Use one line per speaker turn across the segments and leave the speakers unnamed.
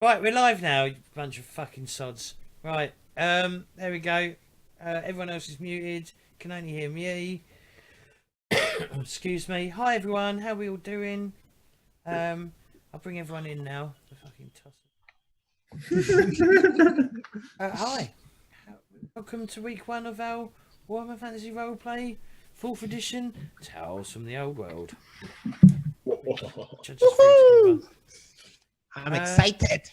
Right, we're live now, you bunch of fucking sods. Right, there we go. Everyone else is muted. Can only hear me. Excuse me. Hi everyone, how we all doing? I'll bring everyone in now. The fucking toss. Hi. Welcome to week 1 of our Warhammer Fantasy Roleplay 4th edition Tales from the Old World.
I'm excited.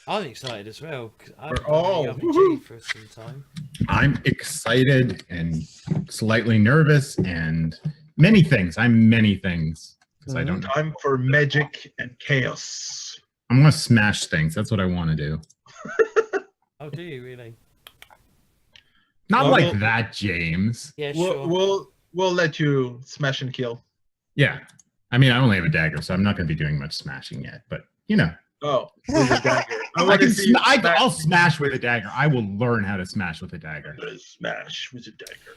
I'm excited as well.
We're all
RPG for some time.
I'm excited and slightly nervous and many things. I'm many things because I don't know.
Time for magic and chaos.
I'm gonna smash things. That's what I want to do.
Oh, do you really?
Not
Well,
like
we'll-
that, James.
Yeah, sure.
We'll let you smash and kill.
Yeah. I mean, I only have a dagger, so I'm not gonna be doing much smashing yet. But you know,
Oh, with a dagger. I want to see you
I'll smash with a dagger. I will learn how to smash with a dagger.
smash with a dagger.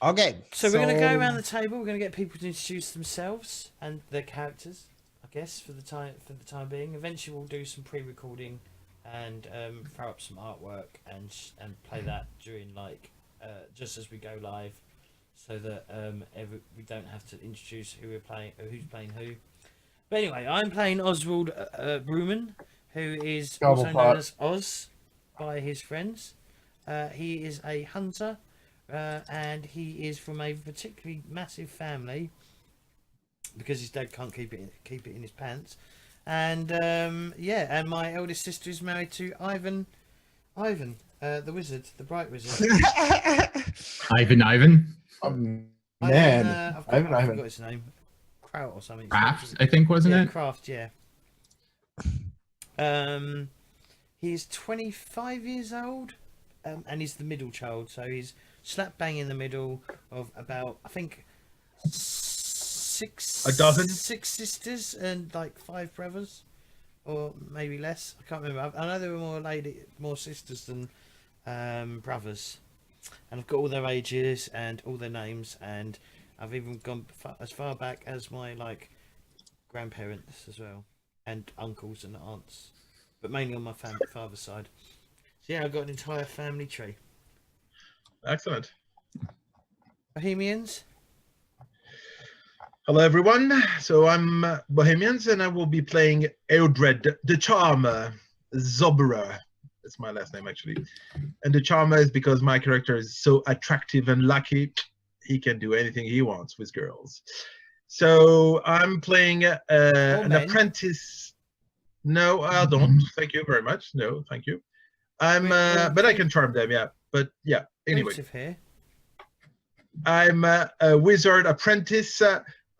Okay.
So we're going to go around the table. We're going to get people to introduce themselves and their characters, I guess, for the time being. Eventually, we'll do some pre-recording and throw up some artwork and play that during just as we go live, so that we don't have to introduce who we're playing, who's playing who. But anyway, I'm playing Oswald Baumann, who is also known as Oz by his friends. He is a hunter. And he is from a particularly massive family because his dad can't keep it in his pants. And and my eldest sister is married to Ivan, the wizard, the bright wizard.
Ivan.
Man,
I've
Ivan.
forgot his name. Kraut or something.
Craft, I think, wasn't
Yeah,
it?
Kraft, yeah. He's 25 years old, and he's the middle child, so he's slap bang in the middle of about, I think,
A dozen?
6 sisters and like 5 brothers, or maybe less. I can't remember. I know there were more sisters than brothers, and I've got all their ages and all their names, and I've even gone as far back as my grandparents as well, and uncles and aunts, but mainly on my father's side. So yeah, I've got an entire family tree.
Excellent.
Bohemians.
Hello, everyone. So I'm Bohemians, and I will be playing Eodred, the Charmer, Zauberer. That's my last name, actually. And the Charmer is because my character is so attractive and lucky. He can do anything he wants with girls. So I'm playing an apprentice. No, I don't. Thank you very much. No, thank you. But I can charm them, yeah. But yeah, anyway.
Here.
I'm a wizard apprentice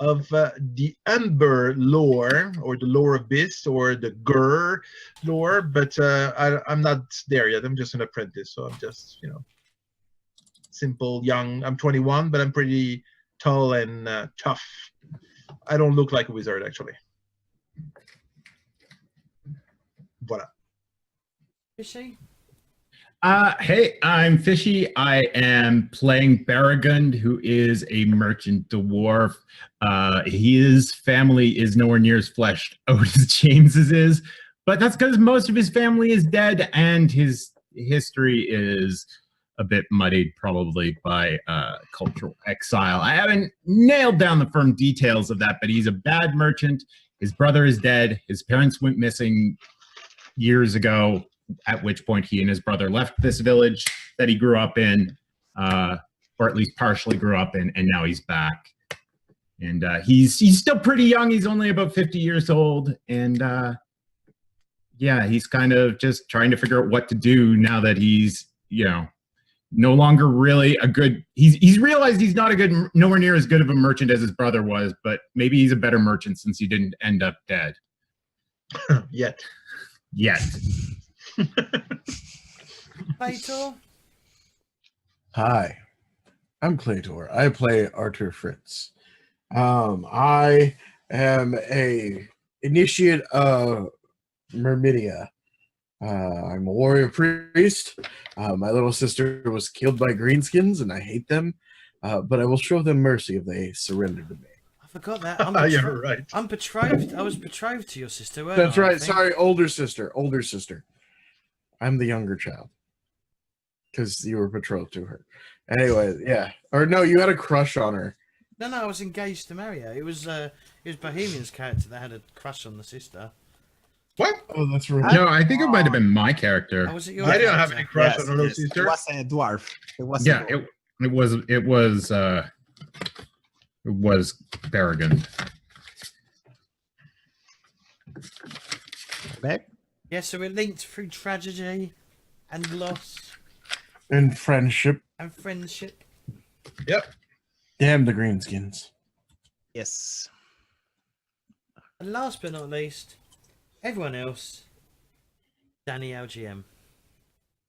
of the Amber lore, or the lore of Beast, or the Gur lore, but I'm not there yet. I'm just an apprentice, so I'm just, simple, young. I'm 21, but I'm pretty tall and tough. I don't look like a wizard, actually. Voila.
Fishy.
Hey, I'm Fishy. I am playing Baragund, who is a merchant dwarf. His family is nowhere near as fleshed out as James's is, but that's because most of his family is dead, and his history is a bit muddied, probably by cultural exile. I haven't nailed down the firm details of that, but he's a bad merchant. His brother is dead. His parents went missing years ago, at which point he and his brother left this village that he grew up in, or at least partially grew up in, and now he's back. And he's still pretty young. He's only about 50 years old, and yeah, he's kind of just trying to figure out what to do now that he's, no longer really a good. He's realized he's not nowhere near as good of a merchant as his brother was, but maybe he's a better merchant since he didn't end up dead
Yet.
Claytor.
Hi, I'm Claytor. I play Artur Fritz. I am a initiate of Myrmidia. I'm a warrior priest. My little sister was killed by greenskins, and I hate them. But I will show them mercy if they surrender to me.
I forgot that. I'm
You're right.
I'm betrothed. I was betrothed to your sister, weren't
That's
I
right.
think?
Sorry, older sister. Older sister. I'm the younger child. Because you were betrothed to her. Anyway, yeah. Or no, you had a crush on her.
No, I was engaged to marry her. It was Bohemians' character that had a crush on the sister.
What?
Oh, that's right.
No, I think it might have been my
Oh,
character.
was it your
I didn't have
character?
any crush
Yes,
on her
yes,
sister.
It was a dwarf. It was
Yeah,
a dwarf.
it was Baragund.
Okay.
Yeah, so we're linked through tragedy and loss
And friendship.
and friendship.
Yep.
Damn the greenskins.
Yes.
And last but not least, everyone else, Dannyccl GM.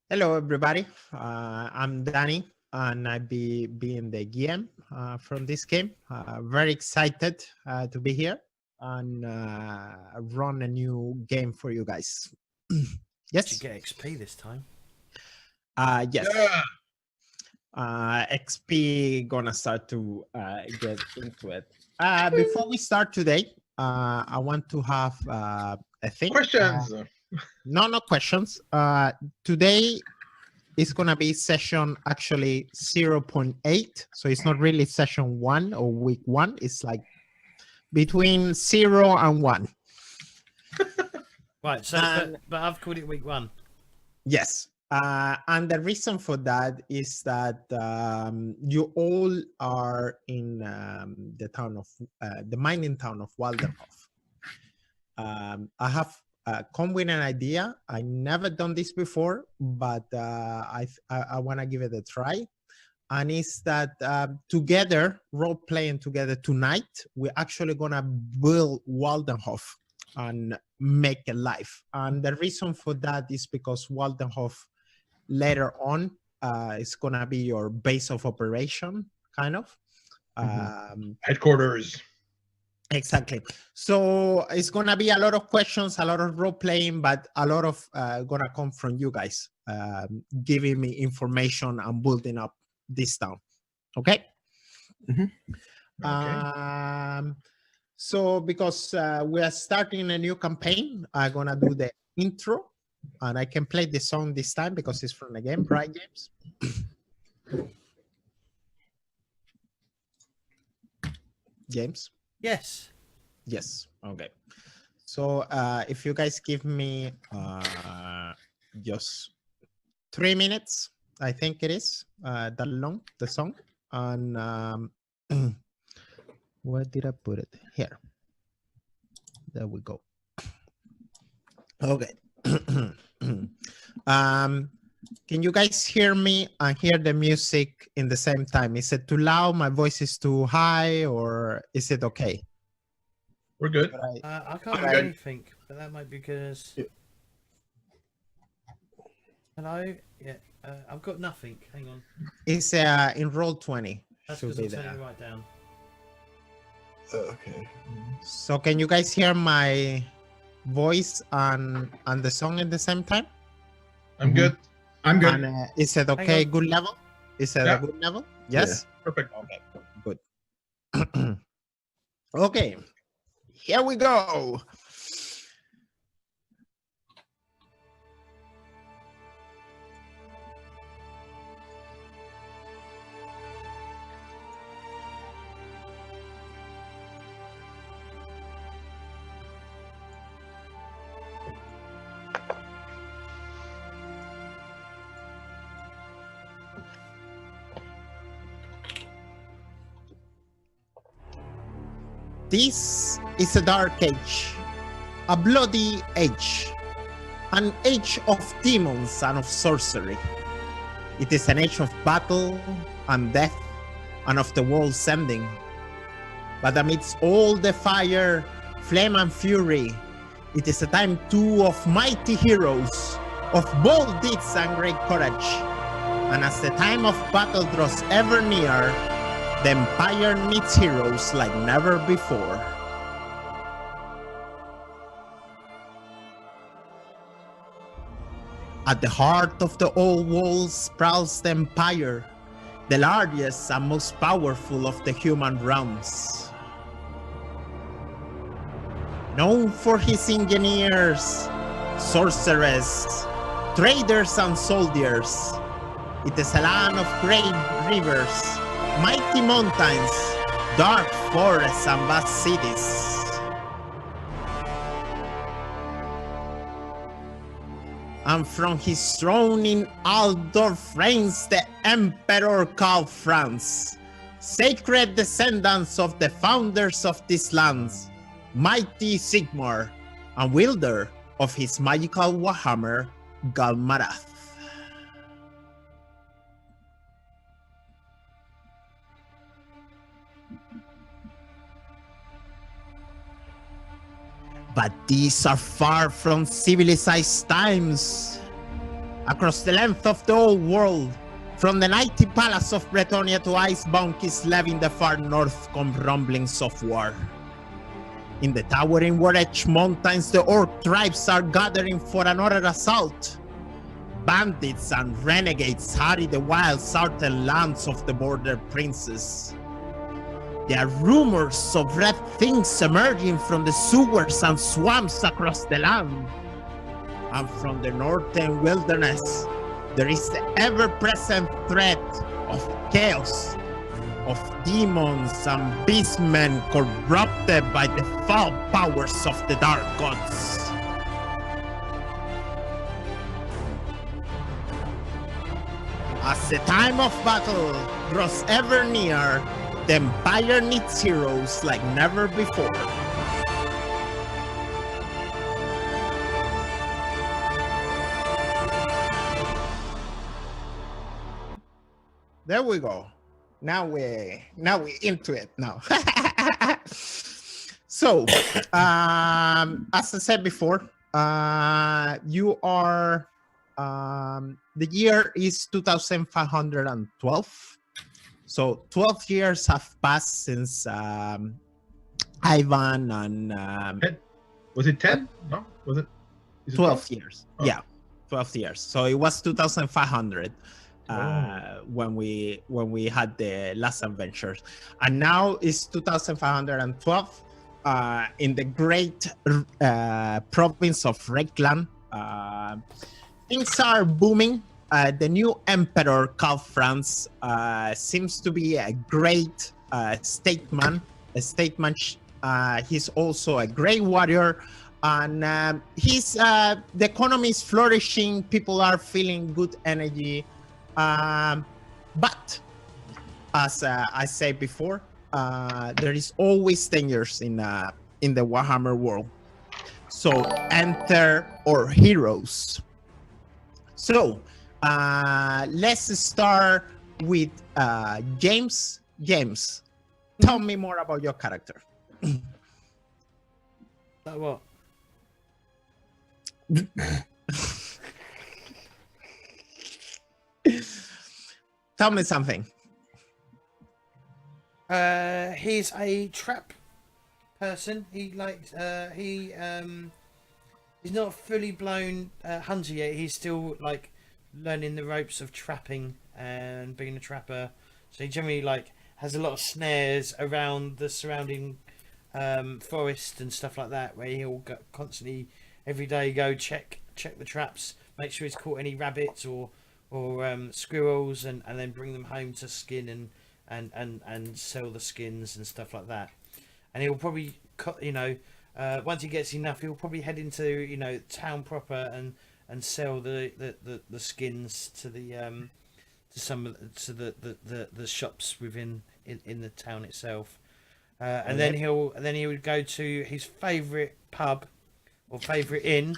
Hello, everybody. I'm Danny, and I be being the GM from this game. Very excited to be here and run a new game for you guys.
Did you
Yes.
get XP this time?
Yes.
Yeah.
XP gonna start to get into it. Before we start today, I want to have a thing.
Questions.
No questions. Today is gonna be session actually 0.8, so it's not really session 1 or week 1. It's like between 0 and 1.
Right, so
And-
but I've called it week 1.
Yes. And the reason for that is that you all are in the town of the mining town of Waldenhof. I have come with an idea. I never done this before, but I want to give it a try. And it's that together, role playing together tonight, we're actually gonna build Waldenhof and make a life. And the reason for that is because Waldenhof later on is gonna be your base of operation, kind of.
Headquarters.
Exactly. So it's gonna be a lot of questions, a lot of role playing, but a lot of gonna come from you guys, giving me information and building up this town. Okay.
Okay.
So because we are starting a new campaign, I'm gonna do the intro, and I can play the song this time because it's from the game, right, James? James?
Yes.
Yes. Okay. So if you guys give me just 3 minutes, I think it is that long, the song. And where did I put it? Here. There we go. Okay. Can you guys hear me and hear the music in the same time? Is it too loud? My voice is too high, or is it okay?
We're good.
I can't
I'm
hear
good.
anything, but that might be because... Hello? Yeah, I've got nothing. Hang on.
It's in roll 20.
That's
Should
because
be
I'm turning
there.
it right down.
Okay.
So can you guys hear my voice and the song at the same time?
I'm good.
I'm good.
And is it okay?
on.
Good level? Is it
Yeah.
a good level? Yes.
Perfect.
Okay. Good. Okay. Here we go. This is a dark age, a bloody age, an age of demons and of sorcery. It is an age of battle and death and of the world's ending. But amidst all the fire, flame and fury, it is a time too of mighty heroes, of bold deeds and great courage. And as the time of battle draws ever near, the Empire needs heroes like never before. At the heart of the old walls sprawls the Empire, the largest and most powerful of the human realms. known for his engineers, sorcerers, traders, and soldiers. It is a land of great rivers, mighty mountains, dark forests, and vast cities. And from his throne in Altdorf reigns the Emperor Karl-Franz, sacred descendants of the founders of this land, mighty Sigmar, and wielder of his magical Warhammer, Galmarath. But these are far from civilized times. Across the length of the old world, from the mighty palace of Bretonia to icebound Kislev in the far north, come rumblings of war. In the towering War-Edge Mountains, the Orc tribes are gathering for another assault. Bandits and renegades harry the wild southern lands of the Border Princes. There are rumors of red things emerging from the sewers and swamps across the land. And from the northern wilderness, there is the ever-present threat of chaos, of demons and beastmen corrupted by the foul powers of the dark gods. As the time of battle draws ever near, the Empire needs heroes like never before. There we go. Now we into it now. So, as I said before, you are the year is 2512. So 12 years have passed since Ivan and
10? Was it 10? No, was it? Is it
12 years.
Oh.
Yeah, 12 years. So it was 2500 when we had the last adventures, and now it's 2512 in the great province of Reikland. Things are booming. The new Emperor Karl-Franz seems to be a great statesman. He's also a great warrior, and the economy is flourishing. People are feeling good energy, but as I said before, there is always dangers in the Warhammer world. So enter our heroes. So let's start with James. James, tell me more about your character.
Like what?
Tell me something.
He's a trap person. He likes he's not a fully blown hunter yet. He's still like learning the ropes of trapping and being a trapper. So he generally like has a lot of snares around the surrounding forest and stuff like that, where he'll go constantly every day go check the traps, make sure he's caught any rabbits or squirrels, and then bring them home to skin and sell the skins and stuff like that. And he'll probably once he gets enough, he'll probably head into town proper and sell the skins to the the shops within in the town itself. And then he would go to his favourite pub or favourite inn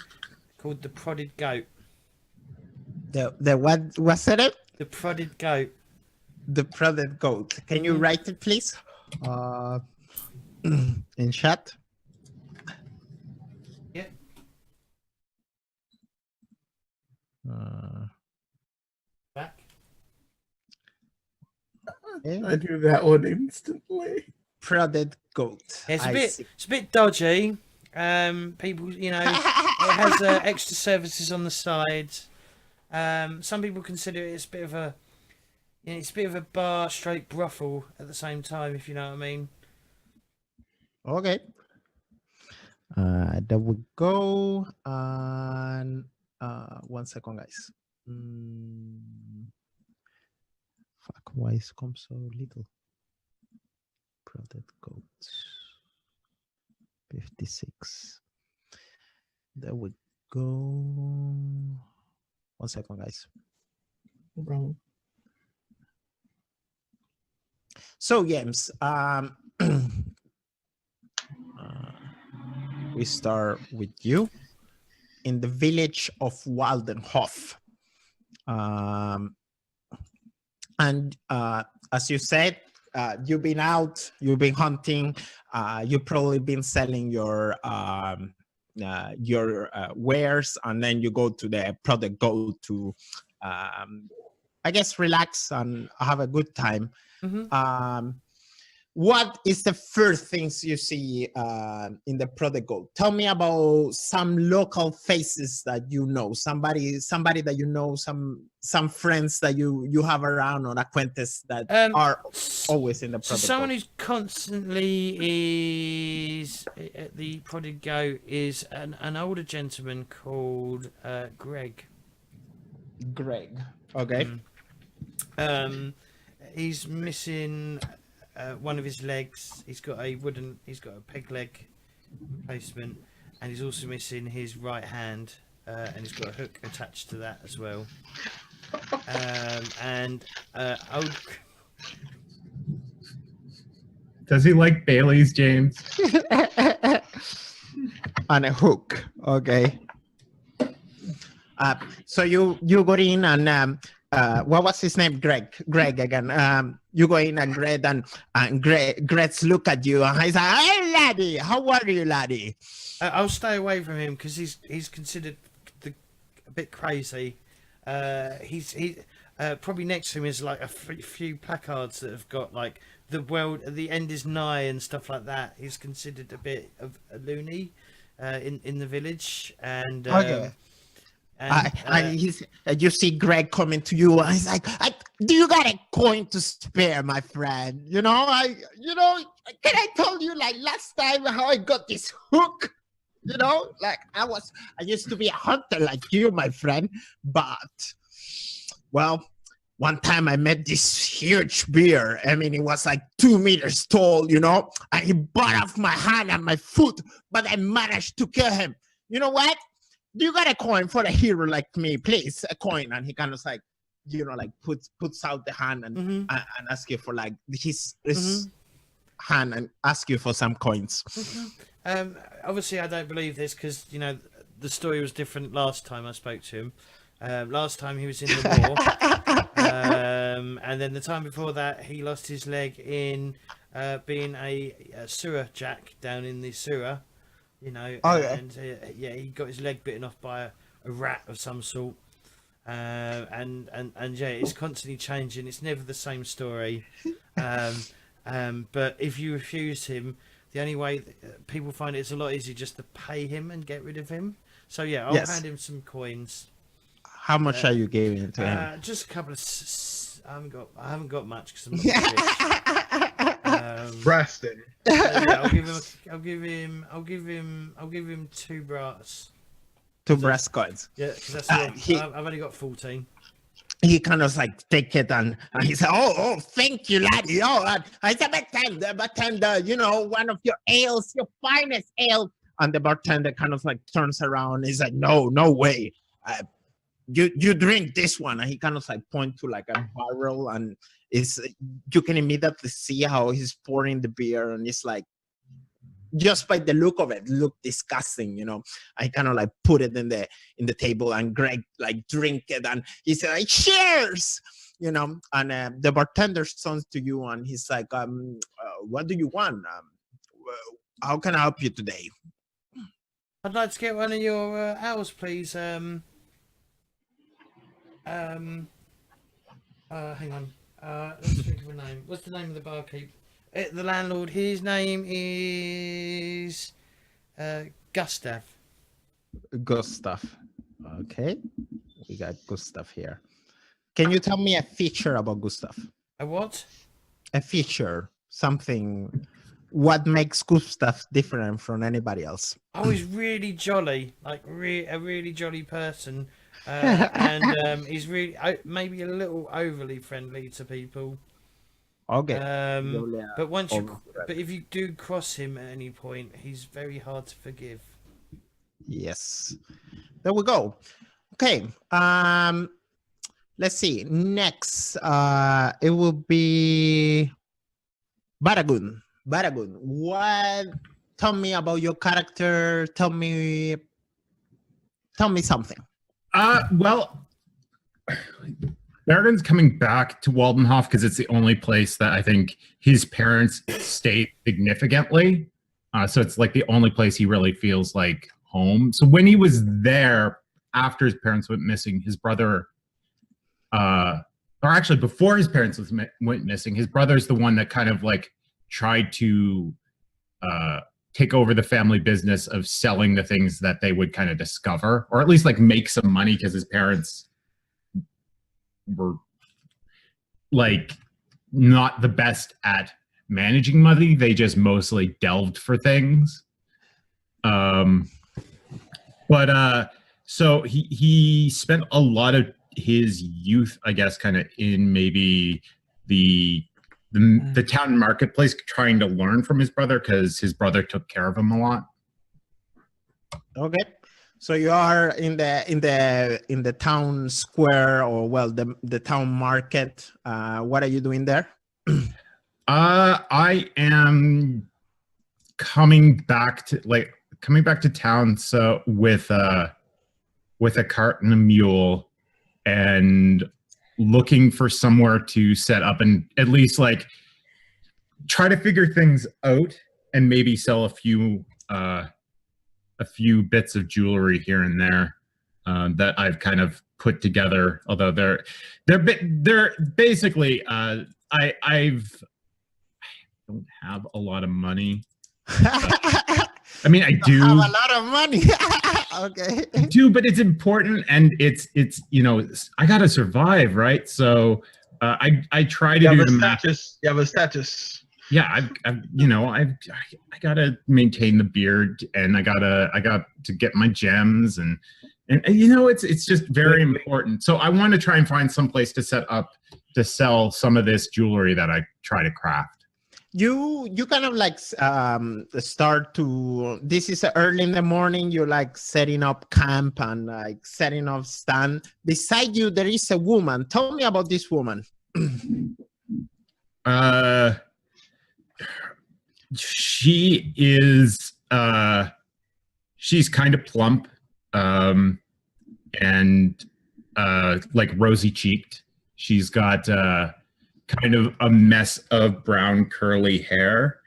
called the Prodded Goat.
The what was it?
The Prodded Goat.
The Prodded Goat. Can you write it, please? In chat.
Yeah. Back.
I do that one instantly.
Prodded Goat.
It's a bit dodgy. People, it has extra services on the side. Some people consider it as a bit of a, it's a bit of a bar straight brothel at the same time, if you know what I mean.
Okay. That would go on 1 second, guys. Fuck, why is comp so little? Product goats 56. That would go 1 second, guys.
No problem.
So James, we start with you in the village of Waldenhof. And as you said, you've been out, you've been hunting, you've probably been selling your wares, and then you go to the product go to, I guess, relax and have a good time.
Mm-hmm.
What is the first things you see in the product go? Tell me about some local faces that you know, somebody that you know, some friends that you have around, or acquaintances that are always in the product.
So someone who's constantly is at the product go is an older gentleman called Greg.
Greg. Okay.
He's missing one of his legs. He's got a peg leg replacement, and he's also missing his right hand, and he's got a hook attached to that as well. Old.
Does he like Bailey's, James?
On a hook. Okay. So you got in, and what was his name? Greg again. You go in, and Greg's look at you, and he's like, "Hey laddie, how are you, laddie?"
I'll stay away from him because he's considered a bit crazy. He's probably next to him is like a few placards that have got like the end is nigh and stuff like that. He's considered a bit of a loony in the village, and
okay. You see Greg coming to you, and he's like, "Do you got a coin to spare, my friend? Can I tell you like last time how I got this hook? Like I used to be a hunter like you, my friend, but well, one time I met this huge bear. I mean, it was like 2 meters tall, and he bit off my hand and my foot, but I managed to kill him. You know what? Do you got a coin for a hero like me, please? A coin." And he kind of like, puts out the hand and ask you for like his hand and ask you for some coins.
Obviously, I don't believe this because the story was different last time I spoke to him. Last time he was in the war, and then the time before that he lost his leg in being a sewer jack down in the sewer. And he got his leg bitten off by a rat of some sort, and it's constantly changing. It's never the same story. But if you refuse him, the only way people find it's a lot easier just to pay him and get rid of him. So I'll hand him some coins.
How much are you giving to him?
Just a couple of. I haven't got much because I'm not rich.
Braston.
I'll give him 2 brass.
2 brass coins.
Yeah, because that's I've only got 14.
He kind of like take it and he said, "Oh, thank you, laddie. I said, bartender, one of your ales, your finest ale." And the bartender kind of like turns around. He's like, "No way. You drink this one." And he kind of like point to like a barrel, and you can immediately see how he's pouring the beer, and it's like, just by the look of it, look disgusting. I kind of like put it in the table, and Greg like drink it, and he said like, "Cheers," and the bartender turns to you, and he's like, "What do you want? How can I help you today?"
I'd like to get one of your ales, please. Hang on. Let's think of a name. What's the name of the barkeep? The landlord. His name is Gustav.
Gustav. Okay, we got Gustav here. Can you tell me a feature about Gustav?
A what?
A feature, something what makes Gustav different from anybody else?
Oh, he's really jolly, like a really jolly person, and he's really maybe a little overly friendly to people.
Okay.
But but if you do cross him at any point, he's very hard to forgive.
Yes. There we go. Okay. Let's see. Next, it will be Baragund. Baragund, what? Tell me about your character. Tell me something.
Well, Baragund's coming back to Waldenhof because it's the only place that I think his parents stayed significantly. So it's like the only place he really feels like home. So when he was there, after his parents went missing, his brother, or actually before his parents went missing, his brother's the one that kind of like tried to take over the family business of selling the things that they would kind of discover, or at least like make some money, because his parents were like not the best at managing money. They just mostly delved for things. So he spent a lot of his youth, I guess, kind of in maybe the town marketplace, trying to learn from his brother, because his brother took care of him a lot.
Okay, so you are in the town square, or well, the town market. What are you doing there?
I am coming back to town, so with a cart and a mule, and looking for somewhere to set up and at least like try to figure things out, and maybe sell a few bits of jewelry here and there that I've kind of put together. Although they're basically I don't have a lot of money. I mean, I do
have a lot of money. Okay.
I do, but it's important, and it's I gotta survive, right? So I try to do the math.
You have a status.
Yeah, I gotta maintain the beard, and I got to get my gems, and it's just very important. So I want to try and find some place to set up to sell some of this jewelry that I try to craft.
You kind of like start to, this is early in the morning, you're like setting up camp and like setting up stand. Beside you, there is a woman. Tell me about this woman.
She is, she's kind of plump, and like rosy cheeked. She's got, kind of a mess of brown curly hair,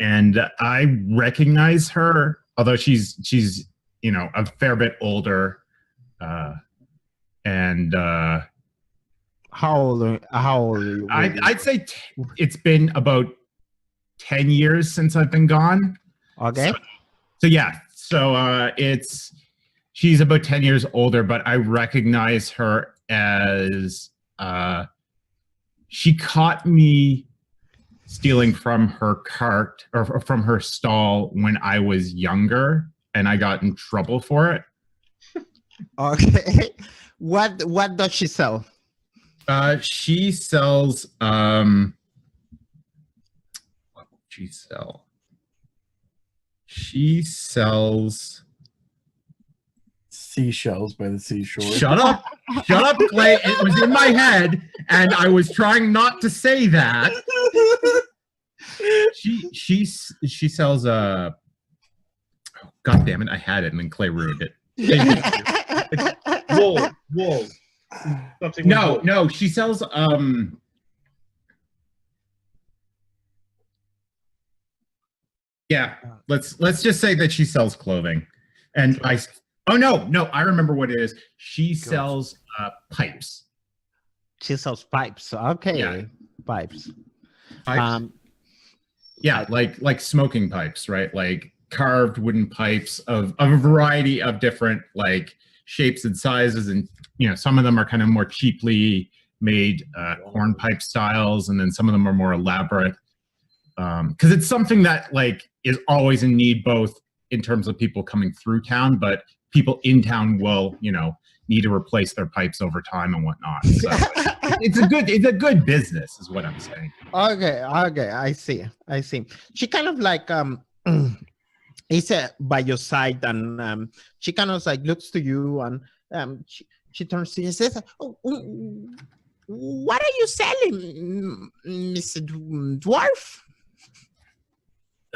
and I recognize her, although she's a fair bit older, and
how old are you?
I'd say it's been about 10 years since I've been gone.
Okay.
So she's about 10 years older, but I recognize her as she caught me stealing from her cart, or from her stall, when I was younger, and I got in trouble for it.
Okay. What does she sell?
She sells what would she sell? She sells
seashells by the seashore.
Shut up, Clay. It was in my head, and I was trying not to say that. She sells oh, God damn it! I had it, and then Clay ruined it.
Wool. Something.
No. She sells Yeah. Let's just say that she sells clothing, and Oh, no, I remember what it is. She sells pipes.
She sells pipes. Okay.
Yeah.
Pipes.
Yeah, like smoking pipes, right? Like carved wooden pipes of a variety of different like shapes and sizes, and some of them are kind of more cheaply made hornpipe styles, and then some of them are more elaborate. because it's something that like is always in need, both in terms of people coming through town, but people in town will, need to replace their pipes over time and whatnot. So it's a good business, is what I'm saying.
Okay, I see. She kind of like is by your side, and she kind of like looks to you, and she turns to you and says, "Oh, what are you selling, Mr. Dwarf?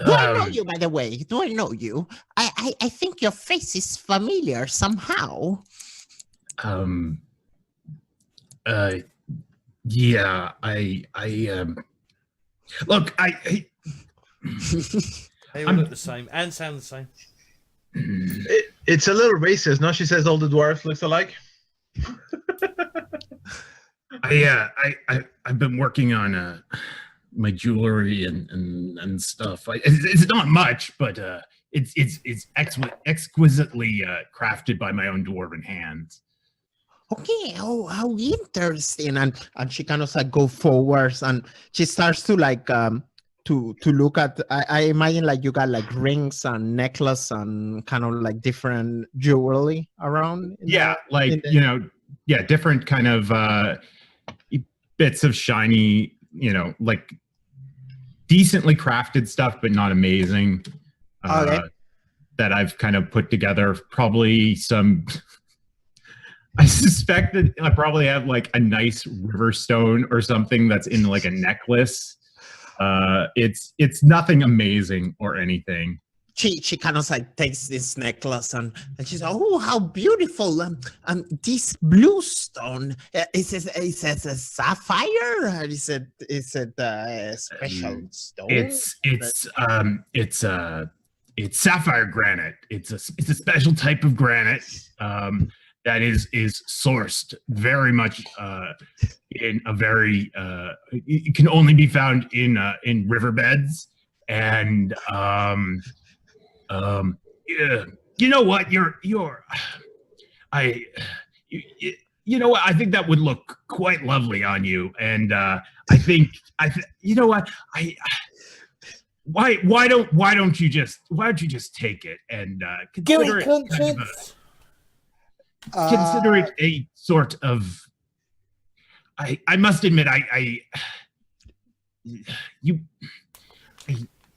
Do I know you, by the way? Do I know you? I think your face is familiar somehow."
Yeah, look,
They all look the same and sound the same.
It's a little racist, no? She says all the dwarves looks alike.
I've been working on my jewelry and stuff. It's not much, but it's exquisitely crafted by my own dwarven hands.
Okay, how interesting. And she kind of like go forwards, and she starts to like to look at, I imagine like you got like rings and necklace and kind of like different jewelry around.
Different kind of bits of shiny, like decently crafted stuff, but not amazing.
Okay.
That I've kind of put together. Probably some. I suspect that I probably have like a nice river stone or something that's in like a necklace. It's nothing amazing or anything.
She kind of like takes this necklace and she's like, "Oh, how beautiful! This blue stone is it a sapphire? Or is it a special stone?"
It's sapphire granite. It's a special type of granite. That is sourced very much in a very it can only be found in riverbeds, and you know what, you know what, I think that would look quite lovely on you, and you know what, why don't you just take it and consider it consider it a sort of, I must admit,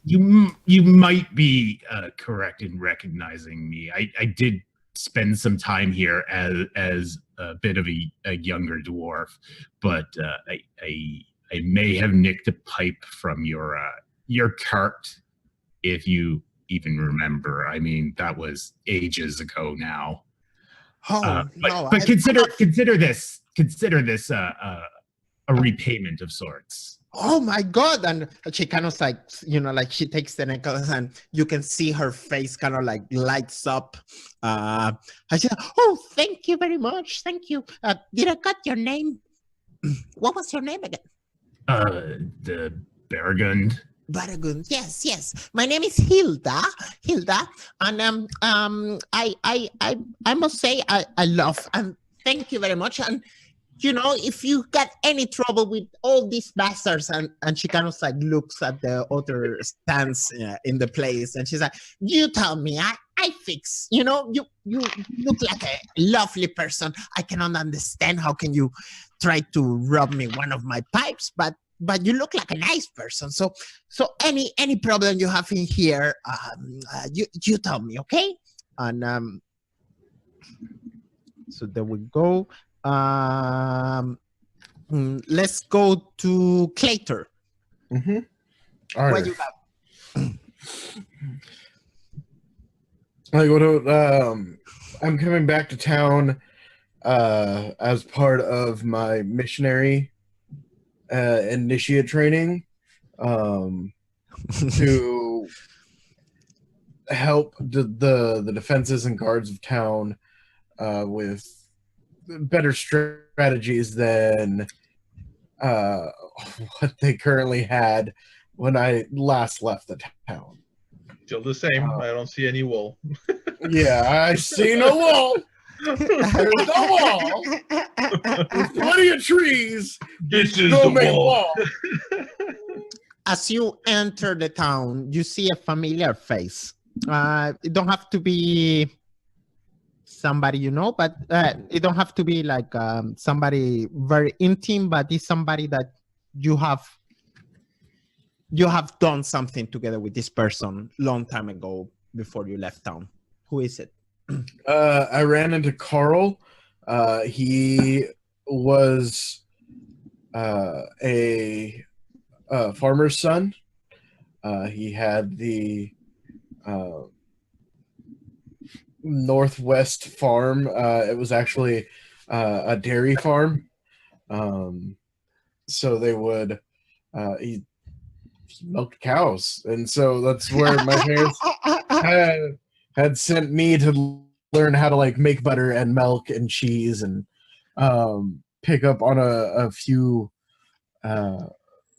you might be correct in recognizing me. I did spend some time here as a bit of a younger dwarf, but I may have nicked a pipe from your cart, if you even remember. I mean, that was ages ago now. But consider this a repayment of sorts.
Oh my God! And she kind of like, like she takes the necklace and you can see her face kind of like lights up. I said, "Oh, thank you very much. Thank you. Did I got your name? What was your name again?"
The Baragund.
Baragund. Yes. My name is Hilda, and I must say I love, and thank you very much. And if you got any trouble with all these bastards, and she kind of like looks at the other stands in the place, and she's like, "You tell me, I fix. You look like a lovely person. I cannot understand how can you try to rob me one of my pipes, but you look like a nice person. So any problem you have in here, you tell me, okay?" And so there we go. Let's go to Claytor.
Mm-hmm. All
what
right.
you got?
I'm coming back to town as part of my missionary initiate training to help the defenses and guards of town with better strategies than what they currently had when I last left the town.
Still the same. I don't see any wall.
Yeah, I see no wall. There's no wall. There's plenty of trees.
This is the wall.
as you enter the town, you see a familiar face. It don't have to be somebody you know, but it don't have to be like somebody very intimate, but it's somebody that you have done something together with this person long time ago before you left town. Who is it?
I ran into Carl. He was a farmer's son. He had the Northwest farm. It was actually a dairy farm. So they would he milked cows, and so that's where my parents had sent me to learn how to like make butter and milk and cheese and pick up on a few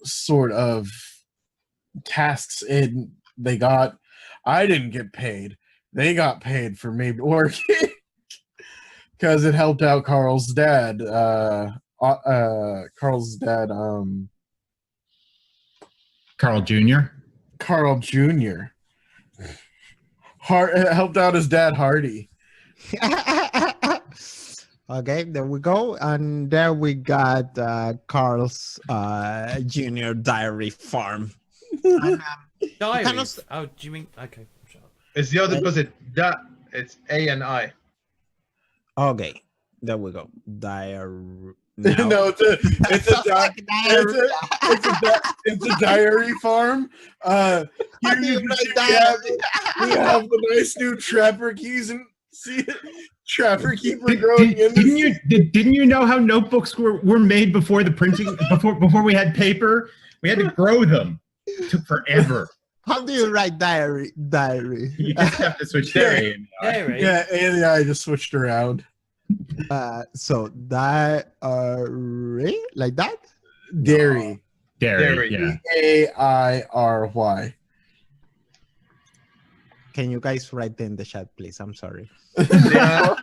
sort of tasks. And I didn't get paid. They got paid for me working because it helped out Carl's dad. Carl's dad,
Carl Jr.
Carl Jr. It helped out his dad, Hardy.
Okay, there we go. And there we got Carl's Junior Dairy Farm. And,
Diary.
kind of-
Oh, do you mean? Okay, shut up.
It's the other because it's A and I.
okay, there we go. Diary.
No, it's a dairy farm. Here you can see we have the nice new trapper keys and see it. Trapper keeper growing in.
Didn't you know how notebooks were made before the printing? Before we had paper, we had to grow them. It took forever.
How do you write diary? Diary.
You just have to switch there.
Diary.
Yeah, A and the I just switched around.
So diary like that.
Dairy.
Dairy. Yeah.
Airy.
Can you guys write in the chat, please? I'm sorry.
D-A-I-R-Y.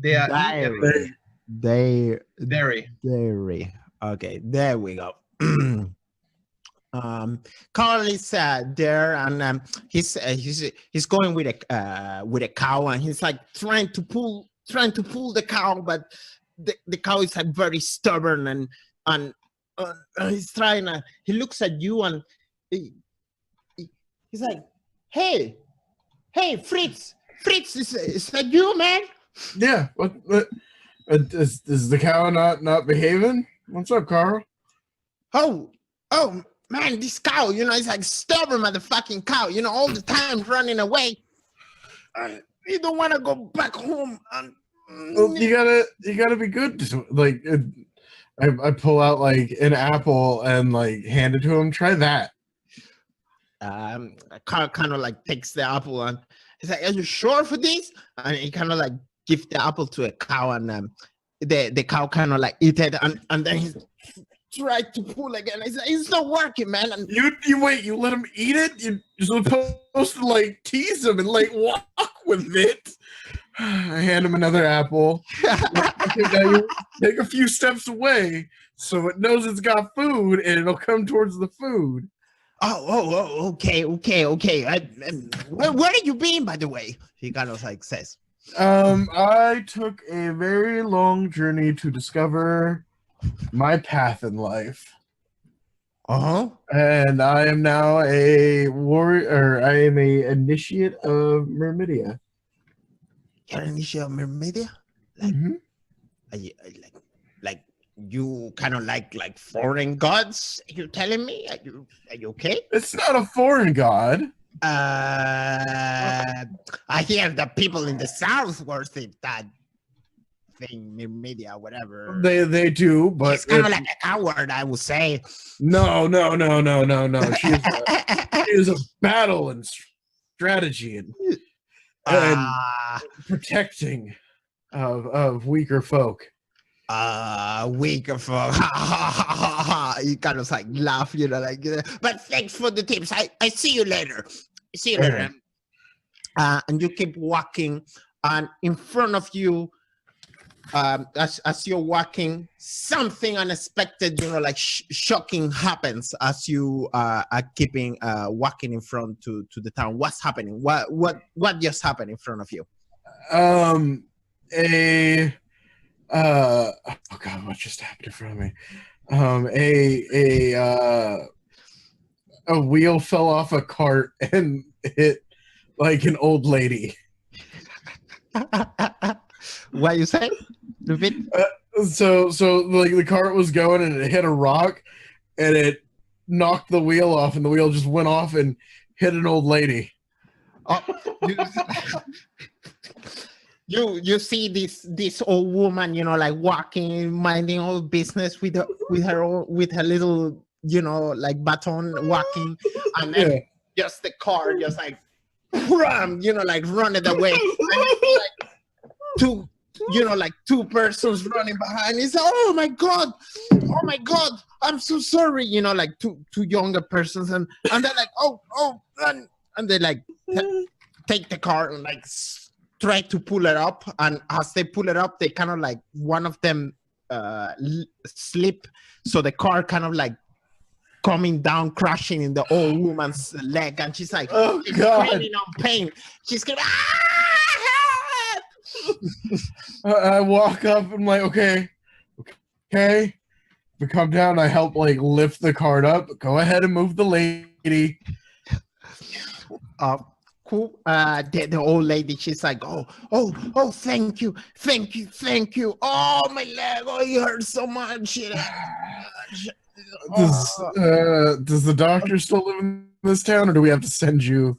D-A-I-R-Y.
Dairy. Okay, there we go. Carl is there, and he's going with a cow, and he's like trying to pull the cow, but the cow is like very stubborn, and he's trying. He looks at you, and he's like, "Hey, Fritz, is that you, man?"
Yeah. What is the cow not behaving? What's up, Carl?
Oh, man, this cow, it's like stubborn motherfucking cow, all the time running away. You don't want to go back home.
Well, you gotta be good. Like, I pull out like an apple and like hand it to him. Try that.
Carl kind of like takes the apple and he's like, "Are you sure for this?" And he kind of like gives the apple to a cow, and the cow kind of like eat it, and then he's tried to pull again. It's not working, man. And
You wait. You let him eat it. You're supposed to like tease him and like walk with it. I hand him another apple. Okay, now you take a few steps away so it knows it's got food and it'll come towards the food.
Oh, okay. Where have you been, by the way? He kind of like says.
I took a very long journey to discover my path in life. And I am now a warrior, or I am a initiate of Myrmidia.
You're an initiate of Myrmidia? Are you, like you kind of like foreign gods? You're telling me? Are you okay?
It's not a foreign god.
I hear the people in the south worship that thing, Myrmidia, whatever.
They do, but
it's kind of like a coward, I would say.
No. She is a battle and strategy and protecting of weaker folk.
Weaker folk. You kind of like laugh, but thanks for the tips. I see you later. And you keep walking, and in front of you as you're walking, something unexpected, like shocking happens as you are keeping walking in front to the town. What's happening? What just happened in front of you?
Oh God, what just happened in front of me? A wheel fell off a cart and hit like an old lady.
What you say? Repeat.
So like the cart was going and it hit a rock and it knocked the wheel off and the wheel just went off and hit an old lady.
You see this old woman, like walking, minding all business with her little, like baton walking, and then just the car just like run, like run it away. And like two persons running behind. It's oh my god, I'm so sorry. Like two younger persons, and they're like and they like take the car and like try to pull it up, and as they pull it up, they kind of like one of them slip, so the car kind of like coming down, crashing in the old woman's leg, and she's like,
oh god,
screaming on pain. She's screaming,
I walk up. I'm like, okay. We come down. I help like lift the cart up. Go ahead and move the lady.
Cool. The old lady, she's like, oh, thank you. Oh, my leg, it hurts so much.
Does the doctor still live in this town, or do we have to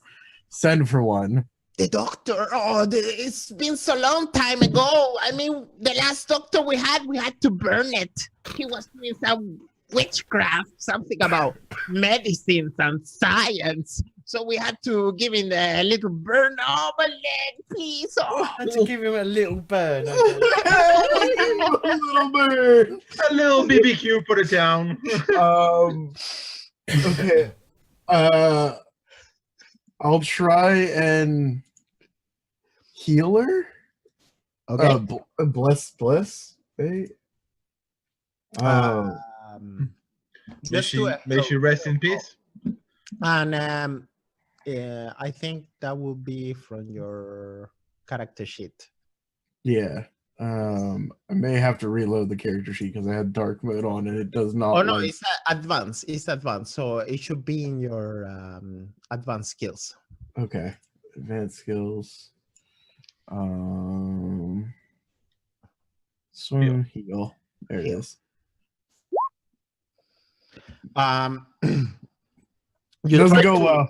send for one?
The doctor, it's been so long time ago. I mean, the last doctor we had to burn it. He was doing some witchcraft, something about medicines and science. So we had to give him a little burn. Oh, my leg, please. Oh.
I had to give him a little burn.
A little burn.
A little BBQ, put it down.
Okay. I'll try and heal her.
Okay.
Bliss. Hey.
May she rest in peace.
And I think that will be from your character sheet.
Yeah. I may have to reload the character sheet because I had dark mode on and it does not.
Oh no, it's advanced. It's advanced, so it should be in your advanced skills.
Okay, advanced skills. Swim, heal. There it is. Doesn't go well.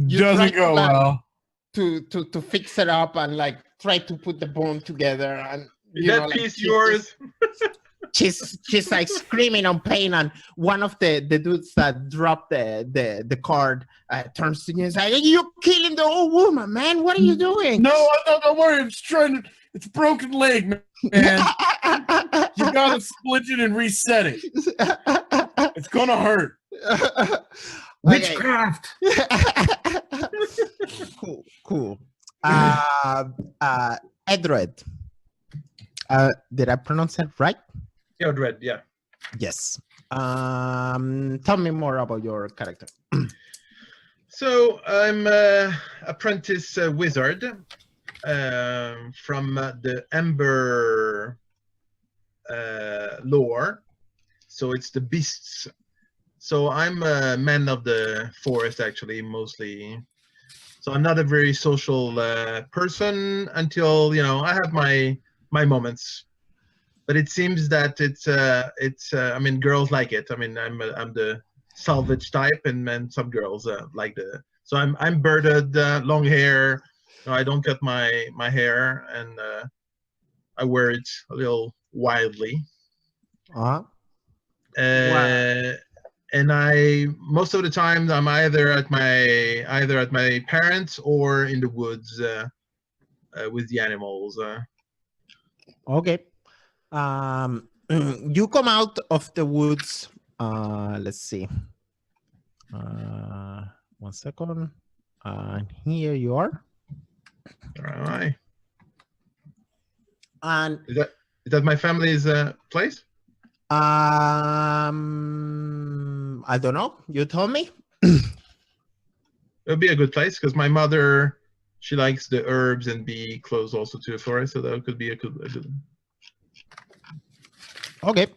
Doesn't go well.
To fix it up and like try to put the bone together, and
that piece yours.
She's like screaming on pain, and one of the dudes that dropped the card turns to you and says, "You're killing the old woman, man! What are you doing?"
No, don't worry. I'm just trying to. It's a broken leg, man. You gotta split it and reset it. It's gonna hurt.
Witchcraft. Cool. Eodred. Did I pronounce it right?
Eodred, yeah.
Yes. Tell me more about your character.
So I'm apprentice wizard from the Ember lore. So it's the beasts. So I'm a man of the forest, actually, mostly. So I'm not a very social person until I have my moments. But it seems that it's I mean, girls like it. I mean, I'm the salvage type, and some girls like the. So I'm bearded, long hair. I don't cut my hair, and I wear it a little wildly.
Wow.
And I most of the time I'm either at my parents or in the woods with the animals.
Okay. You come out of the woods. Let's see. 1 second. Here you are.
All right.
And
Is that my family's place?
I don't know. You told me.
It would be a good place because my mother, she likes the herbs and be close also to the forest, so that could be a good.
Okay.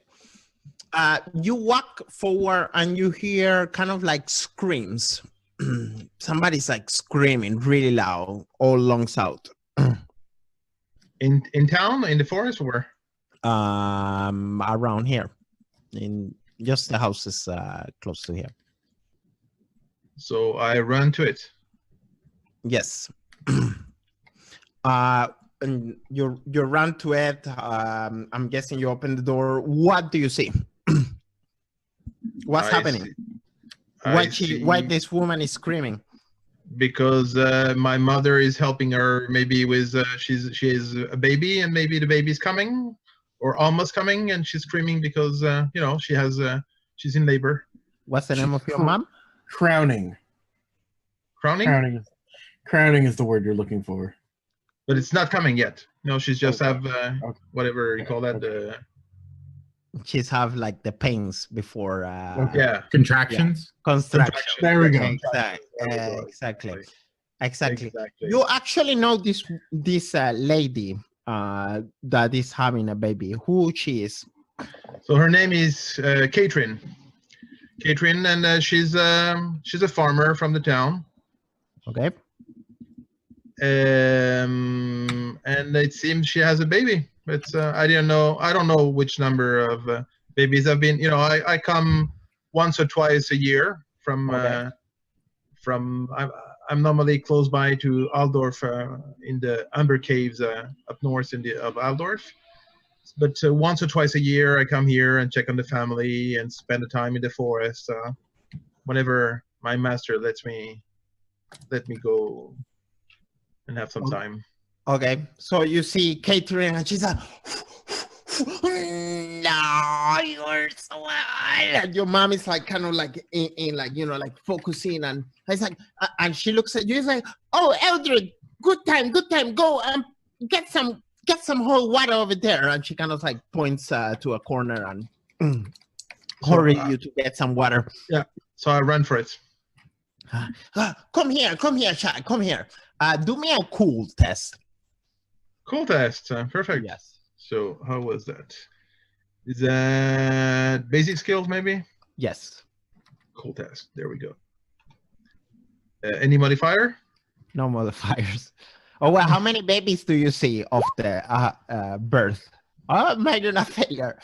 You walk forward and you hear kind of like screams. Somebody's like screaming really loud all along south.
In town, in the forest, or
Around here, in just the houses close to here.
so I run to it.
Yes. And you run to it. I'm guessing you open the door. What do you see? What's happening? Why this woman is screaming?
Because my mother is helping her, maybe with she has a baby, and maybe the baby's coming or almost coming, and she's screaming because she's in labor.
What's the name of your mom?
Crowning.
Crowning?
Crowning is the word you're looking for.
But it's not coming yet. No, she's just
Okay.
have whatever you call that.
She's have like the pains before
Yeah.
Contractions.
construction.
There we go.
Exactly. You actually know this lady that is having a baby. Who she is?
So her name is Katrin. Katrin, and she's a farmer from the town.
Okay.
And it seems she has a baby. But I don't know which number of babies. I've been, I come once or twice a year from I'm normally close by to Aldorf in the Amber Caves up north of Aldorf. But once or twice a year I come here and check on the family and spend the time in the forest whenever my master lets me go and have some time.
Okay, so you see Catherine, and she's like, "No, you're so wild." And your mom is like, kind of like in like like focusing, and it's like, and she looks at you, it's like, "Oh, Eodred, good time, go get some whole water over there." And she kind of like points to a corner and hurry you to get some water.
Yeah, so I run for it.
Come here, child, come here. Do me a cool test.
Cool test. Perfect.
Yes.
So how was that? Is that basic skills maybe?
Yes.
Cool test. There we go. Any modifier?
No modifiers. Oh, well, how many babies do you see of the birth? Imagine a failure.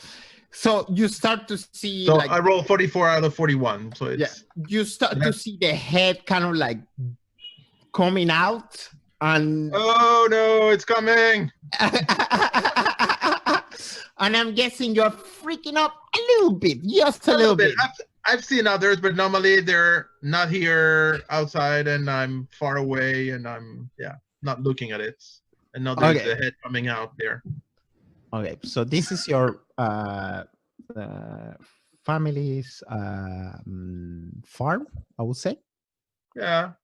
So you start to see.
So
like,
I roll 44 out of 41. So it's
you start to see the head kind of like coming out, and
oh no, it's coming.
and I'm guessing you're freaking out a little bit, just a little bit.
I've seen others, but normally they're not here outside, and I'm far away, and I'm not looking at it. And now there's the head coming out there.
Okay, so this is your family's farm, I would say.
Yeah.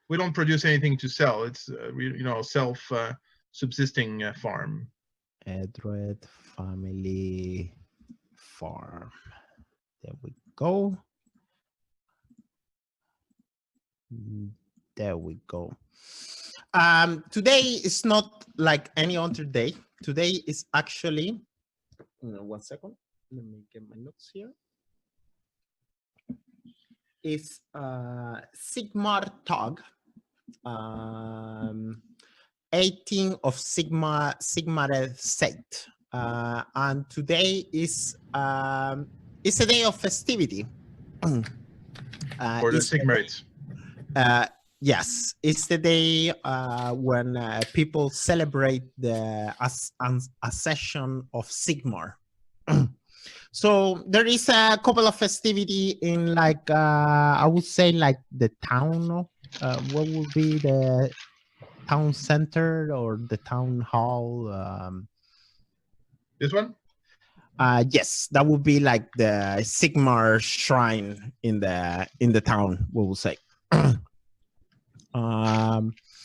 We don't produce anything to sell. It's self subsisting farm.
Eodred family farm. There we go. There we go. Today is not like any other day. Today is actually 1 second. Let me get my notes here. Is Sigmar Tag, 18 of Sigmar Set, and today is a day of festivity.
For the Sigmarites.
Yes, it's the day when people celebrate the accession of Sigmar. So there is a couple of festivity in like I would say like the town. What would be the town center or the town hall?
This one?
Yes, that would be like the Sigmar shrine in the town. We will say.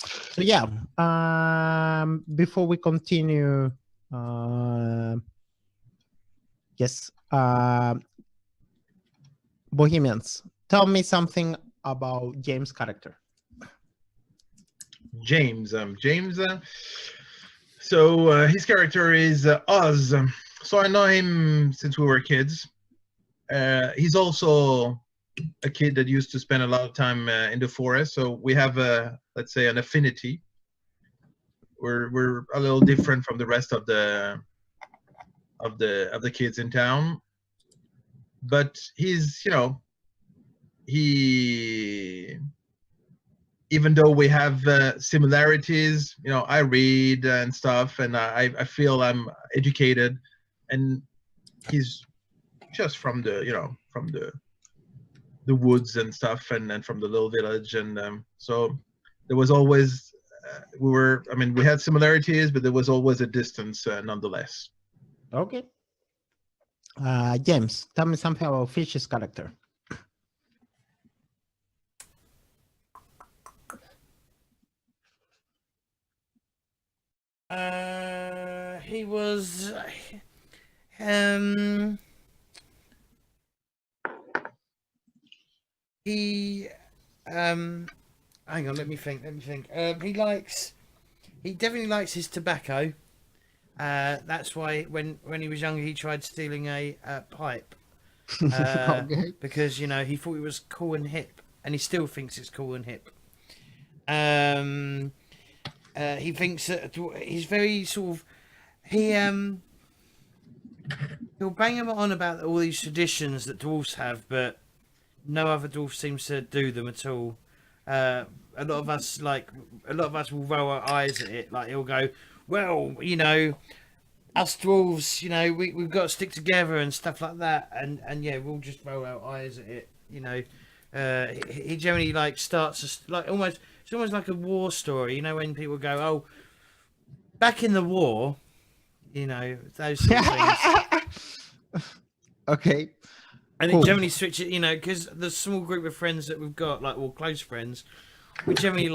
So yeah, before we continue, yes, Bohemians, tell me something about James' character.
James. So his character is Oz. So I know him since we were kids. He's also a kid that used to spend a lot of time in the forest. So we have let's say, an affinity. We're a little different from the rest of the kids in town. But he's, even though we have similarities, I read and stuff, and I feel I'm educated, and he's just from the woods and stuff, and from the little village, and so there was always we had similarities, but there was always a distance nonetheless.
Okay. James, tell me something about Fish's character.
He was hang on, let me think. He definitely likes his tobacco. That's why when he was younger he tried stealing a pipe.
Okay.
Because he thought it was cool and hip, and he still thinks it's cool and hip. He thinks that he's very sort of he'll bang him on about all these traditions that dwarves have, but no other dwarf seems to do them at all. A lot of us will roll our eyes at it. Like he'll go, well, us dwarves, we've got to stick together and stuff like that, and yeah, we'll just roll our eyes at it. He generally starts almost. It's almost like a war story, when people go, "Oh, back in the war," those sort of things.
Okay.
And
Cool.
it generally switches, because the small group of friends that we've got, all close friends, we generally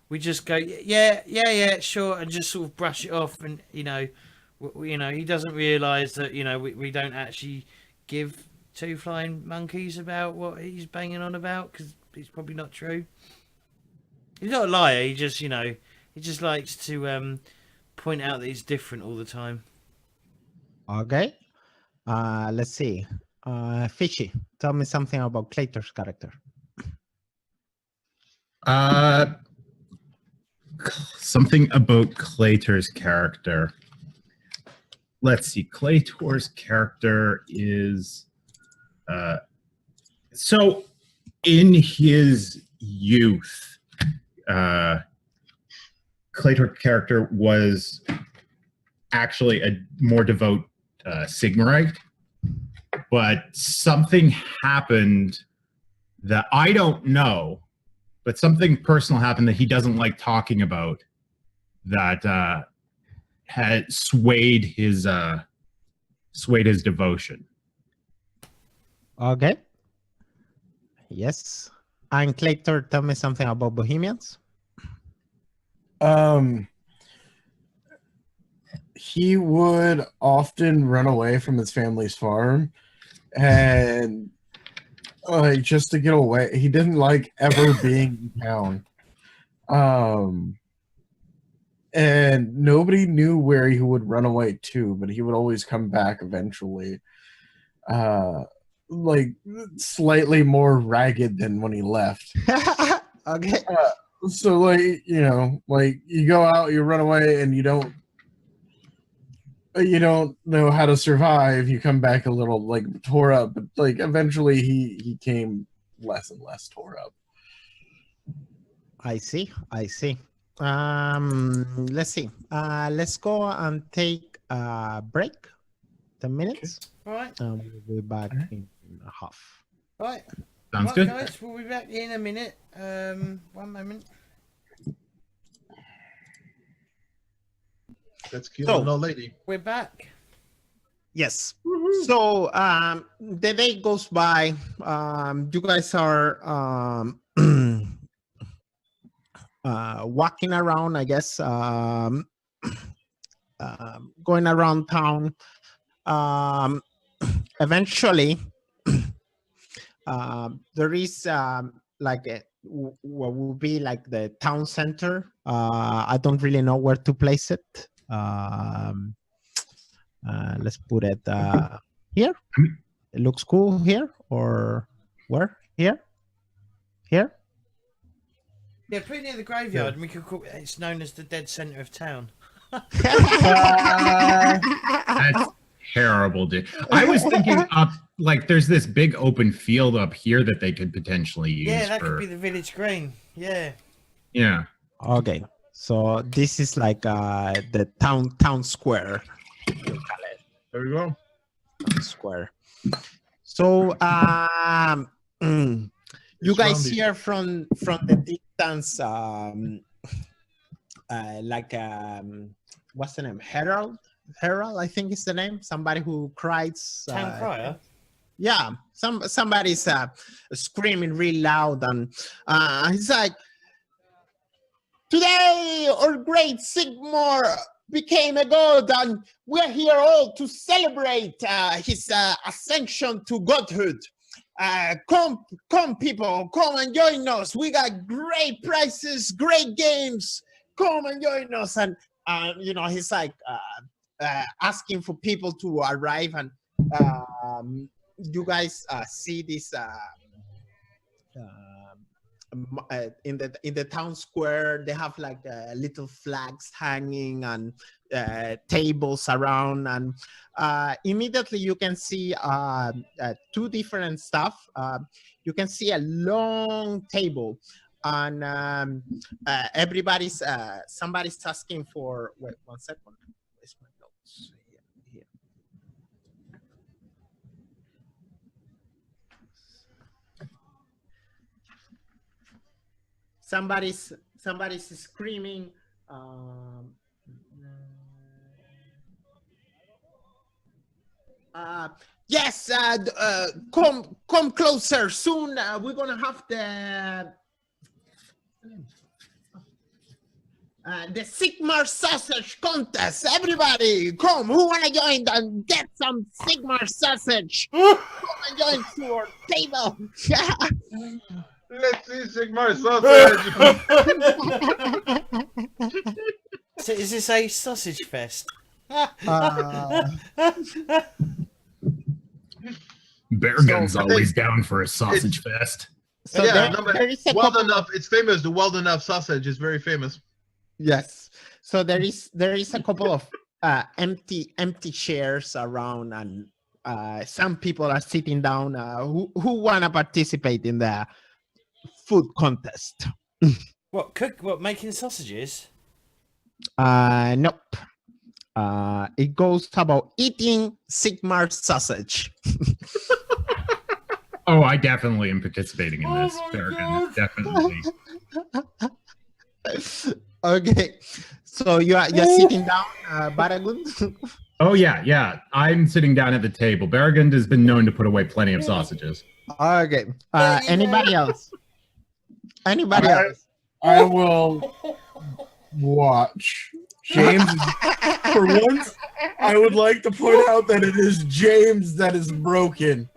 we just go, yeah, sure, and just sort of brush it off, and he doesn't realise that we don't actually give two flying monkeys about what he's banging on about, because it's probably not true. He's not a liar. He just likes to point out that he's different all the time.
Okay. Let's see. Fishy, tell me something about Claytor's character.
Something about Claytor's character. Let's see. Claytor's character is so in his youth. Claytor's character was actually a more devout Sigmarite, but something happened that I don't know, but something personal happened that he doesn't like talking about that had swayed his devotion.
Okay. Yes. And Claytor, tell me something about Bohemians.
He would often run away from his family's farm, and just to get away. He didn't like ever being in town. And nobody knew where he would run away to, but he would always come back eventually. Slightly more ragged than when he left.
Okay.
So you go out, you run away, and you don't know how to survive. You come back a little tore up, but eventually he came less and less tore up.
I see. Let's see. Let's go and take a break. 10 minutes.
All right.
We'll be back in a half.
All right.
Sounds good.
Guys, we'll be back in a minute. 1 moment.
Let's kill
So-
an old lady.
We're back.
Yes. So the day goes by. You guys are walking around, I guess, going around town. Eventually, there is like what will be like the town center. I don't really know where to place it. Let's put it here. It looks cool here, or where? Here? Here?
Yeah, put it near the graveyard, and we could call it's known as the dead center of town.
That's terrible, dude. I was thinking up like there's this big open field up here that they could potentially use.
Yeah, that could be the village green. Yeah.
Yeah.
Okay, so this is like the town square.
There we go.
Square. So you guys hear from the distance like what's the name? Herald, I think is the name. Somebody who cries.
Town crier.
Yeah, somebody's screaming real loud, and he's like, "Today, our great Sigmar became a god, and we're here all to celebrate his ascension to godhood. Come, people, come and join us. We got great prizes, great games. Come and join us." And you know, he's like asking for people to arrive, and you guys see this in the town square. They have like little flags hanging and tables around, and immediately you can see two different stuff. You can see a long table, and somebody's asking for. Wait 1 second. Where's my notes? Here. Somebody's screaming. Yes, come closer soon. We're gonna have the Sigmar sausage contest. Everybody, come! Who wanna join and get some Sigmar sausage? Come and join to our table.
Let's see Sigmar sausage.
So is this a sausage fest?
Baragund's always down for a sausage fest.
So
yeah,
there is a
well
couple
enough. It's famous. The well enough sausage is very famous.
Yes. So there is a couple of empty chairs around, and some people are sitting down who want to participate in the food contest.
What making sausages?
Nope. It goes about eating Sigmar sausage.
Oh, I definitely am participating in this. Baragund, definitely.
Okay, so you're sitting down, Baragund.
Oh yeah. I'm sitting down at the table. Baragund has been known to put away plenty of sausages.
Okay. Anybody else? Anybody else?
I will watch. James, for once, I would like to point out that it is James that is broken.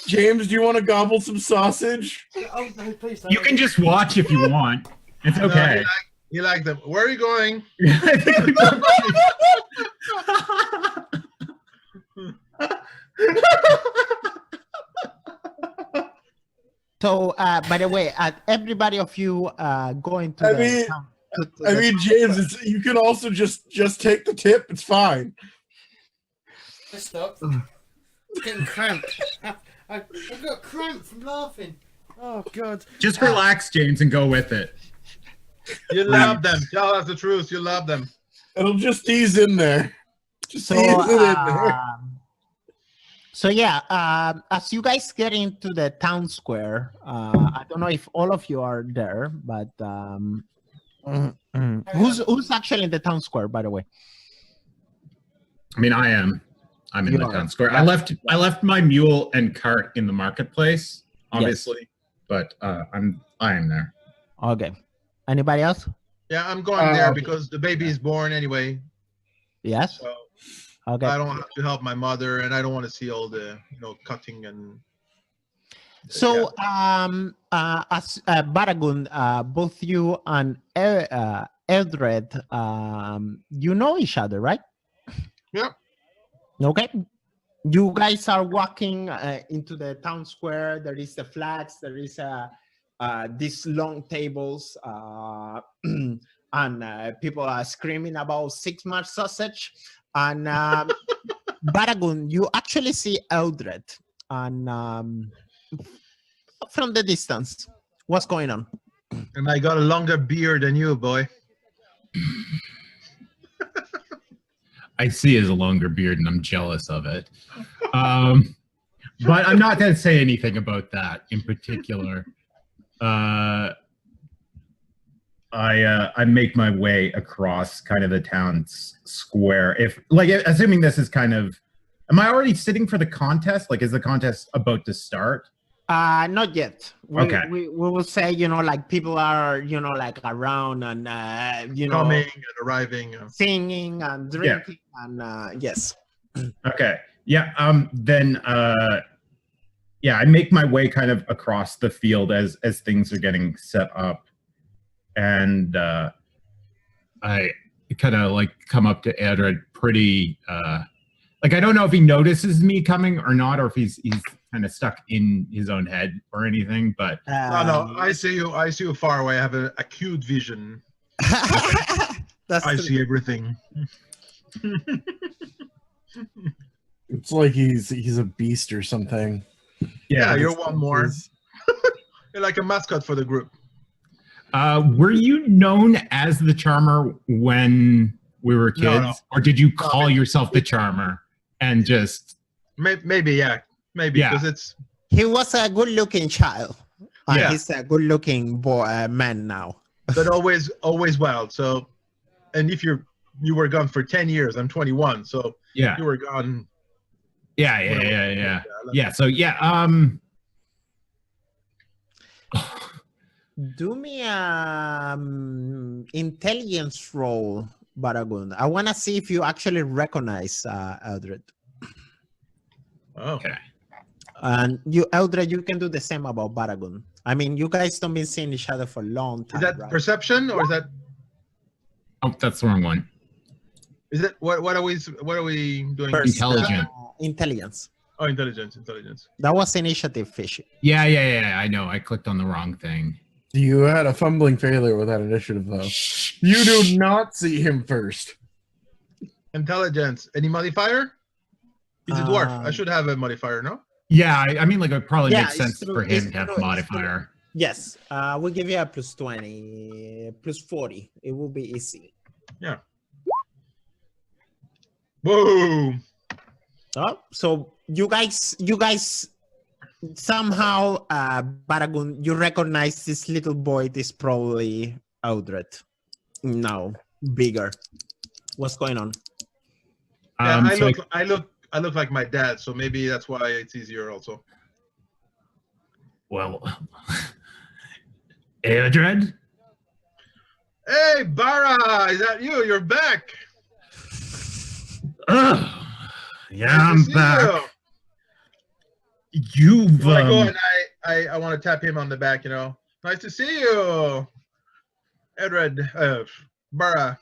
James, do you want to gobble some sausage?
Oh no, please don't.
You can just watch if you want. It's okay.
No, you like them. Where are you going?
I think we both-
So, by the way, everybody of you going to
James, you can also just take the tip. It's fine.
Stop. I'm getting cramped. I've got cramp from laughing. Oh God.
Just relax, James, and go with it.
You love them. Tell us the truth. You love them.
It'll just ease in there. Just
So,
ease it in there.
so yeah, as you guys get into the town square, I don't know if all of you are there, but who's actually in the town square, by the way?
I mean, I am. I'm in
You
the
are.
town square. I left my mule and cart in the marketplace, obviously, but I am there.
Okay. Anybody else?
Yeah, I'm going there because the baby is born anyway.
Yes.
So
Okay.
I don't have to help my mother, and I don't want to see all the cutting and.
So, as Baragund, both you and Eodred, you know each other, right?
Yeah.
Okay. You guys are walking into the town square. There is the flags. There is these long tables, and people are screaming about 6 March sausage. And Baragund, you actually see Eodred, and from the distance, what's going on?
And I got a longer beard than you, boy.
I see his longer beard, and I'm jealous of it. But I'm not going to say anything about that in particular. I make my way across kind of the town square. If assuming this is kind of, am I already sitting for the contest? Like, is the contest about to start?
Not yet.
Okay.
We will say, like people are, like around and,
Coming and arriving.
singing and drinking and, yes.
Okay. Yeah. Then, yeah, I make my way kind of across the field as things are getting set up, and I kind of like come up to Eodred pretty. Like, I don't know if he notices me coming or not, or if he's kind of stuck in his own head or anything, but
No, I see you far away. I have an acute vision. I see everything.
It's like he's a beast or something.
Yeah, you're one more. You're like a mascot for the group.
Were you known as the Charmer when we were kids,
No.
or did you call yourself the Charmer and just?
Maybe, yeah, maybe because it's.
He was a good-looking child.
Yeah.
He's a good-looking boy, man now.
But always wild. So, and if you were gone for 10 years, I'm 21, so
Yeah.
you were gone.
Yeah. So yeah.
Do me intelligence roll, Baragund. I want to see if you actually recognize Eodred.
Oh,
Okay.
And you, Eodred, you can do the same about Baragund. I mean, you guys don't been seeing each other for a long time.
is that
right?
perception or is that?
Oh, that's the wrong one.
Is it what are we doing?
Intelligent.
Intelligence.
Oh, intelligence.
That was initiative, Fishy.
Yeah. I know. I clicked on the wrong thing.
You had a fumbling failure with that initiative, though. You do not see him first.
Intelligence. Any modifier? He's a dwarf. I should have a modifier, no?
Yeah, I mean, like, it probably
Yeah,
makes sense
it's
for
true,
him to have a modifier.
Yes. We'll give you a plus 20, plus 40. It will be easy.
Yeah. Boom.
Oh, so you guys somehow, Baragund, you recognize this little boy. This probably Eodred. No, bigger. What's going on?
Yeah,
So
I look like my dad, so maybe that's why it's easier also.
well, Eodred?
Hey, Bara, is that you? You're back.
Ugh. Yeah,
Nice to
I'm
see
back.
you.
You've
When I go and I want to tap him on the back, Nice to see you, Eodred, Bara.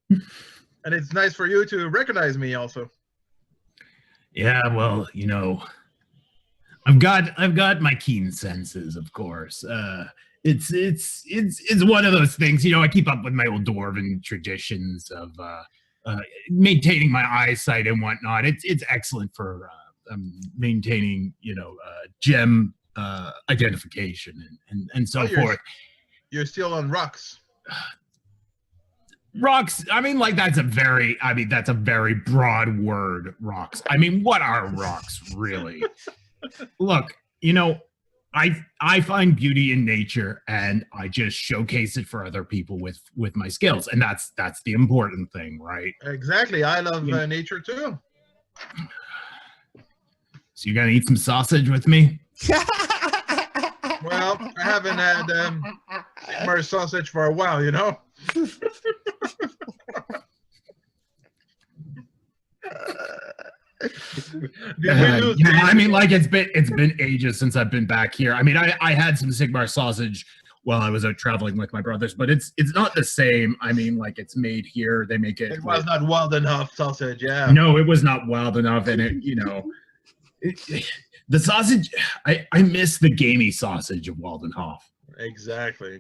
And it's nice for you to recognize me also.
yeah, well, I've got my keen senses, of course. It's one of those things, I keep up with my old dwarven traditions of maintaining my eyesight and whatnot. It's excellent for maintaining, gem identification and so forth.
You're still on rocks.
Rocks, I mean, like, that's a very broad word, rocks. I mean, what are rocks, really? Look, I find beauty in nature, and I just showcase it for other people with my skills, and that's the important thing, right?
Exactly. I love nature too.
So you gonna eat some sausage with me?
Well, I haven't had Sigmar sausage for a while, you know.
I mean, like it's been ages since I've been back here. I mean, I had some Sigmar sausage while I was out traveling with my brothers, but it's not the same. I mean, like it's made here. They make it.
It was not wild enough sausage, yeah.
No, it was not wild enough, and the sausage. I miss the gamey sausage of Waldenhof.
Exactly.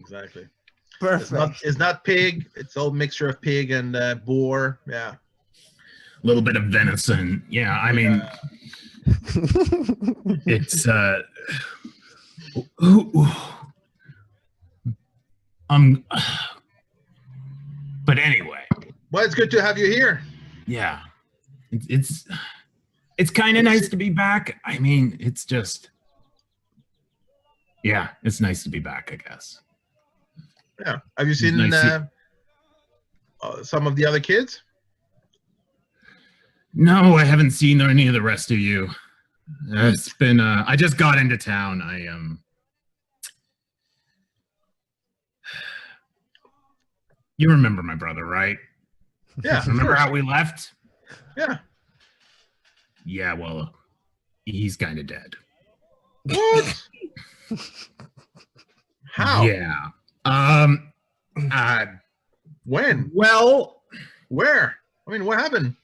Perfect.
It's not pig. It's all mixture of pig and boar. Yeah.
A little bit of venison. Yeah, I mean, it's but anyway.
Well, it's good to have you here.
Yeah, it's kind of nice to be back. I mean, it's just, yeah, it's nice to be back, I guess.
Yeah. Have you seen some of the other kids?
No, I haven't seen any of the rest of you. It's been, I just got into town. You remember my brother, right?
Yeah.
Remember how we left?
Yeah.
Yeah, well, he's kind of dead.
What? How?
Yeah.
When?
Well,
Where? I mean, what happened?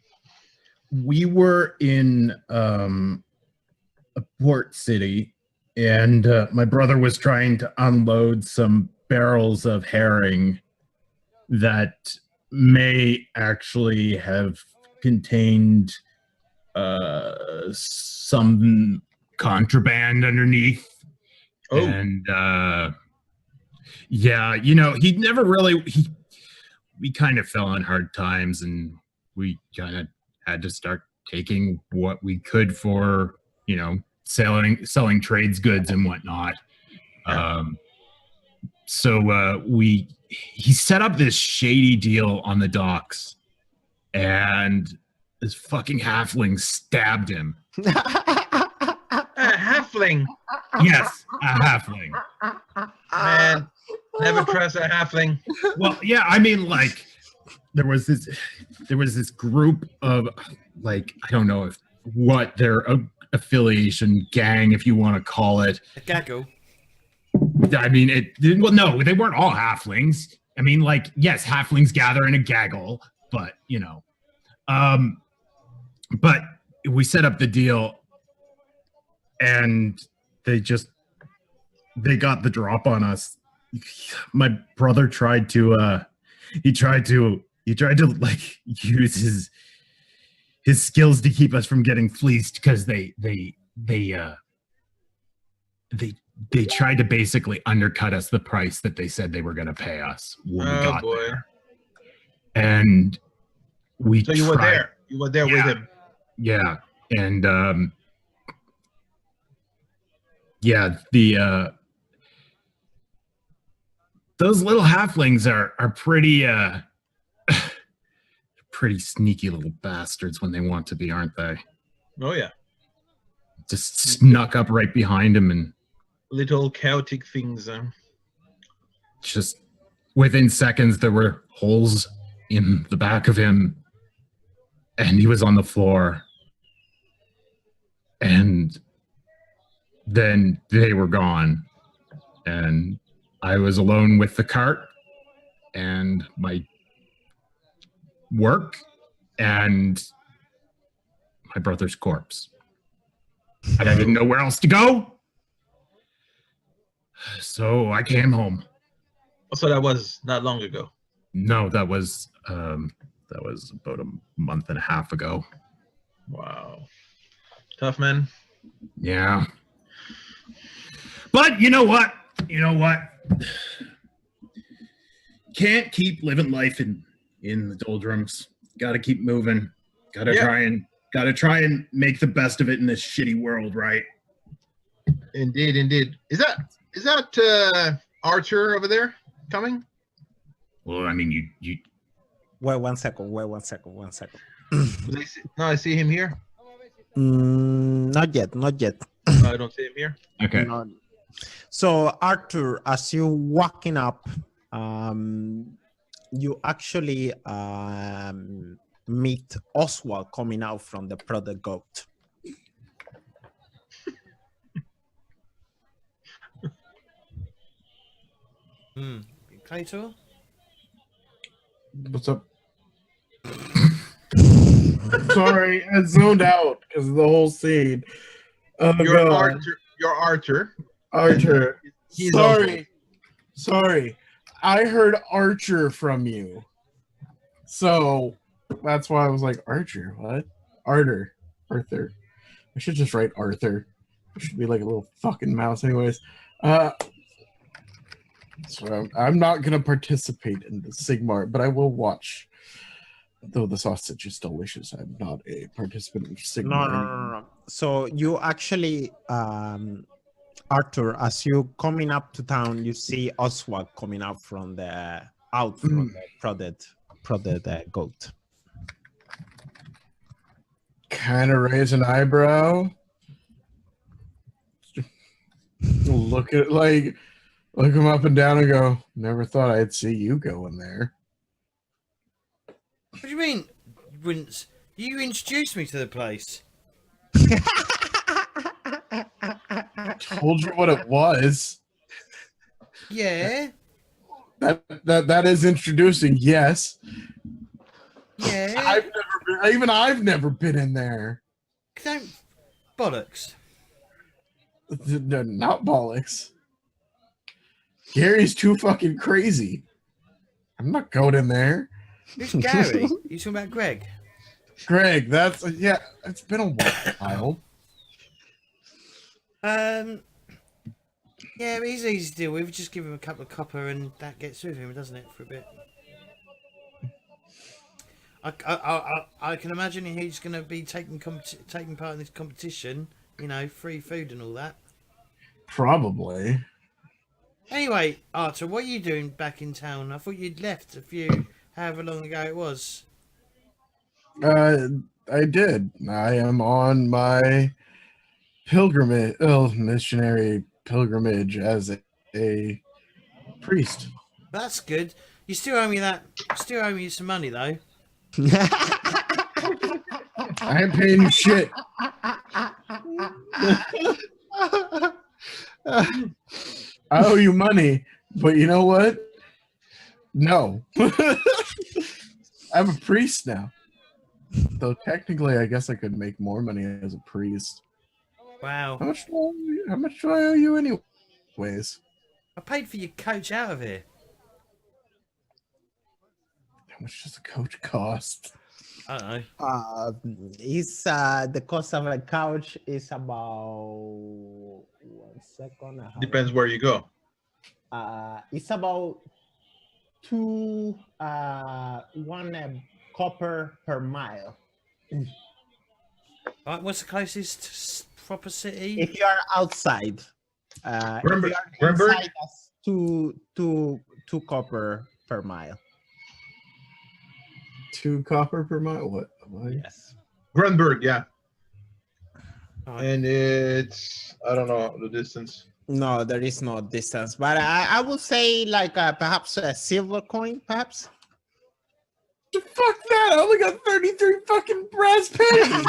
we were in a port city, and my brother was trying to unload some barrels of herring that may actually have contained some contraband underneath.
Oh.
And yeah, he never really we kind of fell on hard times, and we kind of had to start taking what we could for selling trades goods and whatnot. So he set up this shady deal on the docks, and this fucking halfling stabbed him.
A halfling.
Yes, a halfling.
Man, never trust a halfling.
Well, yeah, I mean, like, there was this group of, like, I don't know what their affiliation, gang, if you want to call it.
A gaggle.
I mean, well, no, they weren't all halflings. I mean, like, yes, halflings gather in a gaggle, but but we set up the deal, and they got the drop on us. My brother tried to like use his skills to keep us from getting fleeced, because they tried to basically undercut us the price that they said they were going to pay us when we got there. And
so you were there. You were there with him.
Yeah. And yeah, those little halflings are pretty pretty sneaky little bastards when they want to be, aren't they?
Oh yeah.
Just snuck up right behind him, and
little chaotic things.
Just within seconds, there were holes in the back of him, and he was on the floor. And then they were gone, and I was alone with the cart and my work and my brother's corpse. And I didn't know where else to go, so I came home.
So that was not long ago.
No, that was about a month and a half ago.
Wow. Tough, man.
Yeah. But you know what? Can't keep living life in the doldrums. Got to keep moving. Got to try and make the best of it in this shitty world, right?
Indeed. Is that Artur over there coming?
Well, I mean, you.
Wait one second.
No, I see him here.
Not yet.
I don't see him here.
Okay.
So Artur, as you walking up, you actually meet Oswald coming out from the product goat.
Claytor?
What's up? Sorry, I zoned out because of the whole scene. Oh,
You're
God.
Artur. You're Artur.
Artur.
He's
Sorry. I heard Archer from you. So that's why I was like, Archer, what? Artur. Arthur. I should just write Arthur. It should be like a little fucking mouse anyways. So I'm not going to participate in the Sigmar, but I will watch. Though the sausage is delicious, I'm not a participant in Sigmar.
No. So you actually, Artur, as you coming up to town, you see Oswald coming out from the prodded goat.
Kind of raise an eyebrow. Look him up and down and go, never thought I'd see you going there.
What do you mean? You introduced me to the place.
Told you what it was.
Yeah.
That is introducing, yes.
Yeah.
I've never been in there.
Don't bollocks.
No, not bollocks. Gary's too fucking crazy. I'm not going in there.
Who's Gary? You talking about Greg?
Greg, it's been a while.
Yeah, he's easy to deal with. Just give him a couple of copper and that gets with him, doesn't it, for a bit? I can imagine he's going to be taking part in this competition. You know, free food and all that.
Probably.
Anyway, Artur, what are you doing back in town? I thought you'd left however long ago it was.
I did. I am on my missionary pilgrimage as a priest.
That's good. You still owe me that. Still owe me some money though.
I ain't paying you shit. I owe you money, but you know what? No. I'm a priest now. Though technically, I guess I could make more money as a priest.
Wow.
How much do I owe you anyways?
I paid for your coach out of here.
How much does a coach cost?
I don't know.
The cost of a couch is about 1 second.
Depends where you go.
It's about 1 copper per mile.
Right, what's the closest proper city?
If you are outside,
Remember,
that's two copper per mile.
2 copper per mile? What?
Yes.
Grunberg, yeah.
Right.
And it's, I don't know the distance.
No, there is no distance, but I would say like perhaps a silver coin, perhaps.
Fuck that! I only got 33 fucking brass pennies.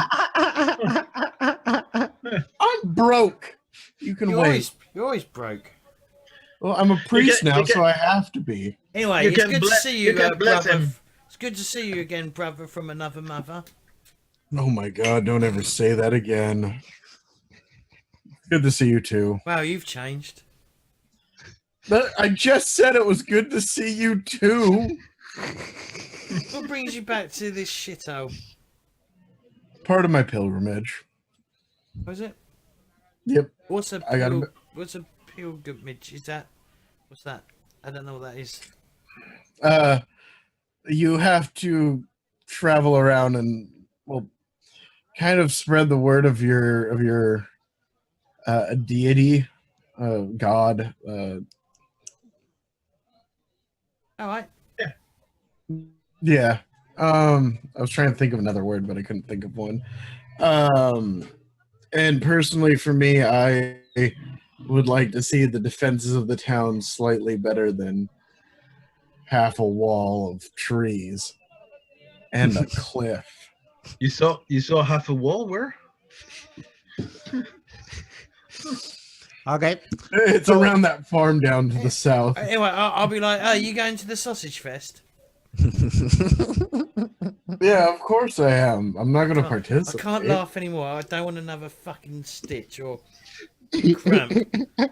I'm broke. You can wait.
You're always broke.
Well, I'm a priest now, so I have to be.
Anyway,
You
it's
can
good to see you,
bless
brother.
him.
It's good to see you again, brother from another mother.
Oh my god! Don't ever say that again. Good to see you too.
Wow, you've changed.
I just said it was good to see you too.
What brings you back to this shithole?
Part of my pilgrimage.
What is it?
Yep.
What's a pilgrimage? Is that? What's that? I don't know what that is.
You have to travel around and kind of spread the word of your deity, god.
All right.
Yeah. I was trying to think of another word, but I couldn't think of one. And personally, for me, I would like to see the defenses of the town slightly better than half a wall of trees and a cliff.
You saw half a wall where?
Okay.
It's around that farm down to the south.
Anyway, I'll be like, oh, you going to the sausage fest?
Yeah, of course I am. I'm not going to
I
participate.
can't laugh anymore. I don't want another fucking stitch or cramp.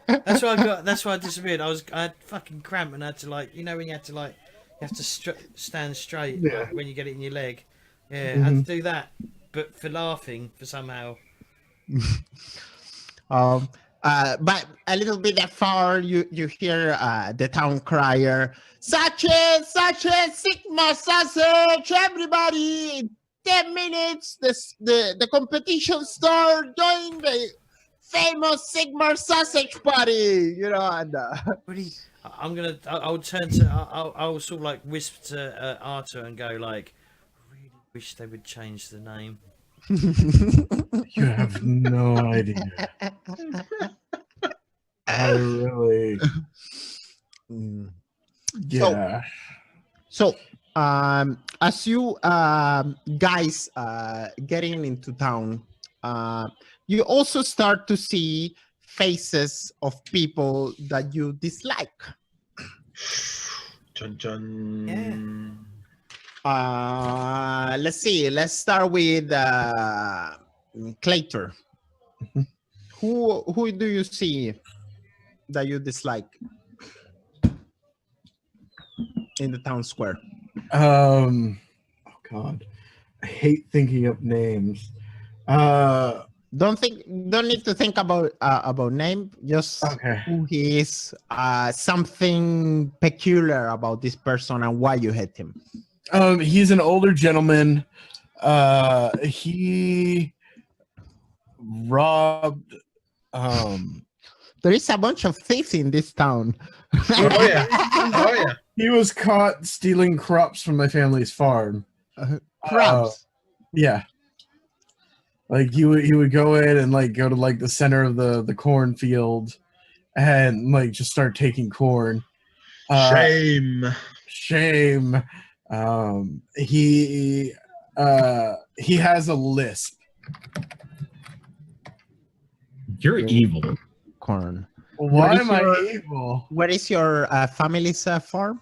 That's why I got. That's why I disappeared. I had fucking cramp and I had to when you have to stand straight when you get it in your leg. Yeah, I had to do that, but for laughing for somehow.
But a little bit far, you hear the town crier, Sausage, Sigma sausage, everybody! 10 minutes, the competition start, join the famous Sigma sausage party, and
Really, I'll turn to, I'll sort of like whisper to Artur and go like, I really wish they would change the name.
You have no idea. I really... Yeah.
So, as you guys getting into town, you also start to see faces of people that you dislike.
Chun chun.
Yeah.
Let's see. Let's start with Claytor. Who do you see that you dislike in the town square?
Oh God, I hate thinking up names.
Don't need to think about name. Just
Okay.
who he is. Something peculiar about this person and why you hate him.
He's an older gentleman. He robbed.
There is a bunch of thieves in this town.
Oh yeah.
He was caught stealing crops from my family's farm.
Crabs.
Yeah. Like he would go in and go to the center of the cornfield and just start taking corn.
Shame.
Shame. He has a lisp.
You're evil.
Corn.
Why am I evil?
Where is your family's farm?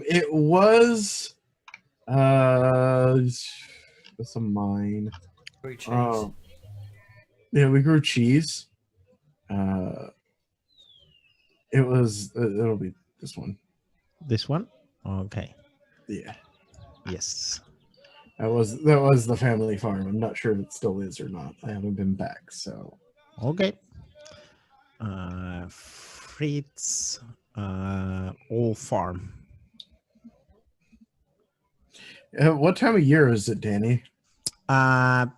It was it's a mine.
Grew cheese.
Yeah, we grew cheese. It'll be this one.
This one? Okay.
Yeah.
Yes.
That was the family farm. I'm not sure if it still is or not. I haven't been back, so.
Okay. Fritz old farm.
What time of year is it, Danny?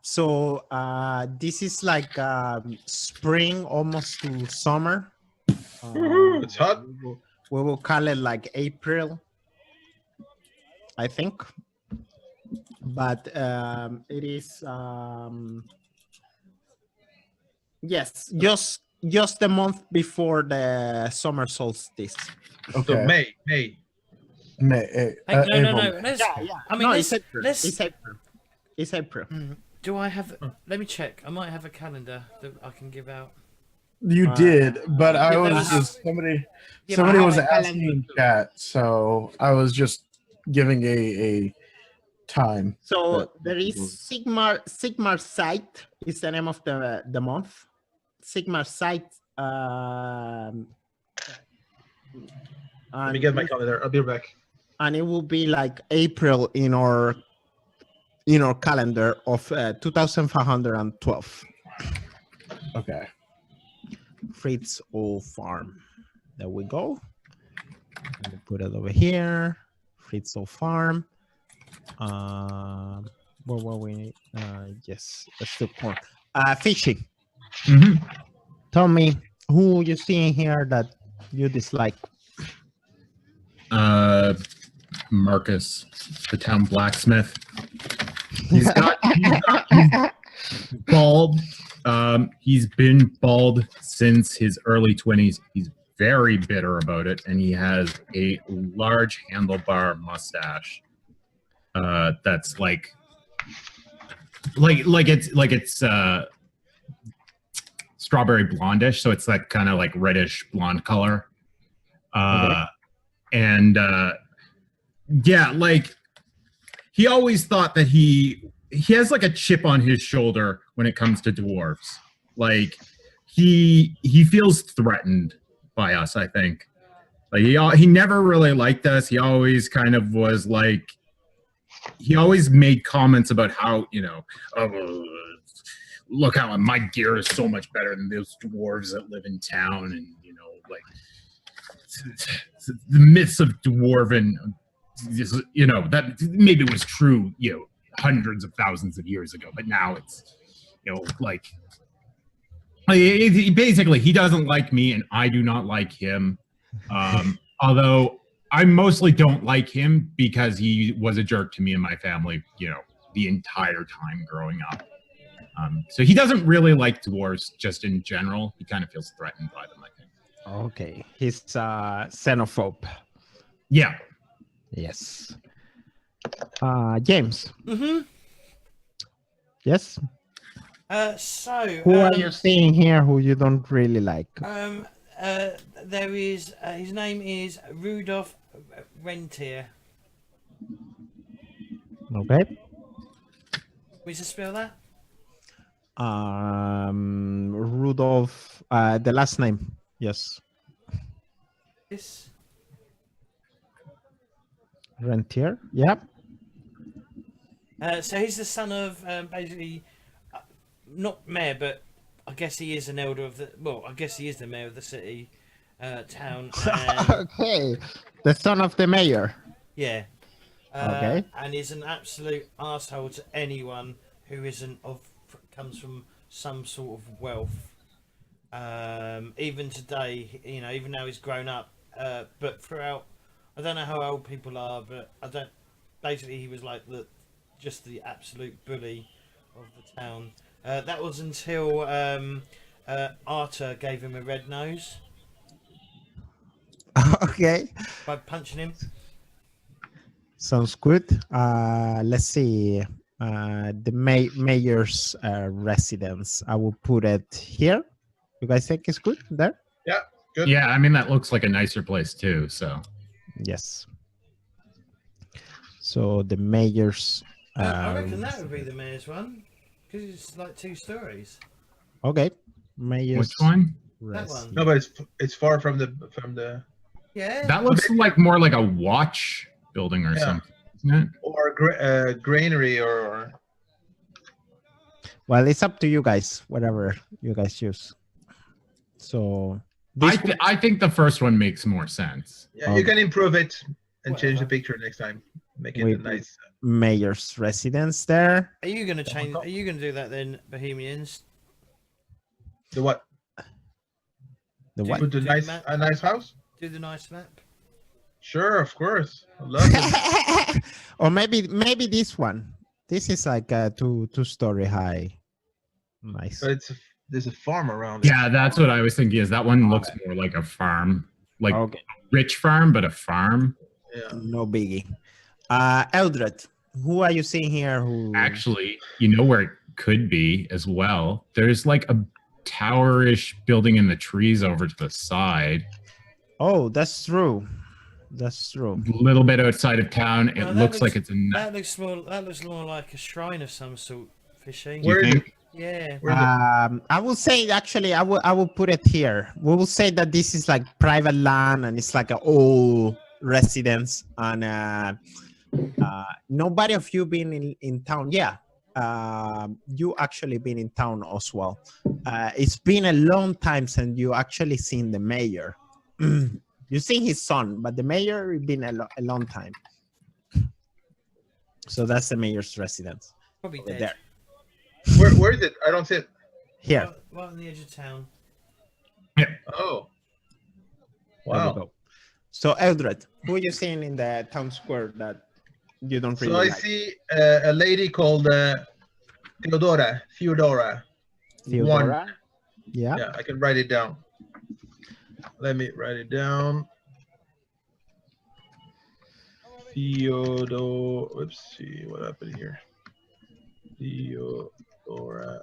So this is like spring, almost to summer.
It's hot.
We will call it like April, I think. But it is yes, just the month before the summer solstice.
Okay.
So May.
Hey,
No.
no. Let's, I mean,
it's April.
let's.
It's April. It's April.
Do I have? Let me check. I might have a calendar that I can give out.
You did, but I
Yeah,
was
that
just somebody
Yeah,
somebody
I have
was
a
asking
calendar
in
too.
chat, so I was just giving a time.
So there is Sigmar Sight is the name of the month. Sigmar Sight.
Let me get my calendar. I'll be right back.
And it will be like April in our calendar of 2512.
Okay.
Fritz old farm. There we go. Let me put it over here. Fritz old farm. Where were we? Yes, that's the point. Fishing. Tell me who you see in here that you dislike.
Marcus, the town blacksmith. He's got bald, He's been bald since his early 20s. He's very bitter about it, and he has a large handlebar mustache. That's like it's strawberry blondish, so it's that kind of like reddish blonde color. And yeah, like he always thought that he has like a chip on his shoulder when it comes to dwarves. Like he feels threatened by us, I think. Like he never really liked us. He always kind of was like, he always made comments about how, you know, look how my gear is so much better than those dwarves that live in town, and you know, like the myths of dwarven, you know, that maybe was true, you know, hundreds of thousands of years ago, but now it's, you know, like basically he doesn't like me and I do not like him. Although I mostly don't like him because he was a jerk to me and my family, you know, the entire time growing up. So he doesn't really like dwarves just in general. He kind of feels threatened by them, I think.
Okay, he's xenophobe.
Yeah.
Yes. James.
Mm-hmm.
Yes.
So
Who are you seeing here who you don't really like?
There is his name is Rudolf Rentier.
Okay.
We just spell that?
Rudolf, the last name. Yes.
Yes.
Rentier. Yeah.
So he's the son of basically not mayor, but I guess he is an elder of the. Well, I guess he is the mayor of the city, town. And,
Okay. The son of the mayor.
yeah.
Okay.
And is an absolute arsehole to anyone who isn't comes from some sort of wealth. Even today, you know, even though he's grown up, but throughout, I don't know how old people are, but I don't. Basically, he was like just the absolute bully of the town. That was until Artur gave him a red nose
Okay.
by punching him.
Sounds good. Let's see. The mayor's residence. I will put it here. You guys think it's good there?
Yeah, good.
Yeah, I mean, that looks like a nicer place too, so.
Yes. So the mayor's.
I reckon that would be the mayor's one because it's like 2 stories.
Okay. Mayor's.
Which one?
That one.
No, but it's far from the
Yeah.
That looks like more like a watch building or
Yeah.
something, isn't it?
or granary or.
Well, it's up to you guys. Whatever you guys choose. So.
I think the first one makes more sense.
Yeah, you can improve it and change the
Whatever.
picture next time. Make it
Wait.
nice.
Mayor's residence there.
Are you going to change? Are you going to do that then, Bohemians?
The what?
The what?
Put the
Do
nice
map.
a nice house?
Do the nice map.
Sure, of course. I love it.
Or maybe this one. This is like a two-story high. Nice.
But there's a farm around it.
Yeah, that's what I was thinking. Is that one looks more like a farm, like
Okay.
rich farm, but a farm.
Yeah.
No biggie. Eldred, who are you seeing here? Who
Actually, you know where it could be as well. There's like a towerish building in the trees over to the side.
Oh, that's true. That's true.
A little bit outside of town. It
Well,
looks like it's a.
That looks more like a shrine of some sort. Fishy.
Do you
Where is
think?
it?
Yeah.
Where is it?
I will say actually, I will put it here. We will say that this is like private land and it's like an old residence, and nobody of you been in town. Yeah, you actually been in town, Oswald. It's been a long time since you actually seen the mayor. You seen his son, but the mayor been a long time. So that's the mayor's residence
Probably
over
dead.
there.
Where is it? I don't see it.
Here.
Right on the edge of town.
Oh.
There we
Wow.
go. So Eldred, who are you seeing in the town square that you don't really
So I
like?
see a lady called Theodora.
Theodora. Yeah.
Yeah, I can write it down. Let me write it down. Theodore. Let's see what happened here. Theodora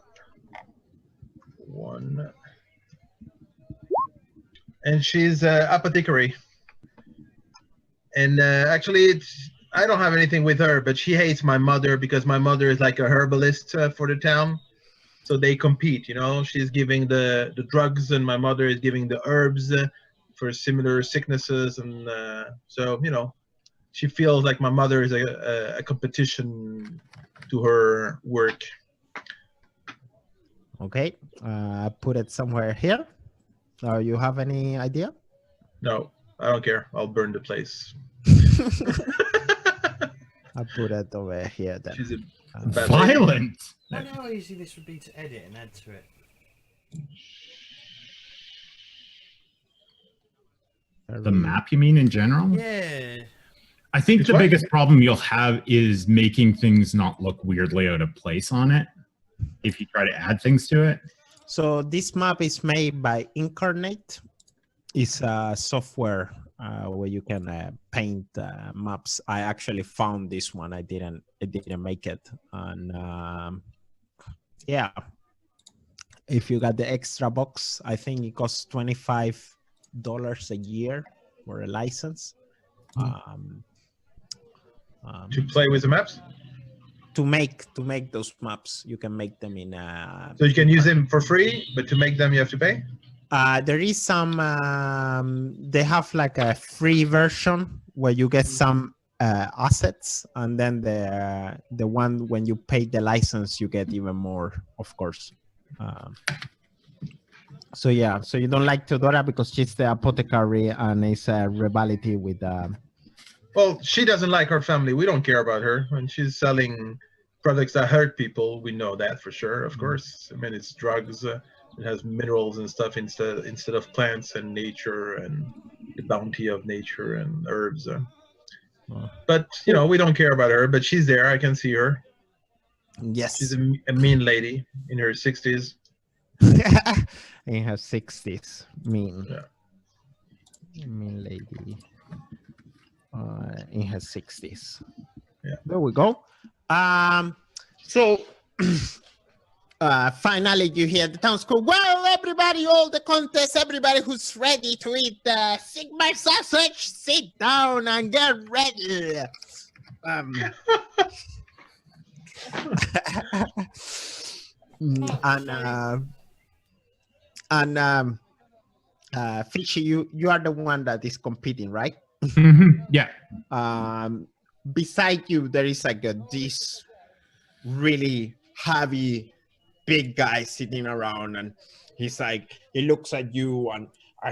1. And she's apothecary. And actually, I don't have anything with her, but she hates my mother because my mother is like a herbalist for the town. So they compete, you know. She's giving the drugs, and my mother is giving the herbs for similar sicknesses. And so, you know, she feels like my mother is a competition to her work.
Okay. Put it somewhere here. You have any idea?
No, I don't care. I'll burn the place.
I'll put it over here then.
She's a
Violent.
I wonder how easy this would be to edit and add to it.
The map, you mean, in general?
Yeah.
I think
It's
the
what?
biggest problem you'll have is making things not look weirdly out of place on it if you try to add things to it.
So this map is made by Incarnate. It's a software where you can paint maps. I actually found this one. I didn't make it. And yeah, if you got the extra box, I think it costs $25 a year for a license.
to play with the maps.
To make those maps, you can make them in.
So you can use them for free, but to make them you have to pay.
There is some. They have like a free version where you get some assets, and then the one when you pay the license, you get even more, of course. So yeah, so you don't like Theodora because she's the apothecary and it's a rivalry with.
Well, she doesn't like her family. We don't care about her. When she's selling products that hurt people, we know that for sure, of course. I mean, it's drugs. It has minerals and stuff instead of plants and nature and the bounty of nature and herbs. But, you know, we don't care about her, but she's there. I can see her.
Yes.
She's a mean lady in her 60s.
In her 60s. Mean.
Yeah.
Mean lady. In her 60s.
Yeah.
There we go. So finally you hear the townspeople. Well, everybody, all the contests, everybody who's ready to eat Sigmar sausage, sit down and get ready. Fishy, you are the one that is competing, right?
Yeah.
Beside you, there is like this really heavy, big guy sitting around, and he's like, he looks at you, and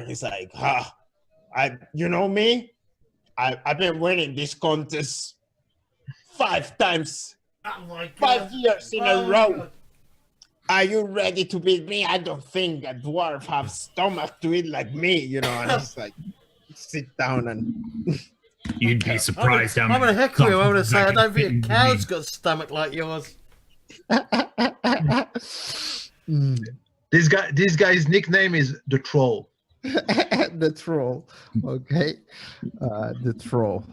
he's like, you know me? I've been winning this contest 5 times,
Oh my God.
5 years in a row. Are you ready to beat me? I don't think a dwarf have stomach to eat like me, you know. And he's like, sit down and.
You'd be surprised.
I'm gonna heckle you. I'm gonna say I don't think a cow's got a stomach like yours.
This guy's nickname is the Troll.
The troll. Okay. The troll.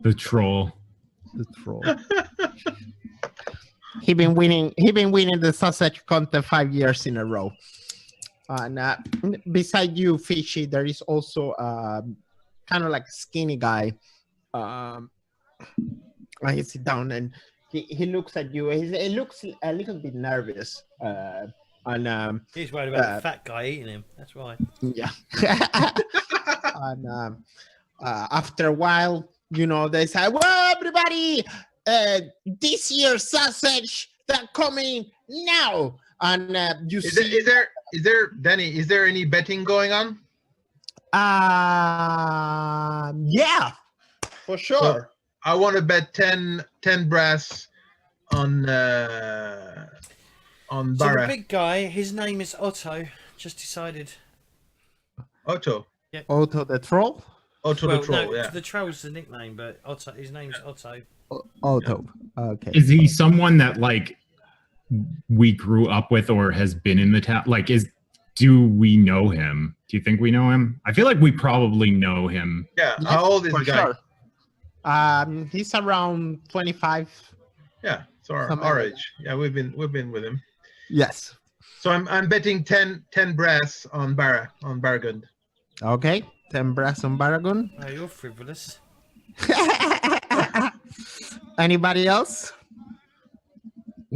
The troll.
The troll. He been winning the sausage contest 5 years in a row. And beside you, Fishy, there is also kind of like a skinny guy. And he sit down and he looks at you. He looks a little bit nervous. And
He's worried about the fat guy eating him. That's why.
yeah. And after a while, you know, they say, "Well, everybody, this year's sausage they're coming now." And you see,
is there Danny? Is there any betting going on?
Yeah, for sure.
So I want to bet 10 brass on
So the
Bara.
big guy, his name is Otto. Just decided.
Otto.
Otto the troll.
Otto
Well,
the Troll,
no,
yeah.
the troll's the nickname, but Otto, his name's Otto.
Otto. Okay.
Is he someone that like we grew up with or has been in the town? Like, do we know him? Do you think we know him? I feel like we probably know him.
Yeah.
Yes,
How old is
for
the guy?
sure. He's around 25.
Yeah. So
Something
our
like
age. Yeah, we've been with him.
Yes.
So I'm betting 10 brass on Baragund.
Okay. 10 brass on Baragund.
Oh, you're frivolous.
Anybody else?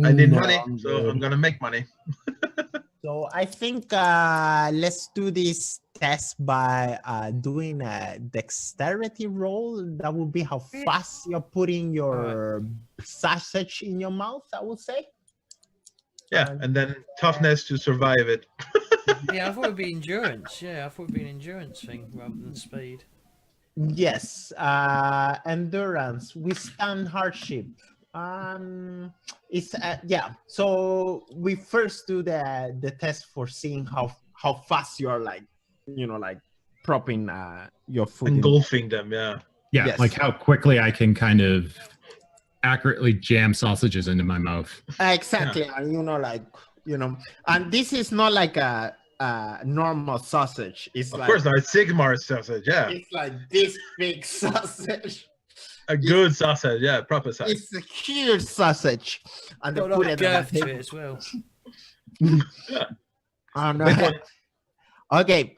I need
No,
money,
I'm
so
good.
I'm gonna make money.
So I think let's do this test by doing a dexterity roll. That would be how fast you're putting your sausage in your mouth, I would say.
Yeah, and then toughness to survive it.
Yeah, I thought it'd be endurance. Yeah, I thought it'd be an endurance thing rather than speed.
Yes, endurance, withstand hardship. It's yeah. So we first do the test for seeing how fast you are, like, you know, like propping your foot.
Engulfing them, yeah.
Yeah,
Yes.
like how quickly I can kind of accurately jam sausages into my mouth.
Exactly, and you know, like, you know, and this is not like a normal sausage. It's
Of
like,
course not. It's Sigmar sausage, yeah.
it's like this big sausage.
A good sausage, yeah, proper sausage.
It's a huge sausage, and they
Got a
put
lot of
it on
girth
the
to
table.
it as well.
And,
Next one.
okay,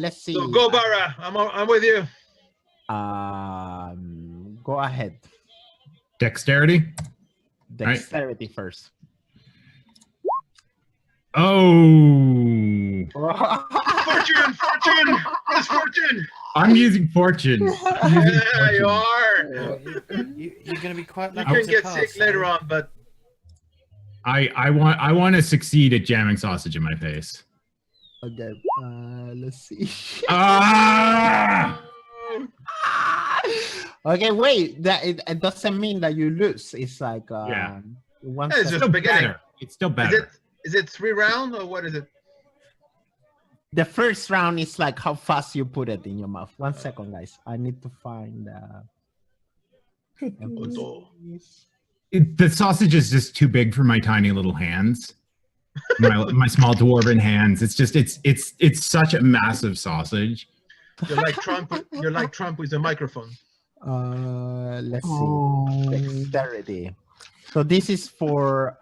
let's see.
So go Bara, I'm with you.
Go ahead.
Dexterity?
Dexterity first.
Oh,
Fortune! It's fortune!
I'm using fortune. I'm using
Yeah, you
fortune.
are.
You're going to be quite
You
lucky
can
to
get
pass,
sick
though.
later on, but
I want to succeed at jamming sausage in my face.
Okay, let's see.
Ah!
Okay, wait. That it doesn't mean that you lose. It's like
Yeah.
one
Yeah, it's
second.
just beginning.
Better. It's still better.
Is it 3 round or what is it?
The first round is like how fast you put it in your mouth. 1 second, guys. I need to find.
The sausage is just too big for my tiny little hands. My small dwarven hands. It's just it's such a massive sausage.
You're like Trump. You're like Trump with a microphone.
Let's see. Dexterity. So this is for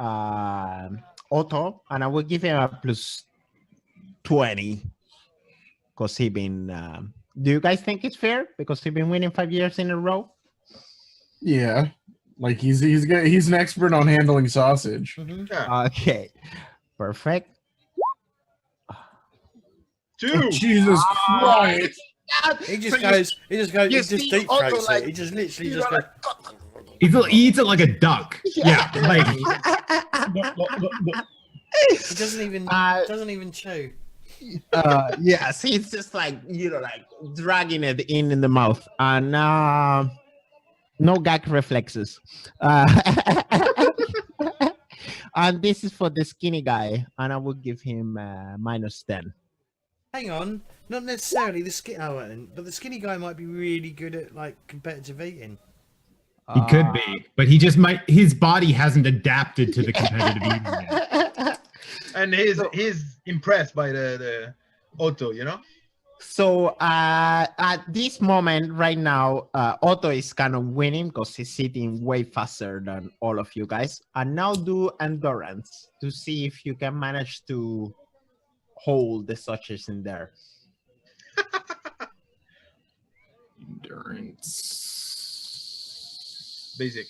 Otto, and I will give him a plus 20 because he been. Do you guys think it's fair? Because he's been winning 5 years in a row.
Yeah, like he's an expert on handling sausage.
Mhm.
Yeah.
Okay, perfect.
2.
Jesus Christ!
He just goes, he just
you
deep
see Otto,
throats
like,
it. He just literally
you
just
know,
goes,
He eats it like a duck. Yeah, like
he doesn't even chew.
Yes, he's just like, you know, like dragging it in the mouth, and no gag reflexes. And this is for the skinny guy, and I will give him minus 10.
Hang on, not necessarily the skin. Oh, but the skinny guy might be really good at like competitive eating.
he could be, but he just might. His body hasn't adapted to the competitive eating yet.
And he's impressed by the Otto, you know?
So at this moment right now, Otto is kind of winning because he's sitting way faster than all of you guys. And now do endurance to see if you can manage to hold the sausages in there.
Endurance.
Basic.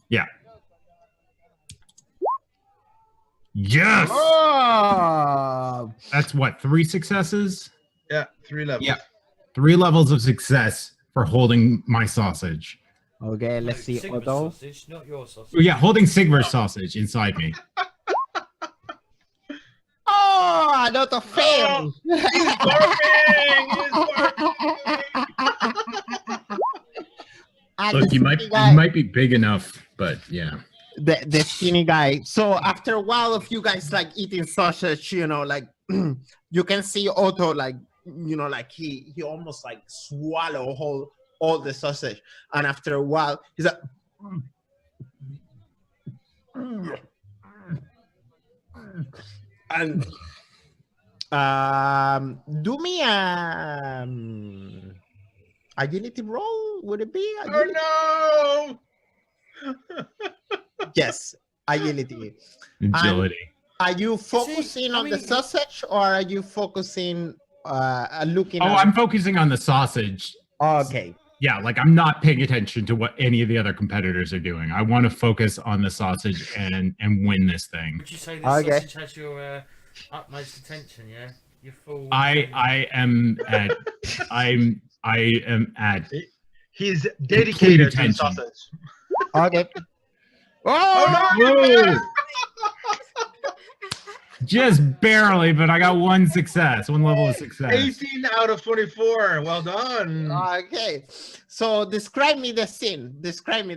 Yeah. Yes.
Oh!
That's what, 3 successes?
Yeah, 3 levels.
Yeah. 3 levels of success for holding my sausage.
Okay, let's see,
Sigma's
Otto.
sausage, not your sausage.
Oh, yeah, holding Sigmar's sausage inside me.
Oh, Otto failed!
He's barking!
And
Look,
the
you
skinny guy-
might be big enough, but yeah.
the skinny guy. So after a while of you guys like eating sausage, you know, like you can see Otto, like, you know, like he almost like swallow all the sausage, and after a while he's like, And do me agility roll. Would it be? Agility?
Oh no!
Yes, agility.
Agility.
Are you focusing on the sausage, or are you focusing looking?
Oh,
at...
I'm focusing on the sausage.
Okay.
Yeah, like I'm not paying attention to what any of the other competitors are doing. I want to focus on the sausage and win this thing.
Would you say the sausage has your utmost attention? Yeah, your full.
I am at.
He's dedicated to the
attention.
sausage.
Okay.
Oh no!
Just barely, but I got one level of success.
18 out of 24. Well done.
Okay. So describe me the scene. Describe me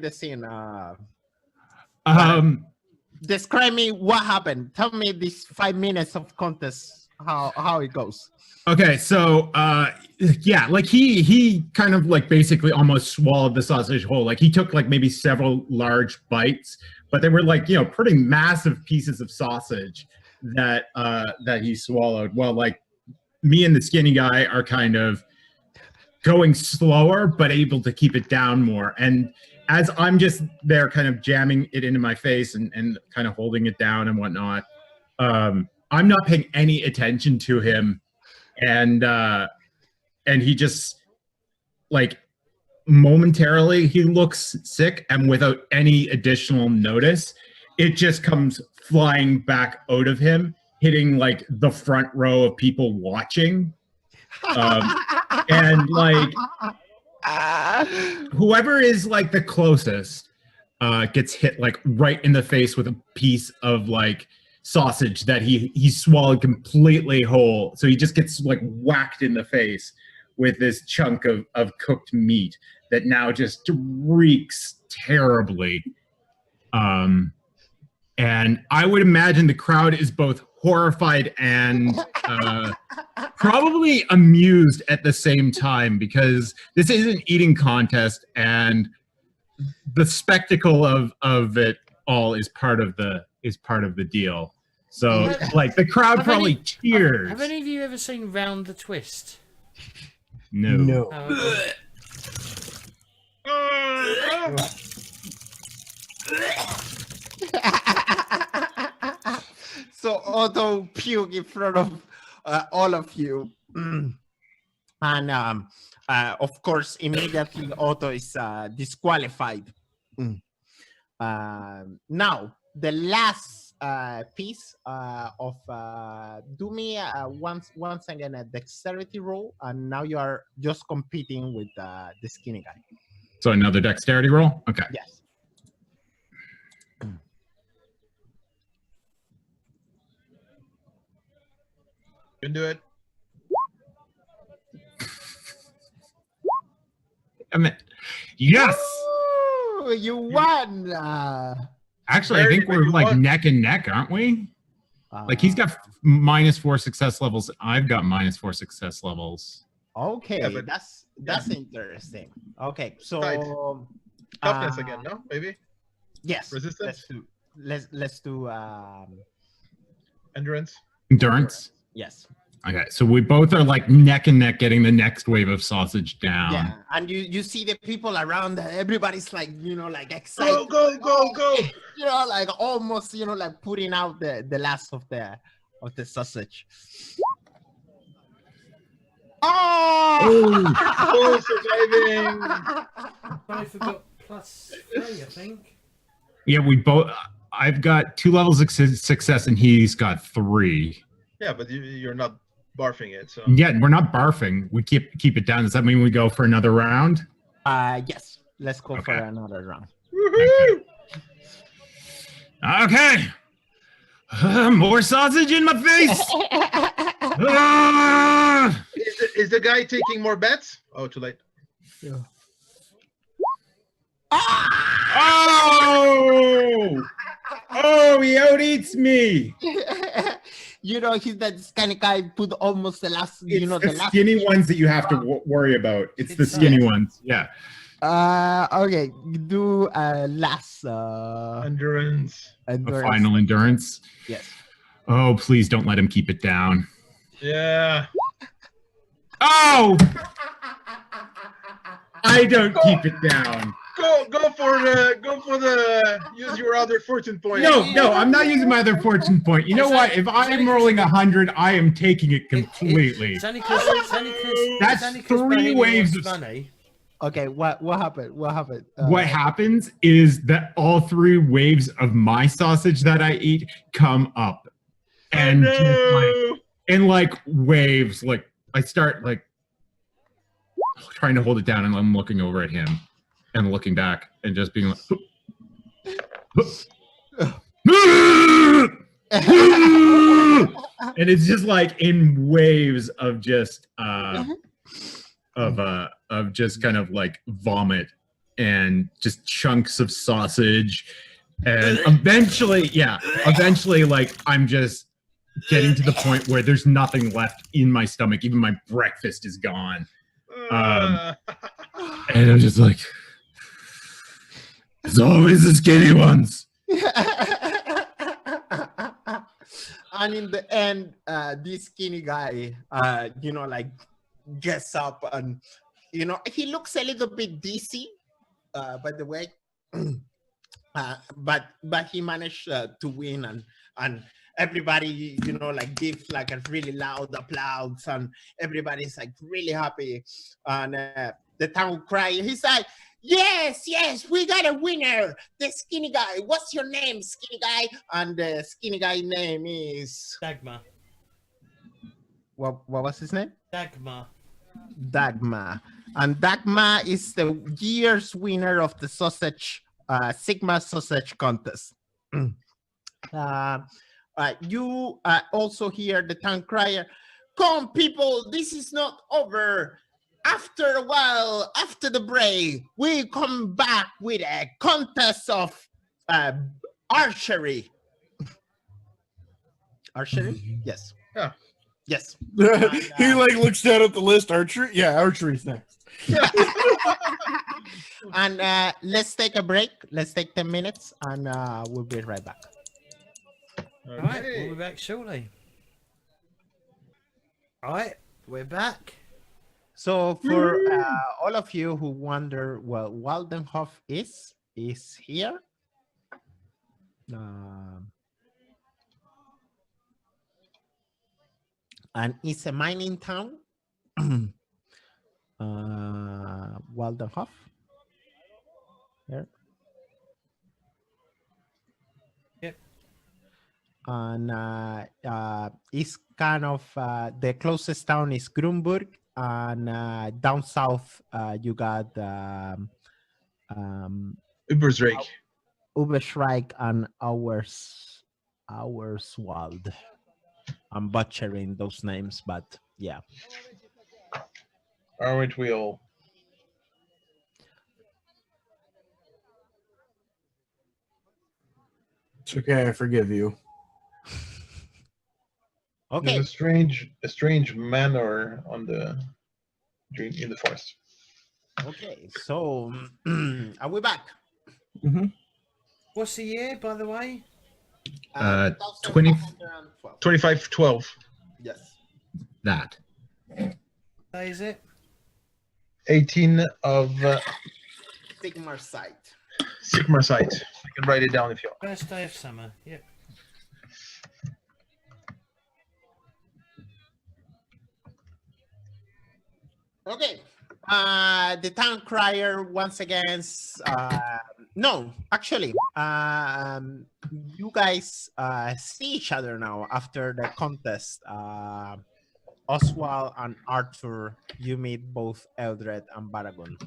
what happened. Tell me these 5 minutes of contest, how it goes.
Okay, so yeah, like he kind of like basically almost swallowed the sausage whole. Like he took like maybe several large bites, but they were like, you know, pretty massive pieces of sausage that he swallowed. Well, like me and the skinny guy are kind of going slower, but able to keep it down more. And as I'm just there kind of jamming it into my face and kind of holding it down and whatnot, I'm not paying any attention to him. And he just like momentarily he looks sick, and without any additional notice, it just comes flying back out of him, hitting like the front row of people watching. And like whoever is like the closest gets hit like right in the face with a piece of like sausage that he swallowed completely whole. So he just gets like whacked in the face with this chunk of cooked meat that now just reeks terribly. And I would imagine the crowd is both horrified and probably amused at the same time, because this is an eating contest and the spectacle of it all is part of the deal. So like the crowd probably cheers.
Have any of you ever seen Round the Twist?
No.
Oh, okay.
So Otto puke in front of all of you, and of course immediately Otto is disqualified. Now the last piece of do me once again a dexterity roll, and now you are just competing with the skinny guy.
So another dexterity roll? Okay.
Yes.
You can do it.
I mean, yes.
Ooh, you won.
Actually, I think we're like neck and neck, aren't we? Like he's got -4 success levels. I've got -4 success levels.
Okay,
Yeah, but-
that's interesting. Okay, so
Toughness again, no? Maybe?
yes,
Resistance?
let's do
Endurance?
Endurance.
yes.
Okay, so we both are like neck and neck getting the next wave of sausage down.
Yeah, and you see the people around, everybody's like, like excited.
Go!
Like almost, like putting out the last of the sausage.
Oh, surviving!
I forgot +3, I think.
Yeah, we both. I've got 2 levels of success and he's got 3.
Yeah, but you're not barfing it, so.
Yeah, we're not barfing. We keep it down. Does that mean we go for another round?
Yes. Let's go for another round.
Woohoo!
Okay. More sausage in my face. Ah!
Is the guy taking more bets? Oh, too late.
Yeah.
Oh, he out eats me.
He's that kind of guy put almost the last,
It's
the
the
last.
skinny ones that you have to worry about. It's the skinny ones. Yeah.
Okay, do last
Endurance.
A final endurance.
Yes.
Oh, please don't let him keep it down.
Yeah.
Oh! I don't keep it down.
Go for the use your other fortune point.
No, I'm not using my other fortune point. You know what? If I'm rolling 100, I am taking it completely.
It's only because
That's 3 waves of
money.
Okay, what happened? What happened?
What happens is that all 3 waves of my sausage that I eat come up, and just like waves. Like I start like trying to hold it down, and I'm looking over at him and looking back and just being like, and it's just like in waves of just of just kind of like vomit and just chunks of sausage, and eventually like I'm just getting to the point where there's nothing left in my stomach. Even my breakfast is gone, and I'm just like, it's always the skinny ones.
And in the end, this skinny guy, like gets up and, he looks a little bit dizzy, by the way, but he managed to win, and everybody, like gives like a really loud applause, and everybody's like really happy, and the town crier, he's like, yes, we got a winner, the skinny guy. What's your name, skinny guy? And the skinny guy name is
Dagmar.
What was his name?
Dagmar. And Dagmar is the year's winner of the sausage Sigma sausage contest. You also hear the town crier, come people, this is not over. After a while, after the break, we come back with a contest of archery. Archery? Yes.
Yeah.
Yes.
He like looks down at the list. Archery? Yeah, archery's next.
And let's take a break. Let's take 10 minutes, and we'll be right back.
All right, we'll be back shortly. All right, we're back.
So for all of you who wonder what Waldenhof is here. And it's a mining town. Waldenhof. Here.
Yep.
And it's kind of the closest town is Grunburg. And down south, you got
Ubersreich.
Ubersreich and Auerswald. I'm butchering those names, but yeah.
Aren't we all?
It's okay, I forgive you.
Okay.
There's a strange manor in the forest.
Okay, so are we back?
Mm-hmm.
What's the year, by the way?
2512.
Yes.
That.
Day is it?
18 of
Sigmar site.
Sigmar site. I can write it down if you want.
First day of summer. Yep.
Okay. The town crier once again. No, actually, you guys see each other now after the contest. Oswald and Artur, you meet both Eodred and Baragund.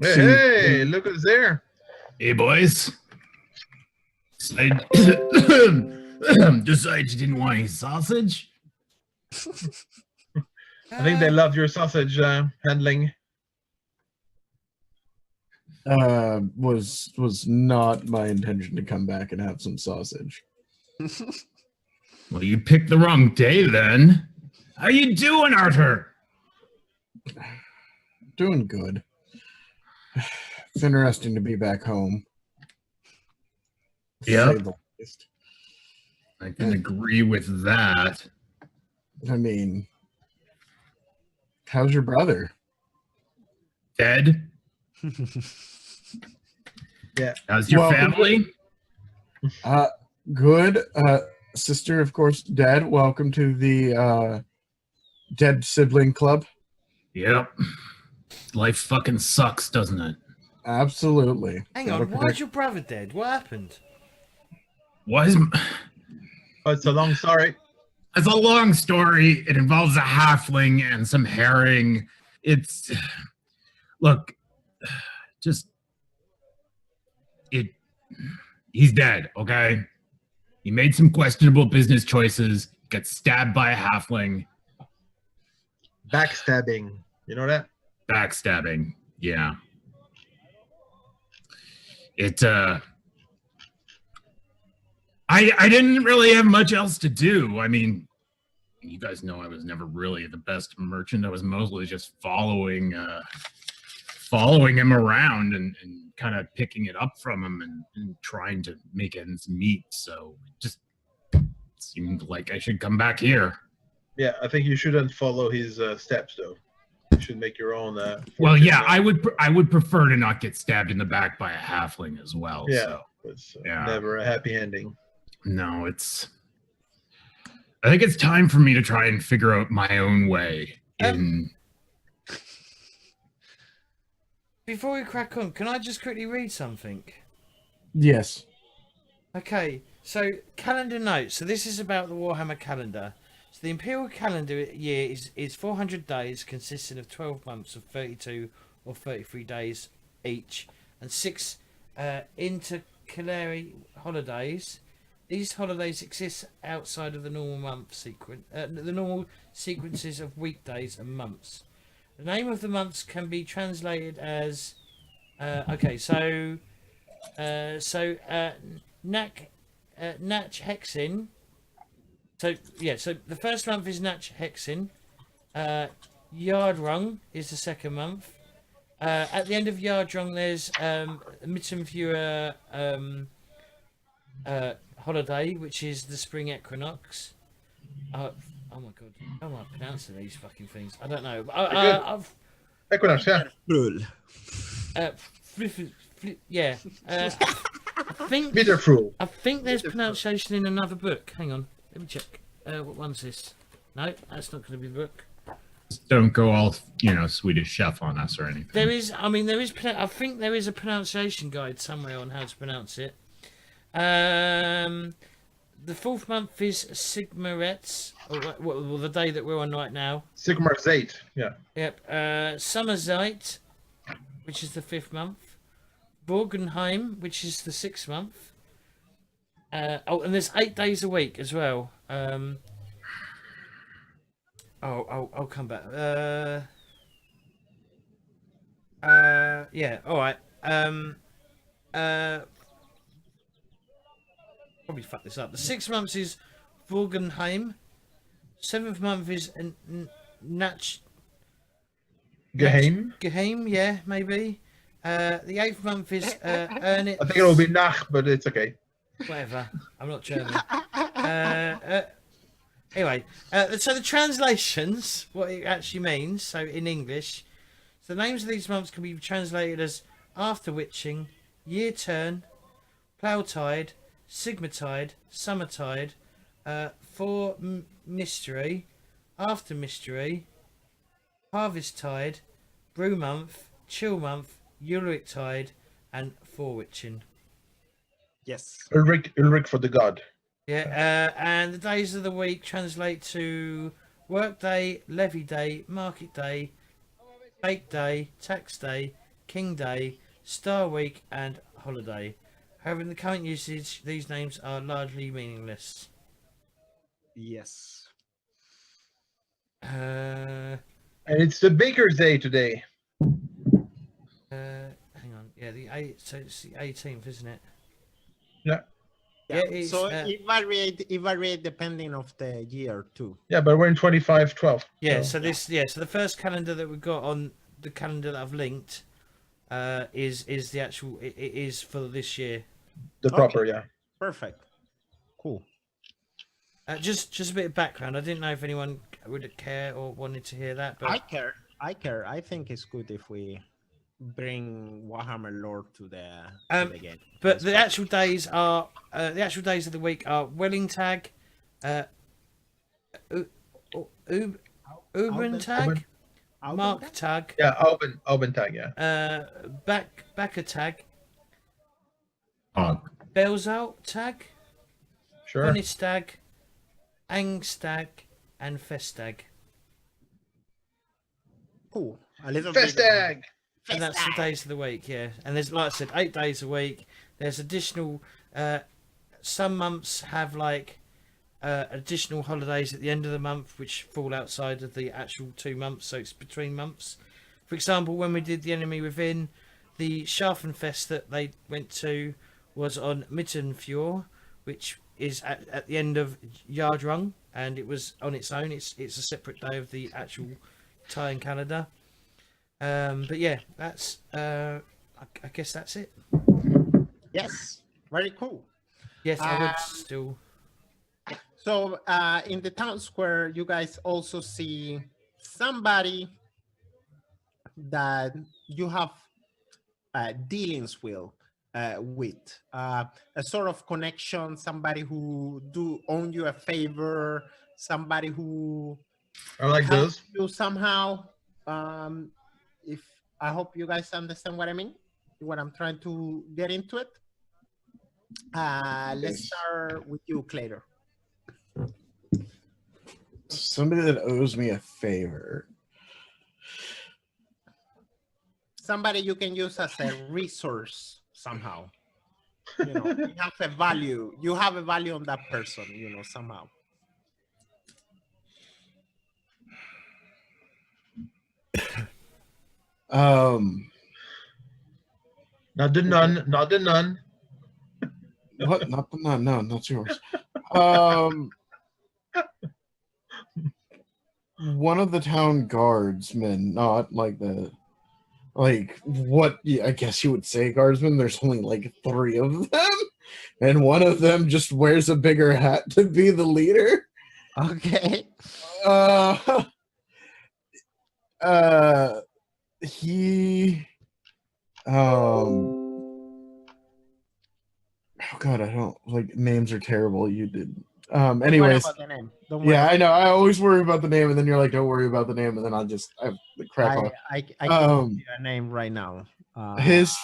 Hey, look who's there.
Hey, boys. Decide you didn't want any sausage?
I think they loved your sausage handling.
Was not my intention to come back and have some sausage.
Well, you picked the wrong day then. How you doing, Artur?
Doing good. It's interesting to be back home.
Yeah. I can agree with that.
I mean, how's your brother?
Dead?
Yeah.
How's your
Welcome.
family?
Good. Sister, of course, dead. Welcome to the Dead Sibling Club.
Yep. Life fucking sucks, doesn't it?
Absolutely.
Hang
Gotta
on, why's
protect-
your brother dead? What happened?
Why is...
Oh, it's a long story.
It's a long story. It involves a halfling and some herring. It's... Look, just... He's dead, okay? He made some questionable business choices, got stabbed by a halfling.
Backstabbing. You know that?
Backstabbing, yeah. I didn't really have much else to do. I mean, you guys know I was never really the best merchant. I was mostly just following him around and kind of picking it up from him and trying to make ends meet. So it just seemed like I should come back here.
Yeah, I think you shouldn't follow his steps, though. You should make your own.
Well,
fortune.
yeah, I would prefer to not get stabbed in the back by a halfling as well.
Yeah,
So.
it's
Yeah.
never a happy ending.
No, I think it's time for me to try and figure out my own way in...
Before we crack on, can I just quickly read something?
Yes.
Okay, so calendar notes. So this is about the Warhammer calendar. So the Imperial calendar year is 400 days, consisting of 12 months of 32 or 33 days each, and 6 intercalary holidays. These holidays exist outside of the normal month sequence, the normal sequences of weekdays and months. The name of the months can be translated as Nach Hexin. So the first month is Nach Hexin. Yardrung is the second month. At the end of Yardrung, there's Mittenviewer holiday, which is the spring equinox. Oh my god, how am I pronouncing these fucking things? I don't know.
Equinox, yeah.
Yeah. I think
Bitterfruit.
I think there's pronunciation in another book. Hang on, let me check. What one's this? No, that's not going to be the book.
Just don't go all, Swedish chef on us or anything.
There is. I think there is a pronunciation guide somewhere on how to pronounce it. The fourth month is Sigmarets, or the day that we're on right now.
Sigmarzeit, yeah.
Yep. Sommerzeit, which is the 5th month. Borgenheim, which is the 6th month. And there's 8 days a week as well. I'll come back. Yeah. All right. Probably fuck this up. The 6th month is Borgenheim. 7th month is Nach
Geheim,
yeah, maybe. The 8th month is Ernit.
I think it will be Nach, but it's okay.
Whatever. I'm not German. Anyway, so the translations, what it actually means, so in English, so the names of these months can be translated as After Witching, Year Turn, Ploughtide, Sigmatide, Summertide, For Mystery, After Mystery, Harvest Tide, Brew Month, Chill Month, Ulrich Tide, and Forwitching.
Yes.
Ulrich for the god.
Yeah, and the days of the week translate to Work Day, Levy Day, Market Day, Bake Day, Tax Day, King Day, Star Week, and Holiday. However, in the current usage, these names are largely meaningless.
Yes.
And it's the Baker's Day today.
Hang on, yeah, so it's the 18th, isn't it?
Yeah.
Yeah, it's,
so it varied depending of the year too.
Yeah, but we're in 25/12.
Yeah, so the first calendar that we've got on the calendar that I've linked is the actual. It is for this year.
The proper, yeah.
Perfect. Cool.
Just a bit of background. I didn't know if anyone would care or wanted to hear that, but
I care. I think it's good if we bring Warhammer lore to the game.
But the actual days of the week are Wellingtag, Ubentag, Marktag,
Yeah, open tag. Yeah.
Backertag,
Oh,
Belzaltag,
Sure.
Honestag, Angstag, and Festag.
Cool. A little bit.
Festag.
And that's the days of the week, yeah. And there's, like I said, 8 days a week. There's additional. Some months have like additional holidays at the end of the month, which fall outside of the actual 2 months, so it's between months. For example, when we did the Enemy Within, the Scharfenfest that they went to was on Mittenfjord, which is at the end of Yardrung, and it was on its own. It's a separate day of the actual tie in Canada. But yeah, that's I guess that's it.
Yes. Very cool.
Yes, I would still.
So in the town square, you guys also see somebody that you have dealings with, a sort of connection, somebody who do own you a favor, somebody who
I like
helps
those.
you somehow. If I hope you guys understand what I mean, what I'm trying to get into it. Let's start with you, Clater.
Somebody that owes me a favor.
Somebody you can use as a resource somehow. You know, you have a value. You have a value on that person, you know, somehow.
Not the nun. Not the nun.
What? Not the nun. No, not yours. One of the town guardsmen, not like what I guess you would say guardsmen. There's only like 3 of them, and one of them just wears a bigger hat to be the leader.
Okay.
He oh god, I don't like names are terrible. You did
Don't worry
anyways,
about the name. Don't worry
yeah,
about
I know. I always worry about the name, and then you're like, don't worry about the name, and then I crack off.
I can give you a name right now.
His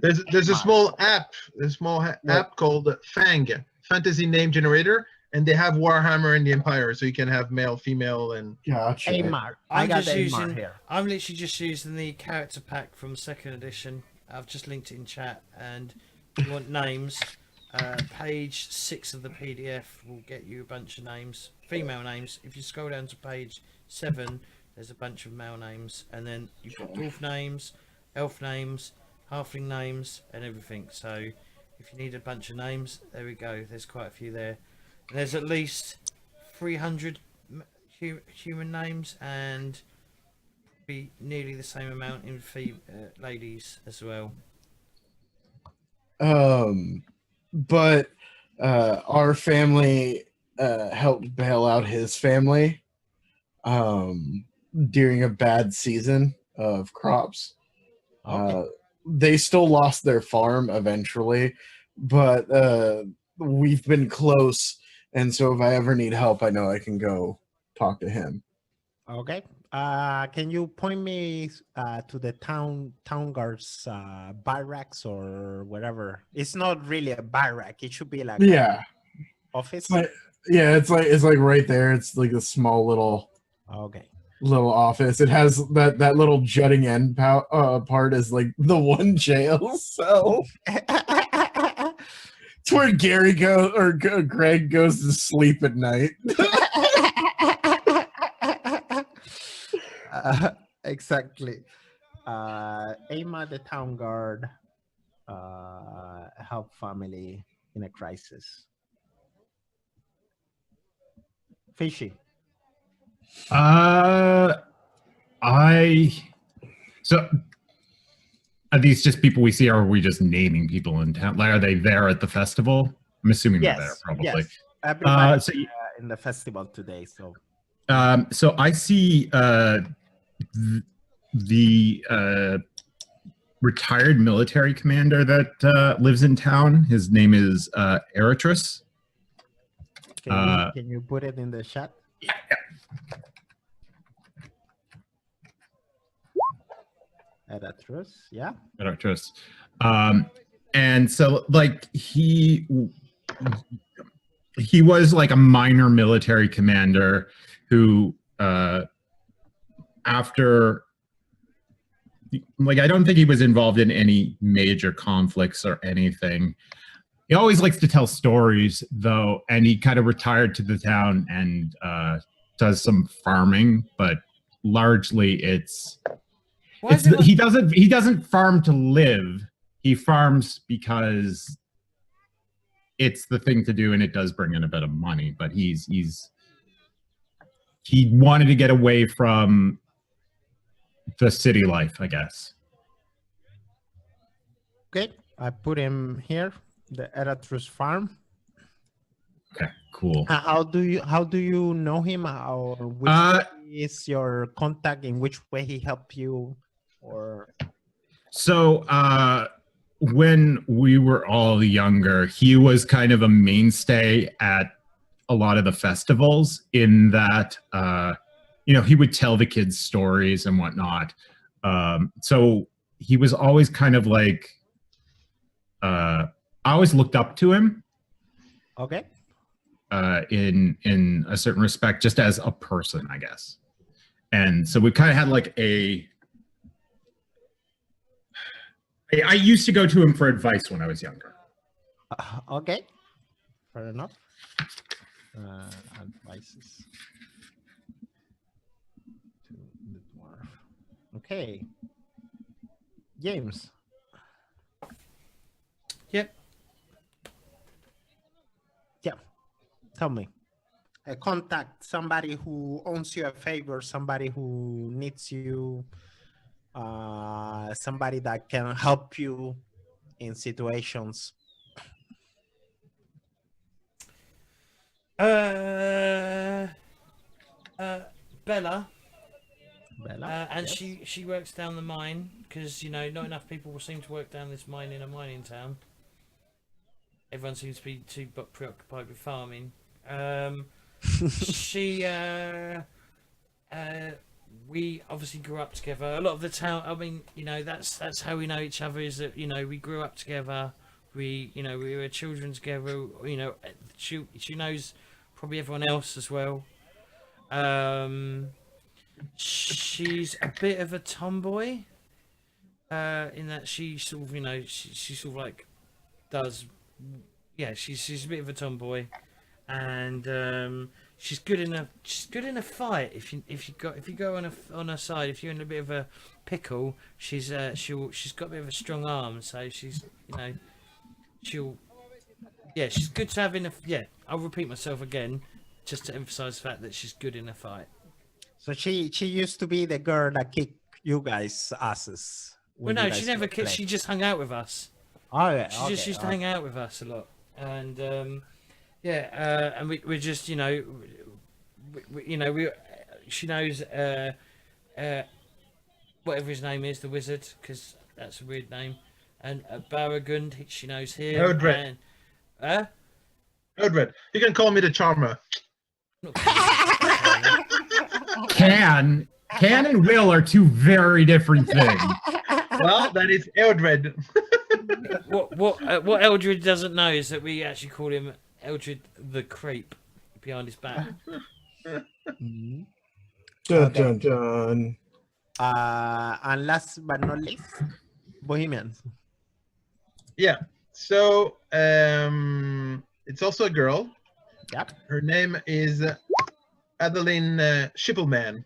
There's a small app. A small app called Fang, Fantasy Name Generator, and they have Warhammer and the Empire, so you can have male, female, and
gotcha.
Amar. I
I'm
got
just
Amar
using.
here.
I'm literally just using the character pack from 2nd edition. I've just linked it in chat, and if you want names, page 6 of the PDF will get you a bunch of names, female names. If you scroll down to page 7, there's a bunch of male names, and then you've got dwarf names, elf names, halfling names, and everything. So if you need a bunch of names, there we go. There's quite a few there. And there's at least 300 human names, and be nearly the same amount in ladies as well.
But our family helped bail out his family during a bad season of crops.
Okay.
They still lost their farm eventually, but we've been close, and so if I ever need help, I know I can go talk to him.
Okay. Can you point me to the town guards barracks or whatever? It's not really a barrack. It should be like
Yeah,
office.
it's like right there. It's like a small little
Okay.
office. It has that little jutting end part is like the one jail cell. It's where Gary goes or Greg goes to sleep at night.
Exactly. Ama, the town guard, help family in a crisis. Fishy.
So are these just people we see, or are we just naming people in town? Like, are they there at the festival? I'm assuming they're
Yes,
there probably.
yes. Everybody
So
in the festival today. So
so I see the retired military commander that lives in town. His name is Artur.
can you put it in the chat?
Yeah.
Artur, yeah.
Artur. And so like he was like a minor military commander who after like I don't think he was involved in any major conflicts or anything. He always likes to tell stories though, and he kind of retired to the town and does some farming, but largely he doesn't farm to live. He farms because it's the thing to do and it does bring in a bit of money, but he wanted to get away from the city life, I guess.
Okay, I put him here, the Artur's farm.
Okay, cool.
How do you know him? Which way is your contact? In which way he helped you? Or
so when we were all younger, he was kind of a mainstay at a lot of the festivals in that, he would tell the kids stories and whatnot. So he was always kind of like, I always looked up to him.
Okay.
In a certain respect, just as a person, I guess. And so we kind of had like I used to go to him for advice when I was younger.
Okay, fair enough. Advices to the dwarf. Okay, James.
Yep.
Yeah, tell me. Contact somebody who owes you a favor, somebody who needs you. Somebody that can help you in situations.
Bella, and
yes.
she works down the mine because not enough people seem to work down this mine in a mining town. Everyone seems to be too preoccupied with farming. We obviously grew up together. A lot of the town, I mean, that's how we know each other, is that, we grew up together. We were children together. She knows probably everyone else as well. She's a bit of a tomboy, in that she sort of, she sort of like does, she's a bit of a tomboy, and she's good in a fight. If you go on her side, if you're in a bit of a pickle, she's got a bit of a strong arm, so she's she's good to have in a I'll repeat myself again just to emphasize the fact that she's good in a fight.
So she used to be the girl that kicked you guys' asses.
Well, no, she never kicked. She just hung out with us.
Oh yeah,
she just used to hang out with us a lot, and and we're just she knows whatever his name is, the wizard, because that's a weird name, and Baragund, she knows him.
Eodred. Eodred. You can call me the Charmer.
Can and will are two very different things.
Well, that is Eodred.
What Eldred doesn't know is that we actually call him Eldred the Creep behind his back.
Dun, dun, dun.
And last but not least, Bohemians.
Yeah. So it's also a girl.
Yep.
Her name is Adeline Schippelman,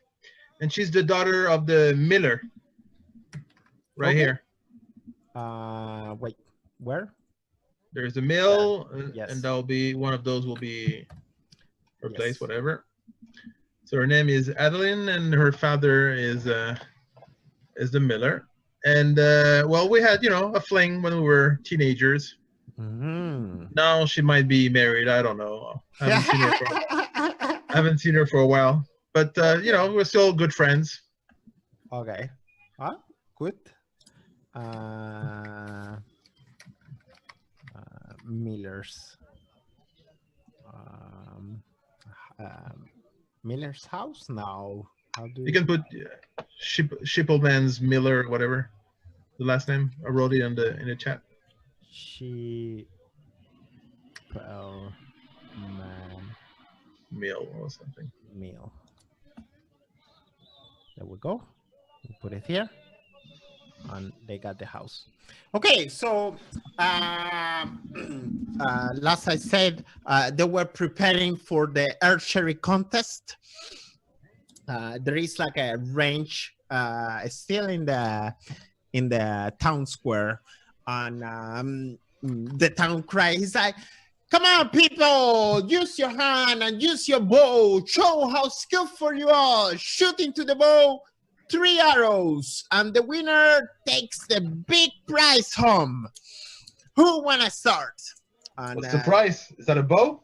and she's the daughter of the miller. Right here.
Wait, where?
There's a mill,
yes.
and that'll be one of those will be her place,
Yes.
whatever. So her name is Adeline, and her father is the miller. And well, we had a fling when we were teenagers. Now she might be married. I don't know. I haven't seen her for a while. But you know, we're still good friends.
Okay. Good. Miller's. Miller's house now. How do
You can put Shippleman's Miller, whatever the last name. I wrote it in the chat.
Man
Mill or something.
meal. There we go. We put it here, and they got the house. Okay, so last I said, they were preparing for the archery contest. There is like a range still in the town square, and the town cry is like, "Come on, people! Use your hand and use your bow. Show how skillful you are. Shoot into the bow 3 arrows, and the winner takes the big prize home. Who wanna start?" And,
what's the price? Is that a bow?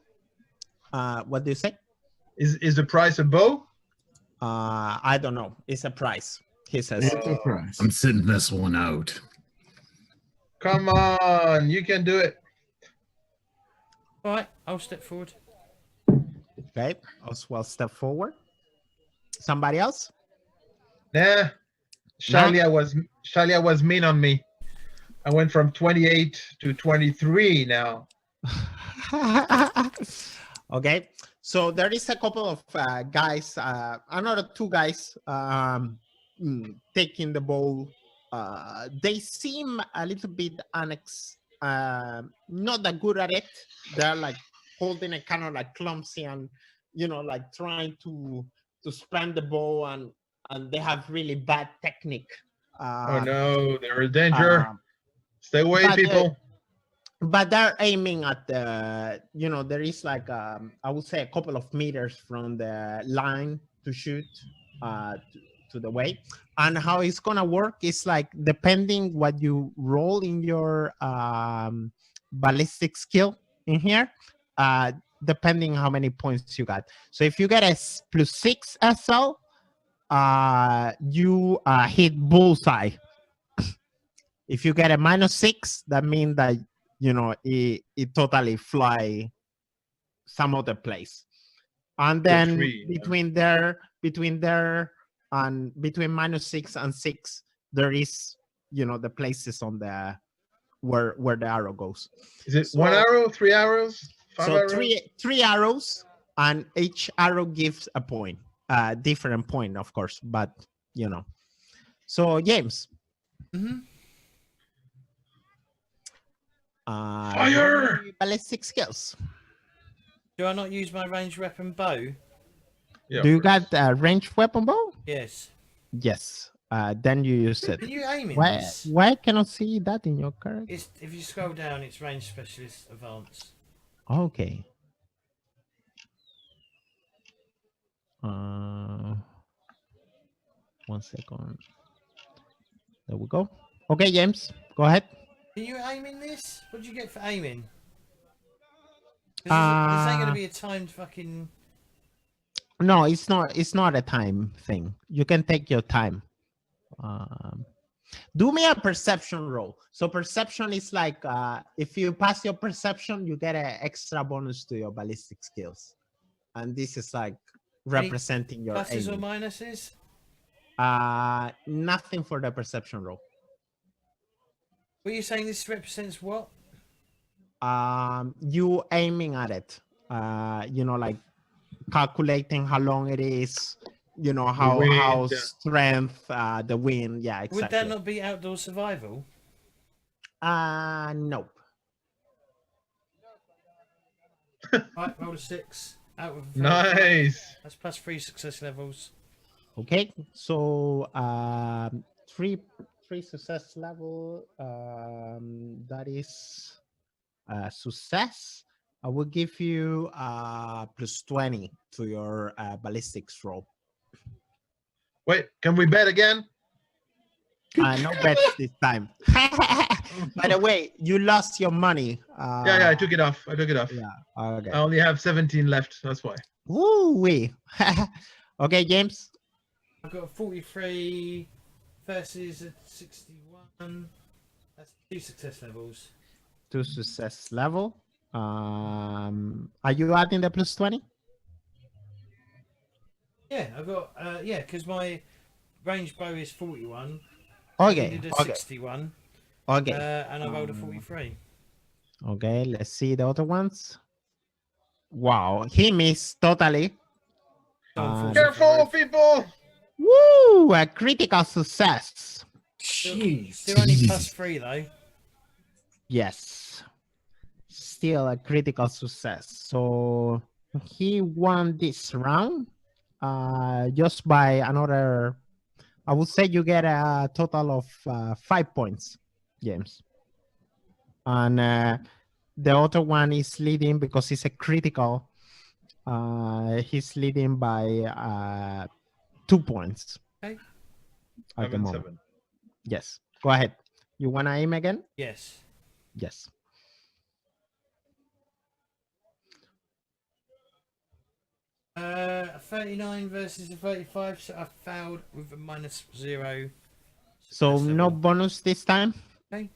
What do you say?
Is the price a bow?
I don't know. It's a prize. He says.
It's a prize.
I'm sitting this one out.
Come on, you can do it.
All right, I'll step forward.
Okay, Oswald, step forward. Somebody else?
Nah. Shalia was mean on me. I went from 28 to 23 now.
Okay, so there is a couple of guys, another 2 guys taking the bow. They seem a little bit not that good at it. They're like holding it kind of like clumsy and, you know, like trying to span the bow, and they have really bad technique.
Oh no, they're in danger. Stay away, people.
But they're aiming at the, you know, there is like, I would say a couple of meters from the line to shoot to the way. And how it's gonna work is like, depending what you roll in your ballistic skill in here, depending how many points you got. So if you get a +6 SL, you hit bullseye. If you get a -6, that means that, you know, it totally fly some other place. And then between there and between -6 and 6, there is, you know, the places on the where the arrow goes.
Is it 1 arrow, 3 arrows, 5
so
arrows?
three arrows, and each arrow gives a point, different point, of course, but you know. So James.
Fire!
Ballistic skills.
Do I not use my ranged weapon bow?
Yeah,
Do you got a ranged weapon bow?
Yes.
Yes. Then you use it.
Can you aim in
Why?
this?
Why can I see that in your character?
It's, if you scroll down, it's range specialist advanced.
Okay. One second. There we go. Okay, James, go ahead.
Can you aim in this? What do you get for aiming? This ain't gonna be a timed fucking.
No, it's not. It's not a time thing. You can take your time. Do me a perception roll. So perception is like, if you pass your perception, you get an extra bonus to your ballistic skills, and this is like representing your
Pluses or
aiming.
minuses?
Nothing for the perception roll.
What are you saying? This represents what?
You aiming at it. You know, like calculating how long it is. You know how strength, the wind. Yeah, exactly.
Would that not be outdoor survival?
Nope.
Right, roll a 6. Out of 5.
Nice.
That's +3 success levels.
Okay, so 3 success level. That is success. I will give you +20 to your ballistics roll.
Wait, can we bet again?
No bets this time. By the way, you lost your money.
Yeah, I took it off.
Yeah. Okay.
I only have 17 left. That's why.
Woo-wee. Okay, James.
I've got a 43 versus a 61. That's 2 success levels.
2 success level. Are you adding the plus 20?
Yeah, I've got because my range bow is 41.
Okay.
I did a
Okay.
61.
Okay.
And I rolled a 43.
Okay. Let's see the other ones. Wow, he missed totally.
Careful, people!
Woo! A critical success.
Jeez.
Still only +3 though.
Yes. Still a critical success. So he won this round just by another. I would say you get a total of 5 points, James. And the other one is leading because it's a critical. He's leading by 2 points.
Okay.
At the
I'm
moment.
7.
Yes. Go ahead. You want to aim again?
Yes.
Yes.
A 39 versus a 35, so I failed with a -0.
So
success
no
level.
bonus this time.
Okay.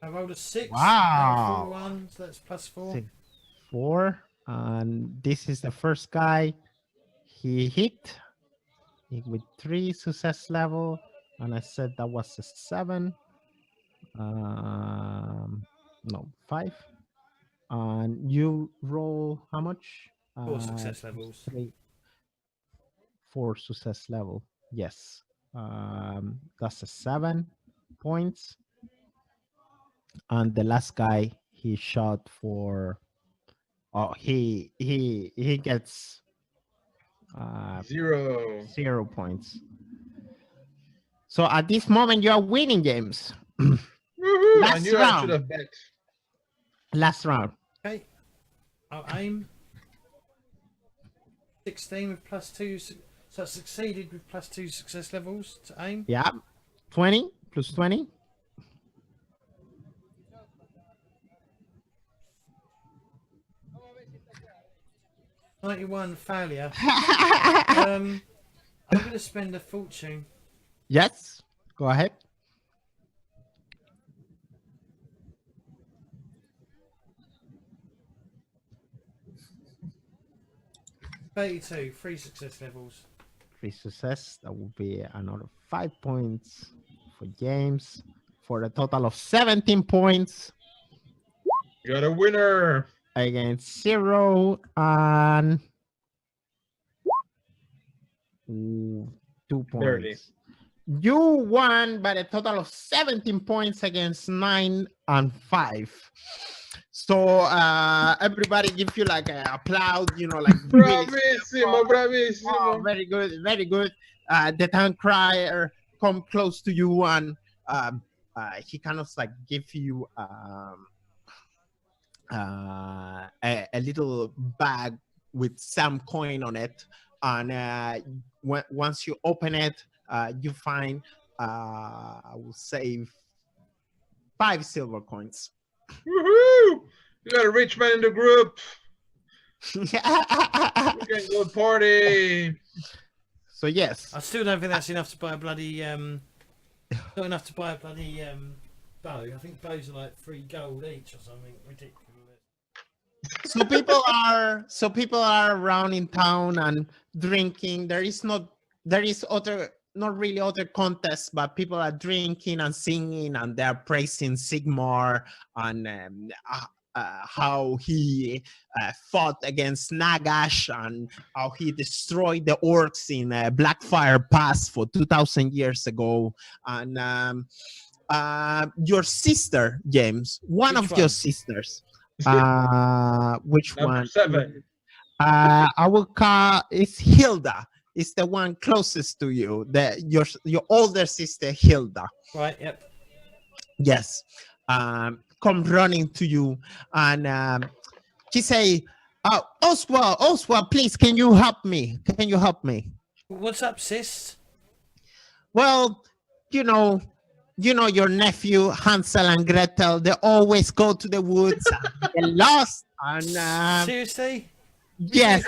I rolled a 6.
Wow.
41, so that's +4.
6, 4, and this is the first guy he hit with 3 success level, and I said that was a 7. No, 5. And you roll how much?
4 success levels.
3, 4 success level. Yes. That's a 7 points. And the last guy he shot for. Oh, he gets
0.
0 points. So at this moment you are winning, James.
Woohoo! I
Last
knew I
round.
should have bet.
Last round.
Okay. I'll aim. 16 with +2. So I succeeded with +2 success levels to aim.
Yeah. 20 plus 20.
'91 failure. I'm going to spend a fortune.
Yes. Go ahead.
'32, 3 success levels.
3 success. That will be another 5 points for James for a total of 17 points
You got a winner.
against 0 and 2 points.
Barely.
You won by a total of 17 points against 9 and 5. So everybody give you like an applause, you know, like really
Bravissimo, bravissimo.
oh, very good, very good. The town crier come close to you and he kind of like give you a little bag with some coin on it, and once you open it, you find I will say 5 silver coins.
Woohoo! You got a rich man in the group. We can go party.
So yes,
I still don't think that's enough to buy a bloody not enough to buy a bloody bow. I think bows are like 3 gold each or something ridiculous.
so people are around in town and drinking. There is not really other contests, but people are drinking and singing, and they're praising Sigmar and how he fought against Nagash and how he destroyed the orcs in Blackfire Pass for 2,000 years ago. And your sister, James, one
Which
of
one?
your sisters, which
Number
one?
7.
I will call it's Hilda. It's the one closest to you. Your older sister Hilda.
Right, yep.
Yes. Come running to you and she say, Oswald, please, can you help me? Can you help me?
What's up, sis?
Well, you know your nephew Hansel and Gretel. They always go to the woods and get lost. And
Seriously?
yes,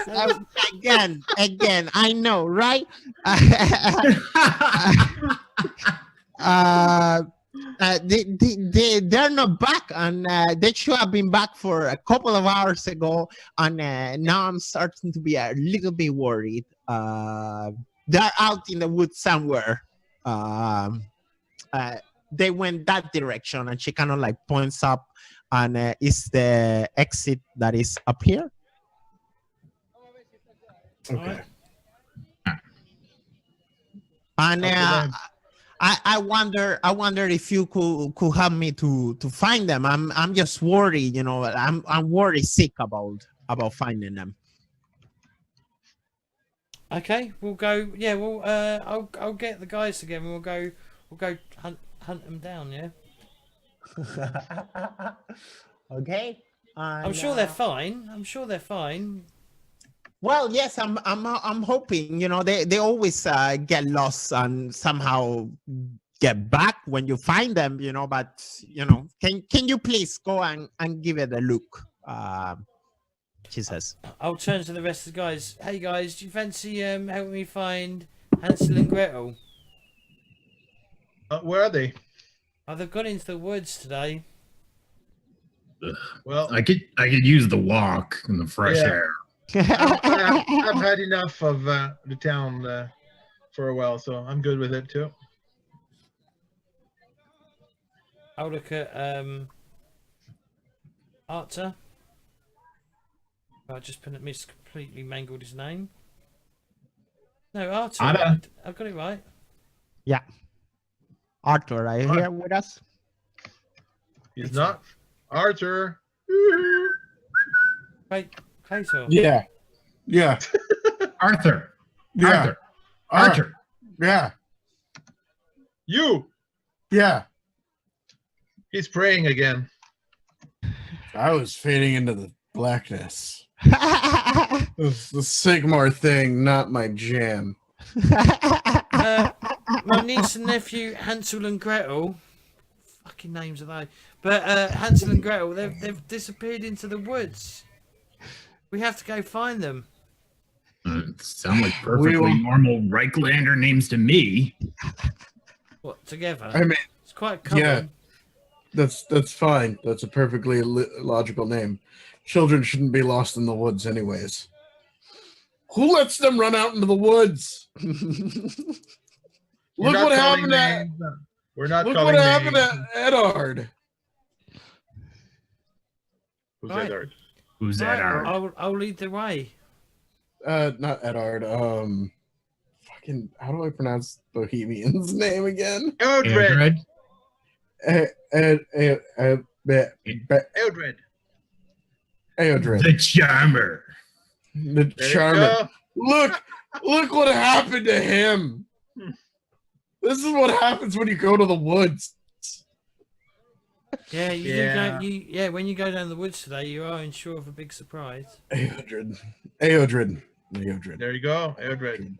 again, I know, right? They're not back, and they should have been back for a couple of hours ago. And now I'm starting to be a little bit worried. They're out in the woods somewhere. They went that direction, and she kind of like points up, and is the exit that is up here.
Okay.
And I wonder if you could help me to find them. I'm just worried, I'm worried sick about finding them.
Okay, we'll go. Yeah, I'll get the guys together. And we'll go hunt them down. Yeah.
Okay.
I'm sure they're fine.
Well, yes, I'm hoping. They always get lost and somehow get back when you find them. But can you please go and give it a look? She says.
I'll turn to the rest of the guys. Hey guys, do you fancy helping me find Hansel and Gretel?
Where are they?
Oh, they've gone into the woods today.
Well,
I could use the walk and the fresh air.
I've had enough of the town for a while, so I'm good with it too.
I'll look at Artur. I just completely mangled his name. No, Artur.
Artur.
I got it right.
Yeah. Artur, are you here with us?
He's not. Artur.
Wait, Plato.
Yeah.
Arthur.
Yeah.
Arthur.
Yeah.
You.
Yeah.
He's praying again.
I was fading into the blackness. The Sigmar thing, not my jam.
My niece and nephew Hansel and Gretel. Fucking names are they? But Hansel and Gretel, they've disappeared into the woods. We have to go find them.
Sound like perfectly normal Reiklander names to me.
What, together?
I mean,
it's quite common.
yeah, that's fine. That's a perfectly logical name. Children shouldn't be lost in the woods, anyways. Who lets them run out into the woods? Look what happened to.
We're not.
Look
calling
what happened
names.
to Eodred.
Who's
Right.
Eodred?
Who's that?
I'll lead the way.
Not Eodred. Fucking. How do I pronounce Bohemians' name again?
Eodred.
Eodred. Eodred.
The Charmer.
The
There you
Charmer.
go.
Look what happened to him. This is what happens when you go to the woods.
Yeah, you
Yeah.
do go. When you go down the woods today, you are in shore of a big surprise.
Eodred.
There you go. Eodred.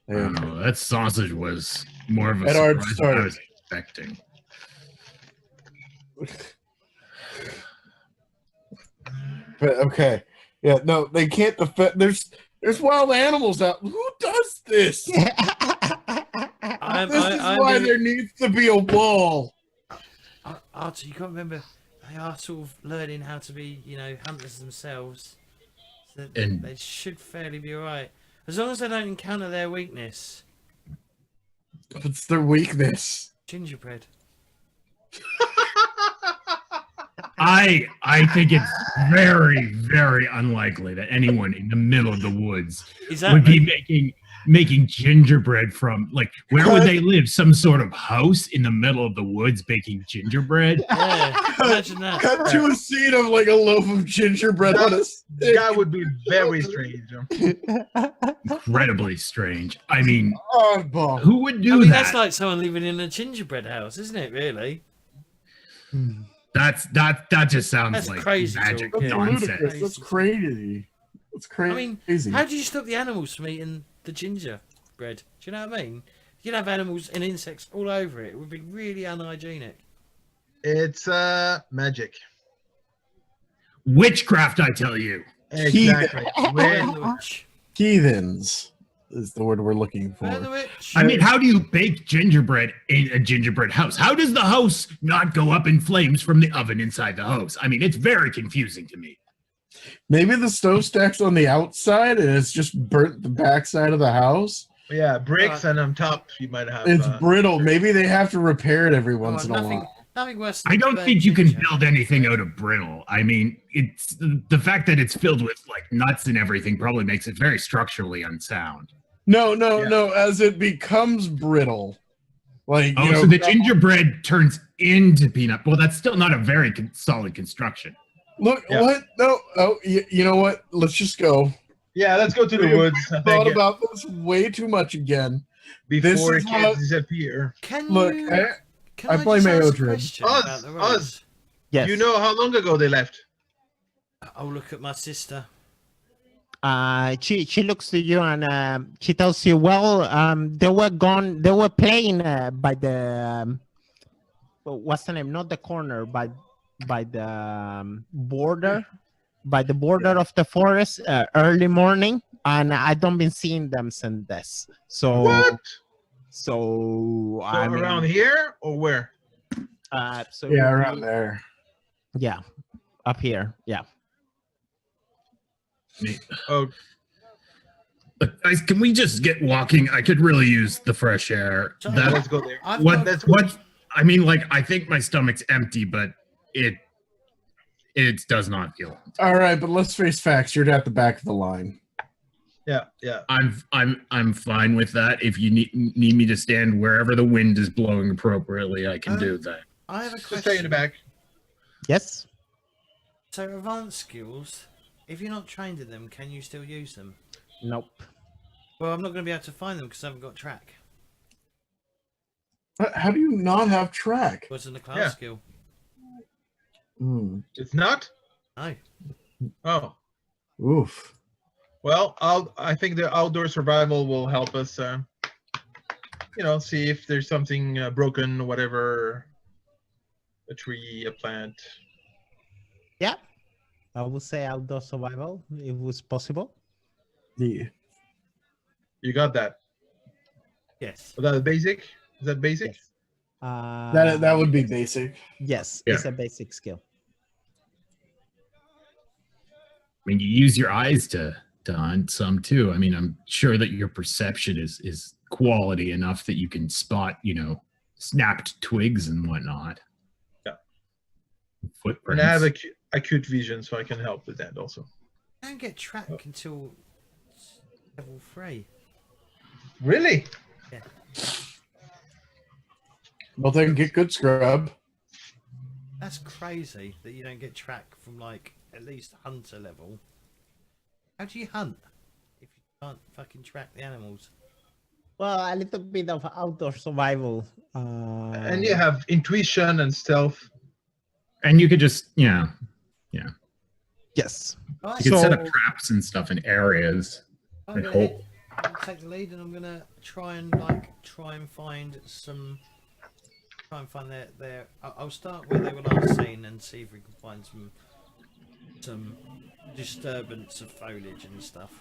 I don't know. That sausage was more of a
Eodred
surprise than I
started.
was expecting.
But okay. Yeah, no, they can't defend. There's wild animals out. Who does this? This is why there needs to be a wall.
Artur, you can't remember. They are sort of learning how to be, hunters themselves. So
And-
they should fairly be alright. As long as they don't encounter their weakness.
It's their weakness.
Gingerbread.
I think it's very, very unlikely that anyone in the middle of the woods would be making gingerbread from, like, where would they live? Some sort of house in the middle of the woods baking gingerbread?
Yeah, imagine that.
Cut to a scene of like a loaf of gingerbread on a stick.
That would be very strange.
Incredibly strange. I mean,
Oddball.
who would do that?
That's like someone living in a gingerbread house, isn't it, really?
That just sounds
That's
like
crazy
magic
talk, yeah.
nonsense.
Ludicrous. That's crazy. That's crazy.
I mean, how do you stop the animals from eating the gingerbread? Do you know what I mean? You'd have animals and insects all over it. It would be really unhygienic.
It's magic.
Witchcraft, I tell you.
Exactly.
Burn the witch.
Heathens is the word we're looking
Burn the
for.
witch.
I mean, how do you bake gingerbread in a gingerbread house? How does the house not go up in flames from the oven inside the house? I mean, it's very confusing to me.
Maybe the stove stack's on the outside and it's just burnt the backside of the house.
Yeah, bricks, and on top you might have.
It's brittle. Maybe they have to repair it every once in a
nothing,
while.
nothing worse than
I don't
burnt
think you can
ginger.
build anything out of brittle. I mean, it's the fact that it's filled with like nuts and everything probably makes it very structurally unsound.
No.
Yeah.
As it becomes brittle, like
Oh, so the gingerbread turns into peanut. Well, that's still not a very solid construction.
Look,
Yeah.
what? No. Oh, you know what? Let's just go.
Yeah, let's go to the woods. I
Thought
think,
about this way too much again.
before
this
it
is
can
what-
disappear.
Can
Look,
you? Can
I blame
just ask a
Eodred.
question
Us,
about the
us.
roads?
Yes.
You know how long ago they left?
I'll look at my sister.
She looks to you and she tells you, well, they were gone. They were playing by the what's the name? Not the corner, by the border, by the border of the forest early morning, and I don't been seeing them since this. So
What?
So
So
I mean,
around here or where?
so
Yeah, around there.
Yeah, up here. Yeah.
Oh,
But guys, can we just get walking? I could really use the fresh air.
So-
yeah,
That
let's go there.
I've
what?
got-
Let's go.
What? I mean, like, I think my stomach's empty, but it does not feel.
All right, but let's face facts. You're at the back of the line.
Yeah.
I'm fine with that. If you need me to stand wherever the wind is blowing appropriately, I can do that.
I have a
Just stay in
question.
the back.
Yes.
So advanced skills, if you're not trained in them, can you still use them?
Nope.
Well, I'm not going to be able to find them because I haven't got track.
How do you not have track?
What's in the class
Yeah.
skill?
Hmm.
It's not?
No.
Oh.
Oof.
Well, I think the outdoor survival will help us, see if there's something broken, whatever, a tree, a plant.
Yeah. I would say outdoor survival if it was possible.
Yeah.
You got that?
Yes.
Was that basic? Is that basic?
Yes.
That would be basic.
Yes,
Yeah.
it's a basic skill.
I mean, you use your eyes to hunt some too. I mean, I'm sure that your perception is quality enough that you can spot, snapped twigs and whatnot.
Yeah.
Footprints.
And I have acute vision, so I can help with that also.
I don't get track until level 3.
Really?
Yeah.
Well, then get good scrub.
That's crazy that you don't get track from like at least hunter level. How do you hunt if you can't fucking track the animals?
Well, a little bit of outdoor survival.
And you have intuition and stealth.
And you could just,
Yes.
Right,
you could set up
So-
traps and stuff in areas.
I'm
I
gonna
hope.
I'll take the lead, and I'm gonna try and find some. Try and find their. I'll start where they were last seen and see if we can find some disturbance of foliage and stuff.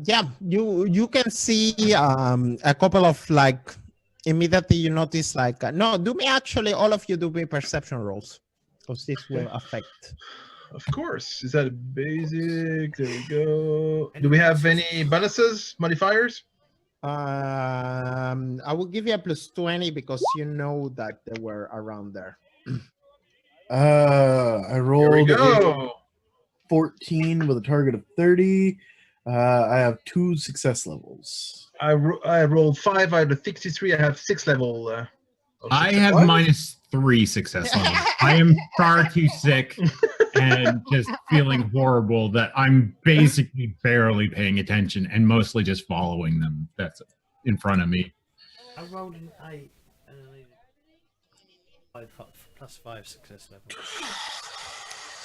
Yeah, you can see a couple of immediately you notice no, do me actually all of you do me perception rolls because this will affect.
Of course. Is that a basic? There we go. Do we have any bonuses, modifiers?
I will give you a +20 because you know that they were around there.
I
Here we
rolled a
go.
14 with a target of 30. I have 2 success levels.
I rolled 5 out of 63. I have 6 level. Of
I
success.
have
What?
-3 success levels. I am far too sick and just feeling horrible that I'm basically barely paying attention and mostly just following them. That's in front of me.
I rolled an 8 and I needed +5 success level.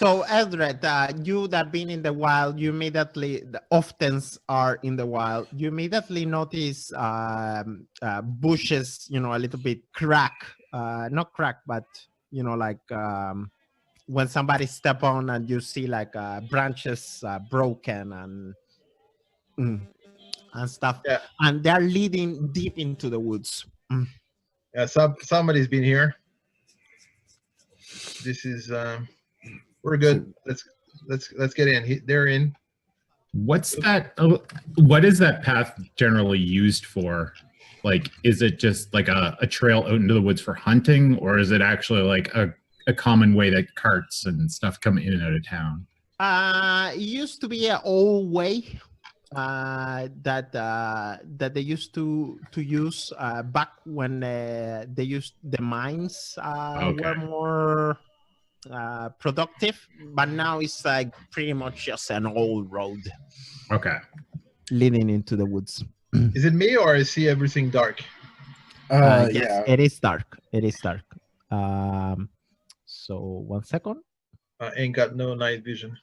So, Eldred, you that been in the wild, you immediately, often are in the wild, you immediately notice bushes, a little bit crack, not crack, but, like when somebody step on and you see like branches broken and stuff.
Yeah.
And they're leading deep into the woods.
Yeah, somebody's been here. This is we're good. Let's get in. They're in.
What's that? What is that path generally used for? Like, is it just like a trail out into the woods for hunting, or is it actually like a common way that carts and stuff come in and out of town?
It used to be an old way that they used to use back when they used the mines were more productive, but now it's like pretty much just an old road.
Okay.
Leading into the woods.
Is it me or I see everything dark?
Yes,
Yeah.
it is dark. It is dark. So 1 second.
I ain't got no night vision.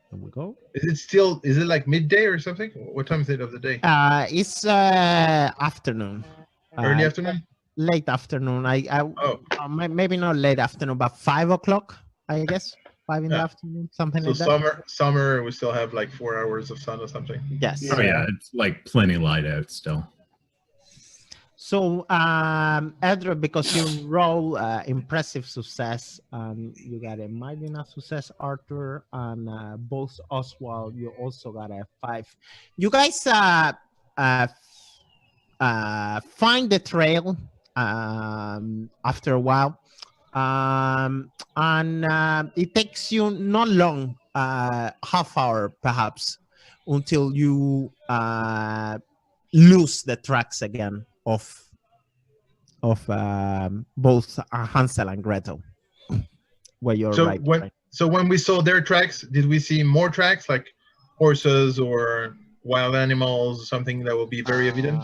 There we go.
Is it like midday or something? What time is it of the day?
It's afternoon.
Early afternoon?
Late afternoon. Maybe not late afternoon, but 5 o'clock, I guess. 5 in the afternoon, something
So
like that.
summer, we still have like 4 hours of sun or something.
Yes.
Oh yeah, it's like plenty light out still.
So, Eodred, because you roll impressive success, you got a mighty enough success, Artur, and both Oswald, you also got a 5. You guys find the trail after a while, and it takes you not long, half hour perhaps, until you lose the tracks again of both Hansel and Gretel, where you're right.
So when we saw their tracks, did we see more tracks like horses or wild animals, something that will be very evident?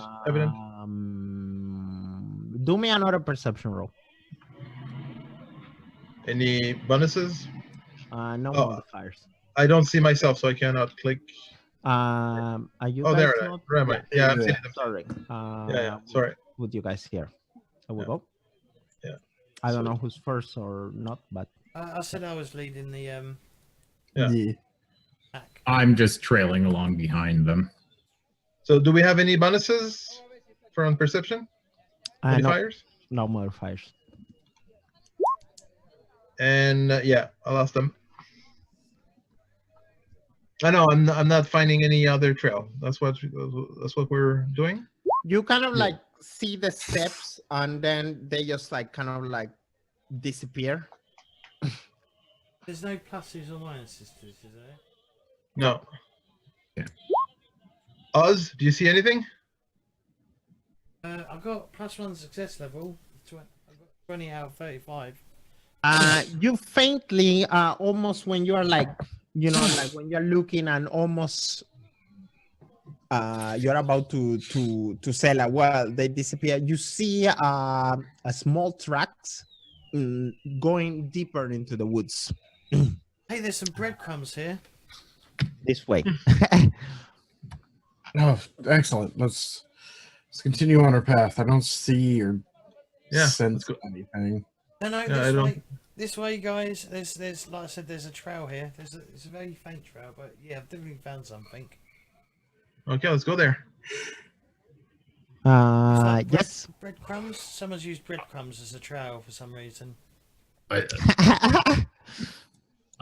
Do me another perception roll.
Any bonuses?
No modifiers.
I don't see myself, so I cannot click.
Are you guys
there
not?
am I? Yeah, I'm seeing them.
Sorry.
Sorry.
With you guys here. There we go.
Yeah.
I don't know who's first or not, but
I said I was leading the
Yeah.
pack.
I'm just trailing along behind them.
So do we have any bonuses from perception? Modifiers?
no modifiers.
And I lost them. I know I'm not finding any other trail. That's what we're doing.
You kind of like see the steps, and then they just like kind of like disappear.
There's no pluses or minuses, is there?
No.
Yeah.
Oz, do you see anything?
I've got +1 success level. I've got 20 out of 35.
You faintly, almost when you're like, like when you're looking and almost you're about to sell a well, they disappear. You see a small tracks going deeper into the woods.
Hey, there's some breadcrumbs here.
This way.
Oh, excellent. Let's continue on our path. I don't see or sense anything.
No, this way, guys. There's like I said, there's a trail here. It's a very faint trail, but yeah, I've definitely found something.
Okay, let's go there.
Yes.
Breadcrumbs. Someone's used breadcrumbs as a trail for some reason.
I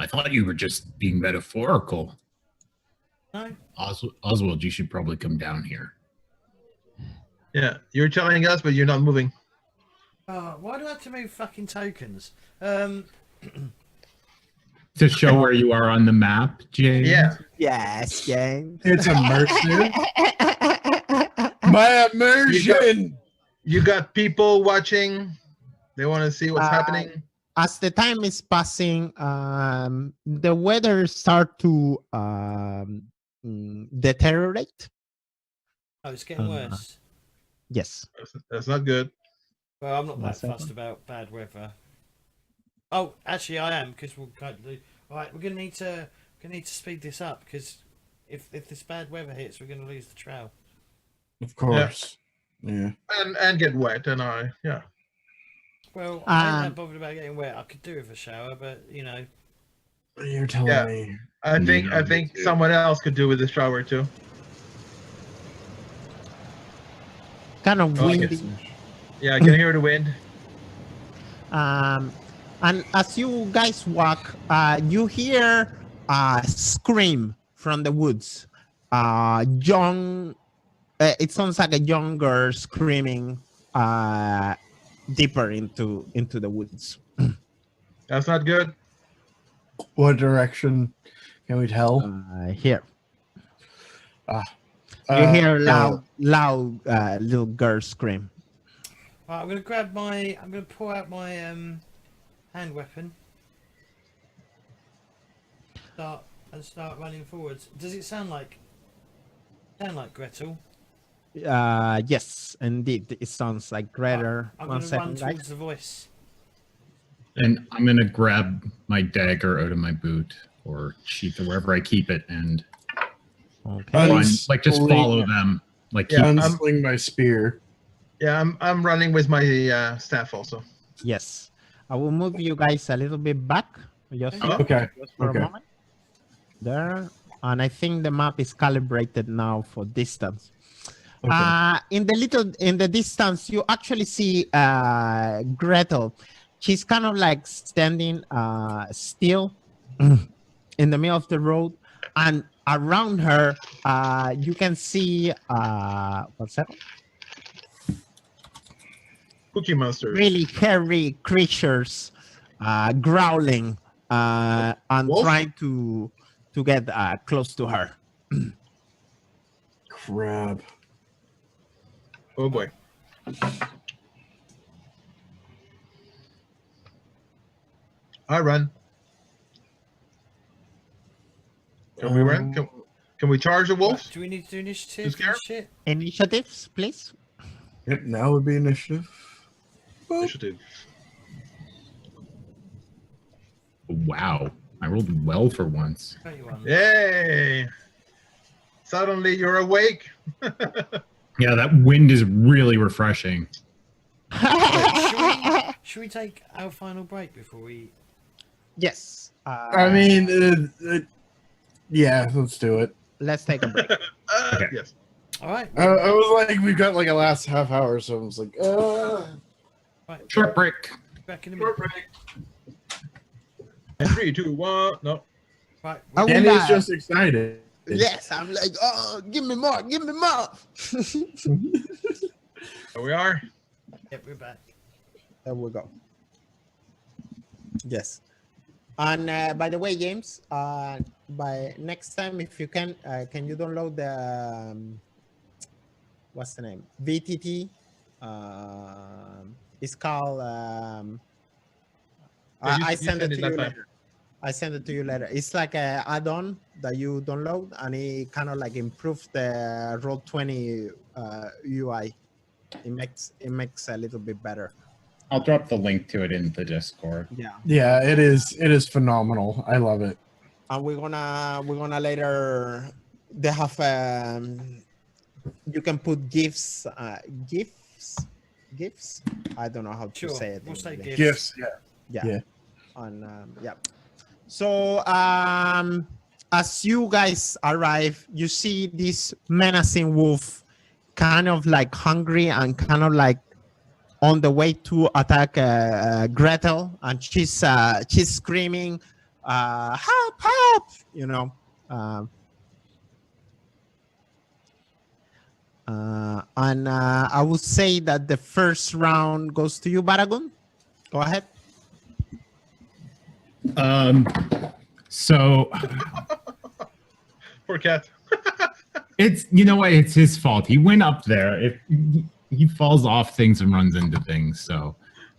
thought you were just being metaphorical.
No.
Oswald, you should probably come down here.
Yeah, you're telling us, but you're not moving.
Why do I have to move fucking tokens?
To show where you are on the map, James.
Yeah.
Yes, James.
It's immersive. My immersion.
You got people watching. They want to see what's happening.
As the time is passing, the weather start to deteriorate.
Oh, it's getting worse.
Yes.
That's not good.
Well, I'm not that
That's
fussed about bad weather. Oh, actually, I am because we'll kind of do. All right, we're gonna need to speed this up because if this bad weather hits, we're gonna lose the trail.
Of course. Yeah.
And get wet, and yeah.
Well, I ain't that bothered about getting wet. I could do with a shower, but you know.
You're telling
Yeah.
me.
I think
Yeah, me too.
someone else could do with the shower too.
Kind of
Oh,
windy.
Yeah, I can hear the wind.
And as you guys walk, you hear a scream from the woods. It sounds like a young girl screaming deeper into the woods.
That's not good.
What direction can we tell?
Here. You hear loud little girl scream.
All right, I'm gonna pull out my hand weapon. Start running forwards. Does it sound like Gretel?
Yes, indeed. It sounds like Gretel.
I'm
One
gonna run
second,
towards
guys.
the voice.
And I'm gonna grab my dagger out of my boot or sheath or wherever I keep it and
Okay.
run, like just follow them. Like
Yeah,
keep,
Unsling my spear.
Yeah, I'm running with my staff also.
Yes. I will move you guys a little bit back. Just,
Okay.
just for
Okay.
a moment. There. And I think the map is calibrated now for distance.
Okay.
In the distance, you actually see Gretel. She's kind of like standing still in the middle of the road, and around her, you can see what's that?
Cookie Monsters.
Really hairy creatures growling and
Wolf?
trying to get close to her.
Crap.
Oh boy. I run. Can we run? Can we charge the wolf?
Do we need to do initiative?
You scared?
and shit?
Initiatives, please.
Yep, now would be initiative. Boop.
Initiative.
wow, I rolled well for once.
21.
Yay! Suddenly you're awake.
Yeah, that wind is really refreshing.
Should we take our final break before we?
Yes.
I mean, yeah, let's do it.
Let's take a break.
Okay.
Yes.
All right.
I was like, we've got like a last half hour, so I was like,
Right.
Short break.
Back in a minute.
And 3, 2, 1. No.
Right.
I will
Danny's
not.
just excited.
Yes, I'm like, oh, give me more, give me more.
Here we are.
Yep, we're back.
There we go. Yes. And by the way, James, by next time, if you can you download the what's the name? VTT. It's called. I send it to you later. I send it to you later. It's like a add-on that you download, and it kind of like improves the Roll20 UI. It makes a little bit better.
I'll drop the link to it in the Discord.
Yeah.
Yeah, it is phenomenal. I love it.
And we're gonna later. They have you can put gifs. I don't know how to
Sure.
say it.
We'll
in
say
English.
Gifts, yeah.
Yeah.
Yeah.
And yeah. So as you guys arrive, you see this menacing wolf, kind of like hungry and kind of like on the way to attack Gretel, and she's screaming, "Help! Help!" You know. And I would say that the first round goes to you, Baragund. Go ahead.
So
Poor cat.
it's, you know what, it's his fault. He went up there. If he falls off things and runs into things. So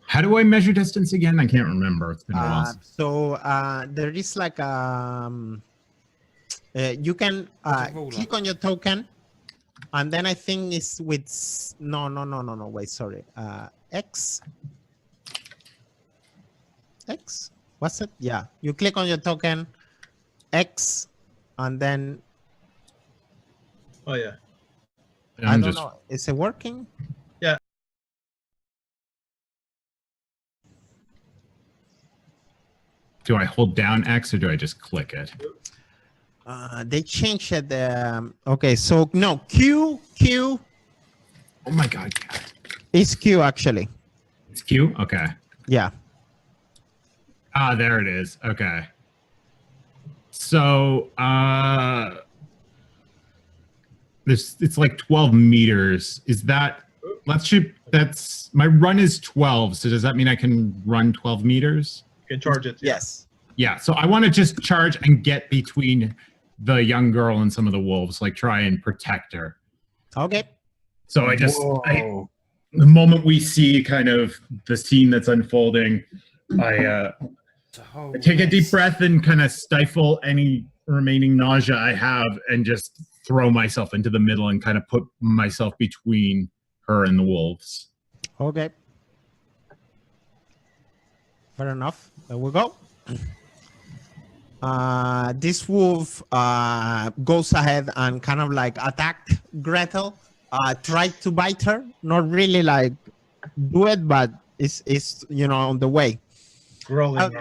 how do I measure distance again? I can't remember. It's been a while.
So there is like you can click on your token, and then I think it's with no. Wait, sorry. X. X. What's it? Yeah. You click on your token, X, and then
Oh yeah.
I
I'm
don't
just.
know. Is it working?
Do I hold down X or do I just click it?
They changed it. Okay, so no, Q
Oh my God.
is Q actually.
It's Q? Okay.
Yeah.
Ah, there it is. Okay. So, it's like 12 meters. Is that, that's, my run is 12. So does that mean I can run 12 meters?
You can charge it. Yeah.
Yes.
Yeah. So I want to just charge and get between the young girl and some of the wolves, like try and protect her.
Okay.
So I just,
Whoa.
the moment we see kind of the scene that's unfolding, I take a deep breath and kind of stifle any remaining nausea I have and just throw myself into the middle and kind of put myself between her and the wolves.
Okay. Fair enough. There we go. This wolf goes ahead and kind of like attack Gretel. Tried to bite her. Not really like do it, but it's on the way.
Rolling.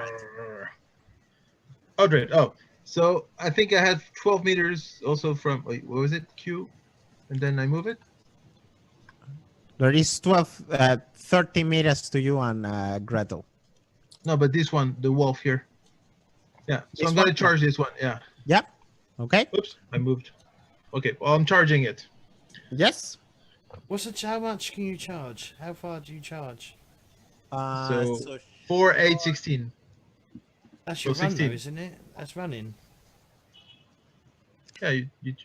Eodred. Oh, so I think I had 12 meters also from, wait, what was it? Q? And then I move it?
There is 30 meters to you and Gretel.
No, but this one, the wolf here. Yeah, so
This
I'm going to
one?
charge this one. Yeah.
Yep. Okay.
Oops, I moved. Okay, well, I'm charging it.
Yes.
How much can you charge? How far do you charge?
So 4, 8, 16.
That's your
So
run though,
16.
isn't it? That's running.
Yeah, you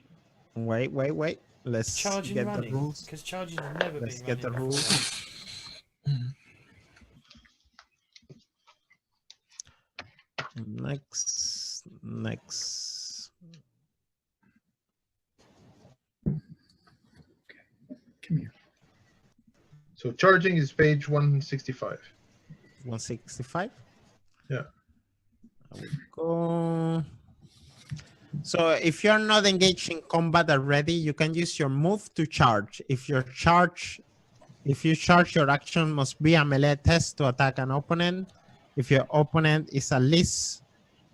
Wait. Let's
Charging
get the
running.
rules.
Because charging has never
Let's
been
get the
running
rules. Next.
Come here.
So charging is page 165.
165.
Yeah.
There we go. So if you're not engaged in combat already, you can use your move to charge. If you charge, your action must be a melee test to attack an opponent. If your opponent is at least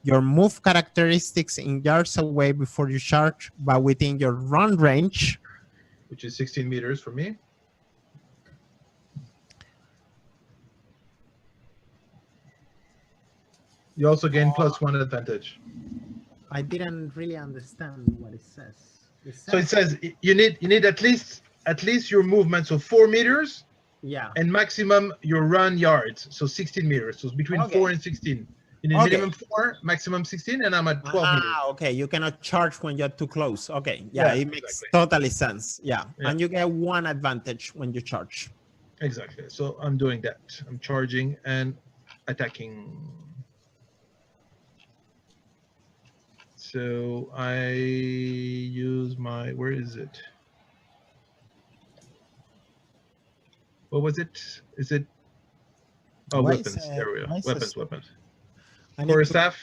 your move characteristics in yards away before you charge, but within your run range,
Which is 16 meters for me. You also gain +1 advantage.
I didn't really understand what it says.
So it says you need at least your movement, so 4 meters,
yeah.
and maximum your run yards, so 16 meters. So it's between
Okay.
4 and 16. You need
Okay.
minimum 4, maximum 16, and I'm at 12 meters.
Okay. You cannot charge when you're too close. Okay. Yeah,
Yeah,
it makes
exactly.
totally sense. Yeah.
Yeah.
And you get 1 advantage when you charge.
Exactly. So I'm doing that. I'm charging and attacking. So I use my, where is it? What was it? Is it? Oh,
Why
weapons.
is,
There we
why
go.
is
Weapons,
this-
weapons.
I need
For
to-
staff.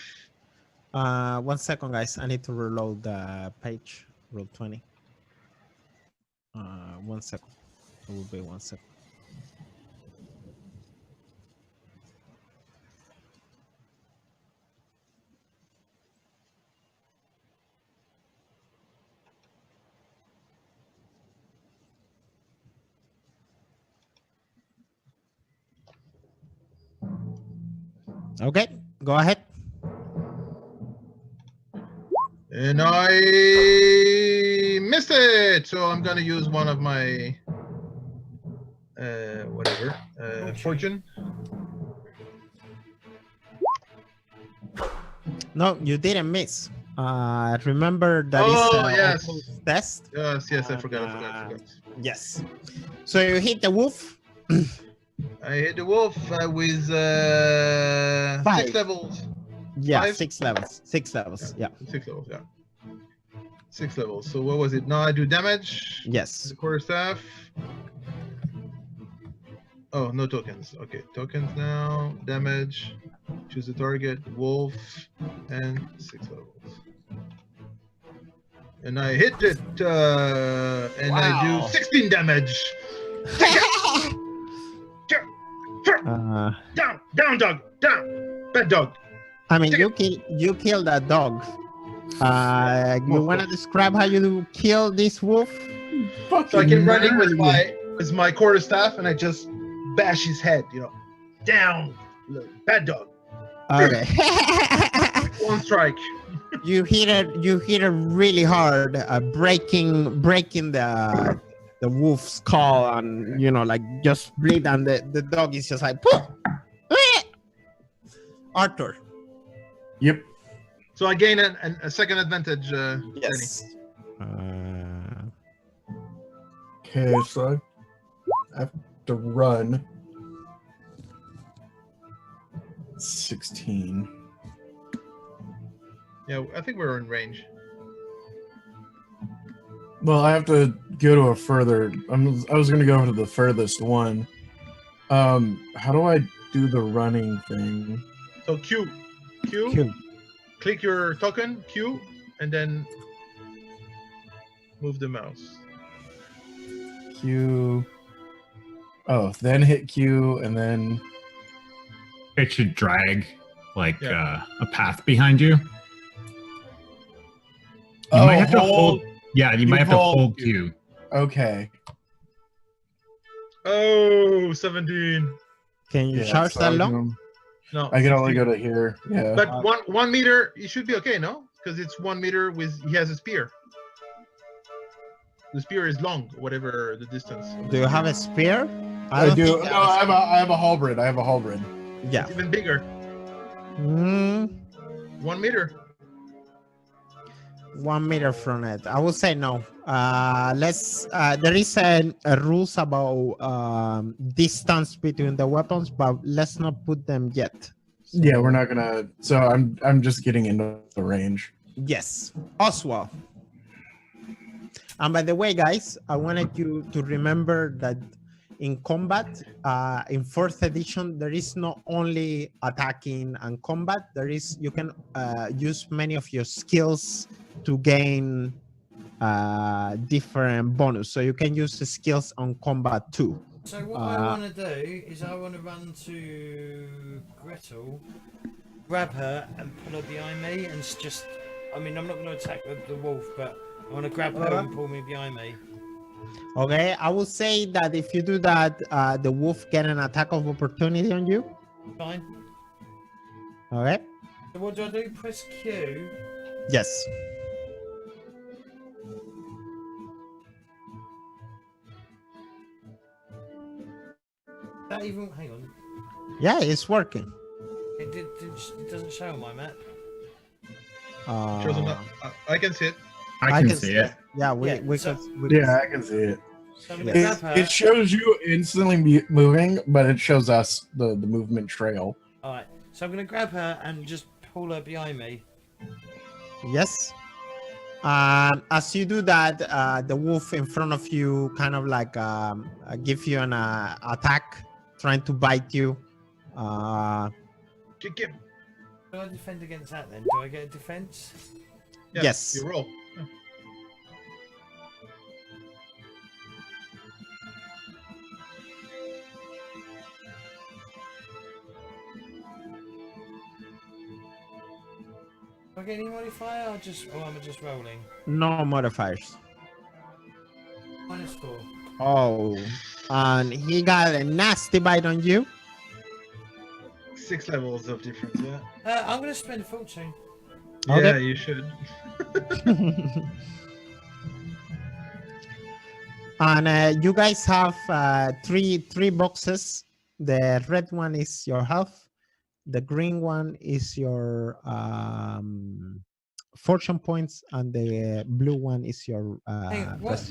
1 second, guys. I need to reload the page. Roll 20. 1 second. It will be 1 second. Okay, go ahead.
And I missed it. So I'm going to use one of my, whatever, fortune.
No, you didn't miss. Remember that is
Oh, yes.
opposed test.
Yes, I forgot.
Yes. So you hit the wolf.
I hit the wolf with
5.
6 levels.
Yeah,
5?
6 levels. 6 levels. Yeah.
6 levels, yeah. 6 levels. So what was it? Now I do damage.
Yes.
The quarterstaff. Oh, no tokens. Okay, tokens now. Damage. Choose a target, wolf, and 6 levels. And I hit it, and I
Wow.
do 16 damage.
Uh,
Down, dog, down. Bad dog.
I mean,
Take
you killed a dog. You want to describe how you kill this wolf?
So I can run in with my quarterstaff, and I just bash his head. Down. Bad dog.
Okay.
One strike.
You hit it really hard, breaking the wolf's skull, and like just bleed, and the dog is just like poof. Artur.
Yep.
So I gain a second advantage.
Yes.
Okay, so I have to run. 16.
Yeah, I think we're in range.
Well, I have to go to a further. I was going to go to the furthest one. How do I do the running thing?
So Q. Click your token, Q, and then move the mouse.
Q. Oh, then hit Q, and then.
It should drag like
Yeah.
a path behind you. You
Oh,
might have to
hold.
hold. Yeah, you might have to
hold
hold
Q.
Q.
Okay.
Oh, 17.
Can you
Yeah,
charge
so
that long?
No.
I can only
16.
go to here. Yeah.
But 1 meter, it should be okay, no? Because it's 1 meter with he has a spear. The spear is long, whatever the distance.
Do you have a spear?
I
don't
do.
think
No,
that
I have a halberd. I have a halberd.
Yeah.
It's even bigger. 1 meter.
1 meter from it. I would say no. Let's. There is a rules about distance between the weapons, but let's not put them yet.
Yeah, we're not gonna. So I'm just getting into the range.
Yes, Oswald. And by the way, guys, I wanted you to remember that in combat, in 4th edition, there is not only attacking and combat. You can use many of your skills to gain different bonus. So you can use the skills on combat too.
So what I want to do is I want to run to Gretel, grab her and pull her behind me, and just. I mean, I'm not going to attack the wolf, but I want to grab her and pull me behind me.
Okay, I would say that if you do that, the wolf get an attack of opportunity on you.
Fine.
Okay.
So what do I do? Press Q.
Yes.
That even. Hang on.
Yeah, it's working.
It doesn't show on my map.
Shows on that. I can see it.
I can see it.
Yeah, we
so-
could.
Yeah, I can see it.
So I'm gonna grab her.
It shows you instantly moving, but it shows us the movement trail.
Alright, so I'm going to grab her and just pull her behind me.
Yes. As you do that, the wolf in front of you kind of like give you an attack, trying to bite you.
Kick him.
Do I defend against that then? Do I get a defense?
Yeah,
Yes.
You roll. Yeah.
Do I get any modifier or am I just rolling?
No modifiers.
-4.
Oh, and he got a nasty bite on you.
6 levels of difference, yeah.
I'm going to spend a fortune.
Okay.
Yeah, you should.
And you guys have three boxes. The red one is your health. The green one is your fortune points, and the blue one is your.
Hang on, what?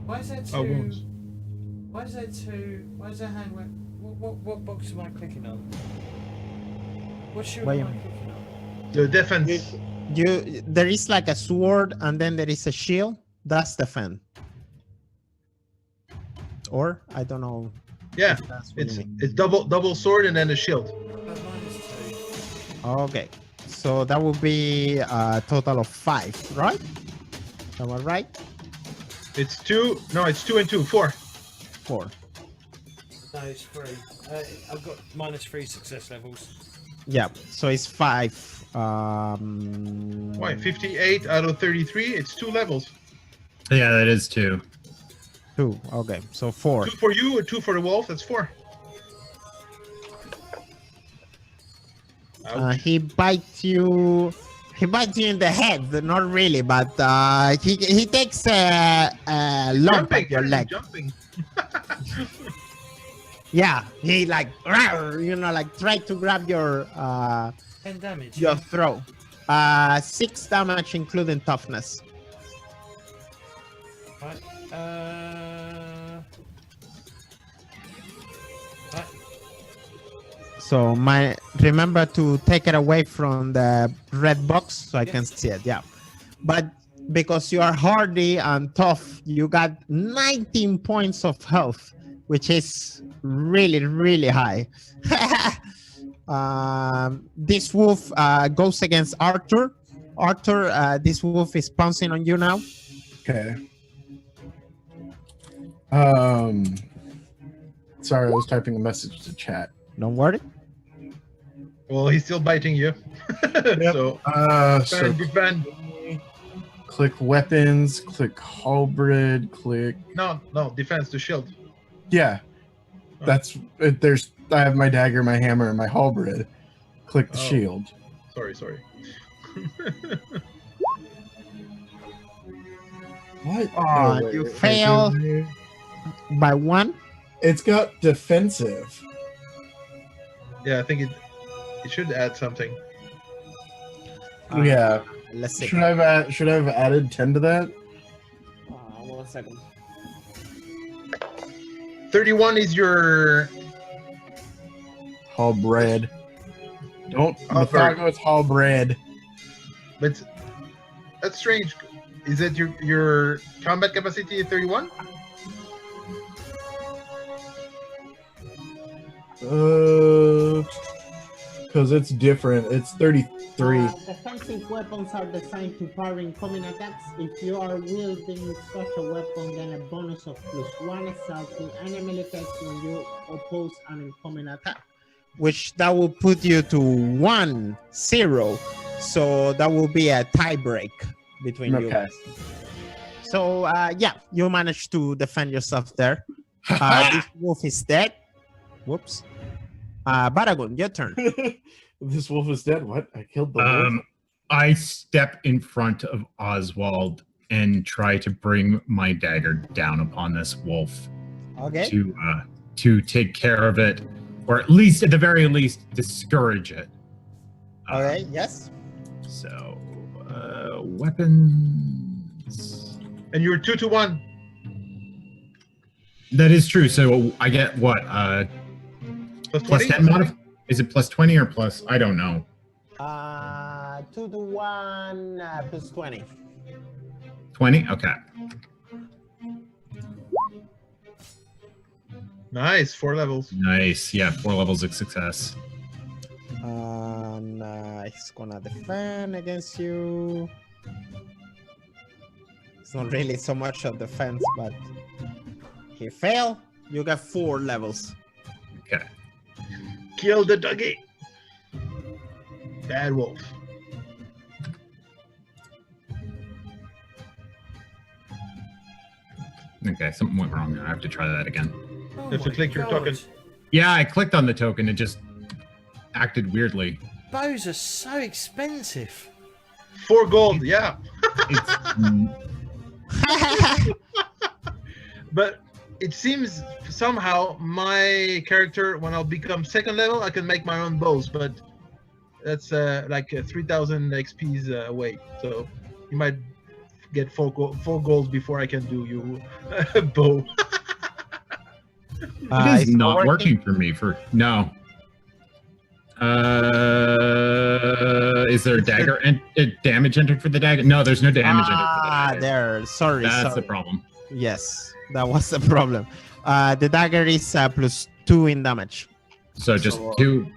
Why is there two?
Oh, wounds.
Why is there two? Why is there hand? What box am I clicking on? What shield
Wait a
am I
minute.
clicking on?
The defense.
There is like a sword, and then there is a shield. That's the fan. Or I don't know.
Yeah,
if that's what you mean.
it's double sword and then a shield.
But
Okay. So that would be a total of 5, right? Am I right?
It's 2. No, it's 2 and 2. 4.
4.
No, it's 3. I've got -3 success levels.
Yeah. So it's 5.
Why? 58 out of 33. It's 2 levels.
Yeah, that is 2.
2. Okay. So 4.
2 for you or 2 for the wolf. That's 4.
He bites you. He bites you in the head. Not really, but he takes a lump at your leg.
Jumping.
Yeah, he like try to grab your
10 damage.
your throat. 6 damage, including toughness.
Right. Right.
So remember to take it away from the red box so I can see it. Yeah, but because you are hardy and tough, you got 19 points of health, which is really, really high. This wolf goes against Artur. Artur, this wolf is pouncing on you now.
Okay. Sorry, I was typing a message to chat.
Don't worry.
Well, he's still biting you. So,
So
defend.
click weapons, click halberd, click.
No, defense to shield.
Yeah, that's it. I have my dagger, my hammer, and my halberd. Click the
Oh.
shield.
Sorry.
What?
Aw,
wait,
you
wait,
fail.
wait.
By 1.
It's got defensive.
Yeah, I think it should add something.
Yeah.
Let's see.
Should I have added 10 to that?
1 second.
31 is your.
Halberd. Don't.
Halberd.
It's halberd.
But that's strange. Is it your combat capacity is 31?
Because it's different. It's 33.
Defensive weapons are designed to parry incoming attacks. If you are wielding such a weapon, then a bonus of +1 assault to enemy attacks when you oppose an incoming attack. Which that will put you to 1-0. So that will be a tie break between you
Okay.
guys. So yeah, you managed to defend yourself there. This wolf is dead. Whoops. Baragund, your turn.
This wolf is dead. What? I killed the wolf.
I step in front of Oswald and try to bring my dagger down upon this wolf
Okay.
to take care of it, or at least, at the very least, discourage it.
Okay. Yes.
So, weapons.
And you're 2 to 1.
That is true. So I get what?
Plus
Plus
20?
10 modif. Is it plus 20 or plus? I don't know.
2 to 1 plus 20.
20? Okay.
Nice, 4 levels.
Nice. Yeah, 4 levels of success.
And he's gonna defend against you. It's not really so much of defense, but he failed. You got 4 levels.
Okay.
Kill the doggy. Bad wolf.
Okay, something went wrong there. I have to try that again.
Oh
If you
my
click your
God.
token.
Yeah, I clicked on the token. It just acted weirdly.
Bows are so expensive.
4 gold, yeah.
It's,
But it seems somehow my character, when I'll become 2nd level, I can make my own bows, but that's like 3,000 XPs away. So you might get 4 gold before I can do you a bow.
it is
it's
not working for me. No. Is there a dagger and damage entered for the dagger? No, there's no damage entered for the dagger.
There. Sorry.
That's
sorry.
the problem.
Yes, that was the problem. The dagger is +2 in damage.
So just
So-
2.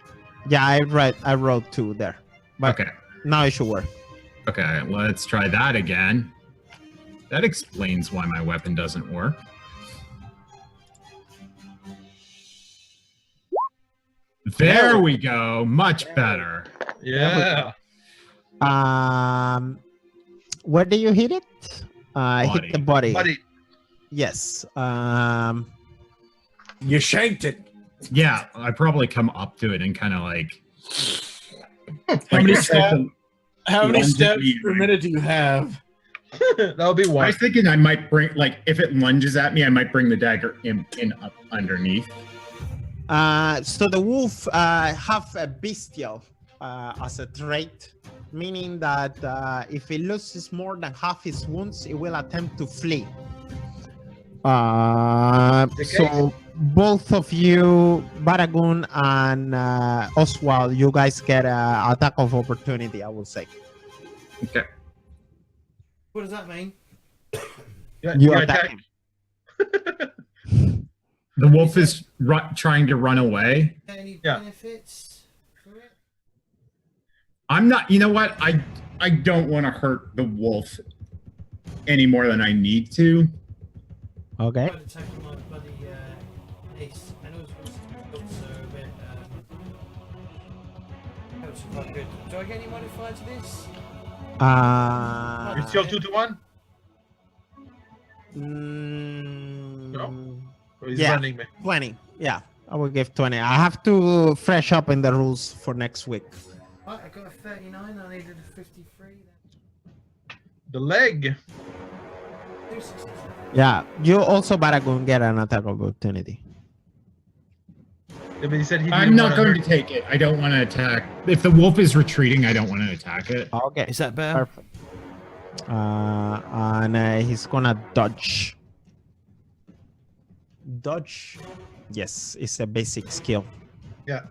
Yeah, I wrote 2 there. But
Okay.
now it should work.
Okay, let's try that again. That explains why my weapon doesn't work. There we go. Much better.
Yeah.
Where did you hit it? Hit the body.
Buddy.
Yes.
You shanked it.
Yeah, I probably come up to it and kind of like.
How many
like,
steps? How many
lunge at
steps
me,
per
like-
minute do you have?
That'll be
I
one.
was thinking I might bring, like, if it lunges at me, I might bring the dagger in up underneath.
So the wolf have a bestial as a trait, meaning that if it loses more than half his wounds, it will attempt to flee. So both of you, Baragund and Oswald, you guys get an attack of opportunity, I will say.
Okay.
What does that mean?
Yeah,
You
you
attack
attack.
him.
The wolf is trying to run away.
Any
Yeah.
benefits for it?
I'm not, you know what? I don't want to hurt the wolf any more than I need to.
Okay.
I'm attacking my bloody ace, and also a bit. Helps quite good. Do I get any modifier to this?
You're still 2 to 1?
No.
Or he's
Yeah.
running me?
20. Yeah, I will give 20. I have to fresh up in the rules for next week.
Right, I got a 39. I needed a 53.
The leg.
2 successes.
Yeah, you also Baragund get an attack of opportunity.
Yeah, but he said he
I'm
didn't
not
wanna
going to
hurt-
take it. I don't want to attack. If the wolf is retreating, I don't want to attack it.
Okay.
Is that better?
Perfect. And he's gonna dodge. Dodge. Yes, it's a basic skill.
Yeah.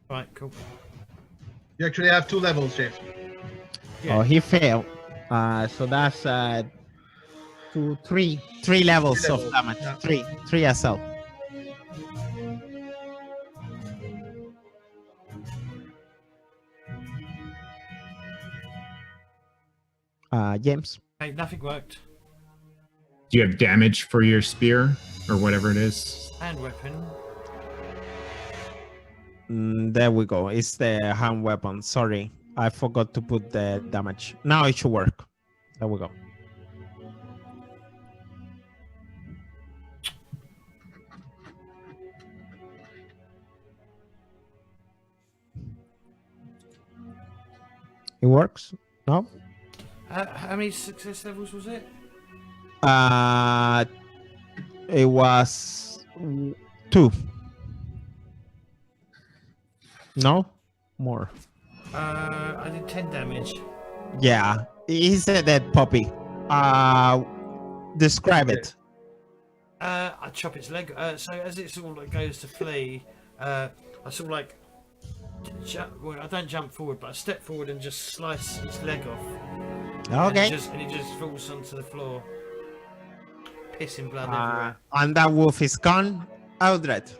Right, cool.
You actually have 2 levels, James.
Yeah.
Oh, he failed. So that's 3 levels of
levels,
damage.
yeah.
Three SL. James.
Hey, nothing worked.
Do you have damage for your spear or whatever it is?
Hand weapon.
There we go. It's the hand weapon. Sorry, I forgot to put the damage. Now it should work. There we go. It works? No?
How many success levels was it?
It was 2. No? More.
I did 10 damage.
Yeah, he's a dead puppy. Describe it.
I chop its leg. So as it sort of like goes to flee, I sort of like, well, I don't jump forward, but I step forward and just slice its leg off.
Okay.
And it just falls onto the floor, pissing blood everywhere.
And that wolf is gone. Eodred.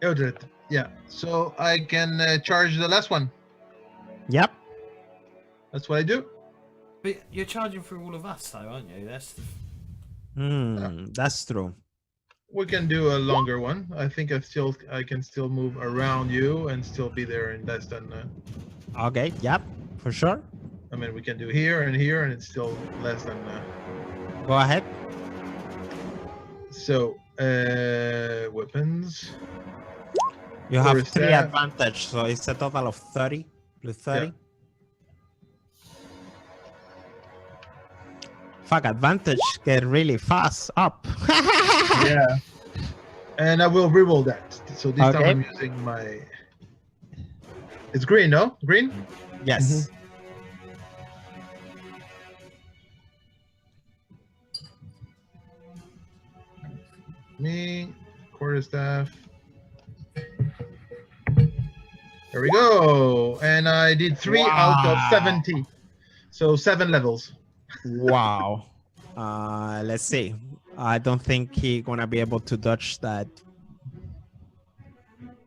Eodred. Yeah. So I can charge the last one.
Yep.
That's what I do.
But you're charging for all of us, though, aren't you? That's the...
That's true.
We can do a longer one. I think I can still move around you and still be there in less than.
Okay. Yep. For sure.
I mean, we can do here, and it's still less than.
Go ahead.
So, weapons.
You have
Where is
3
that?
advantage, so it's a total of 30 plus 30.
Yeah.
Fuck, advantage get really fast up.
Yeah. And I will reroll that. So this
Okay.
time I'm using my. It's green, no? Green?
Yes.
Me, quarterstaff. There we go. And I did 3 out of
Wow.
70. So 7 levels.
Wow. Let's see. I don't think he gonna be able to dodge that.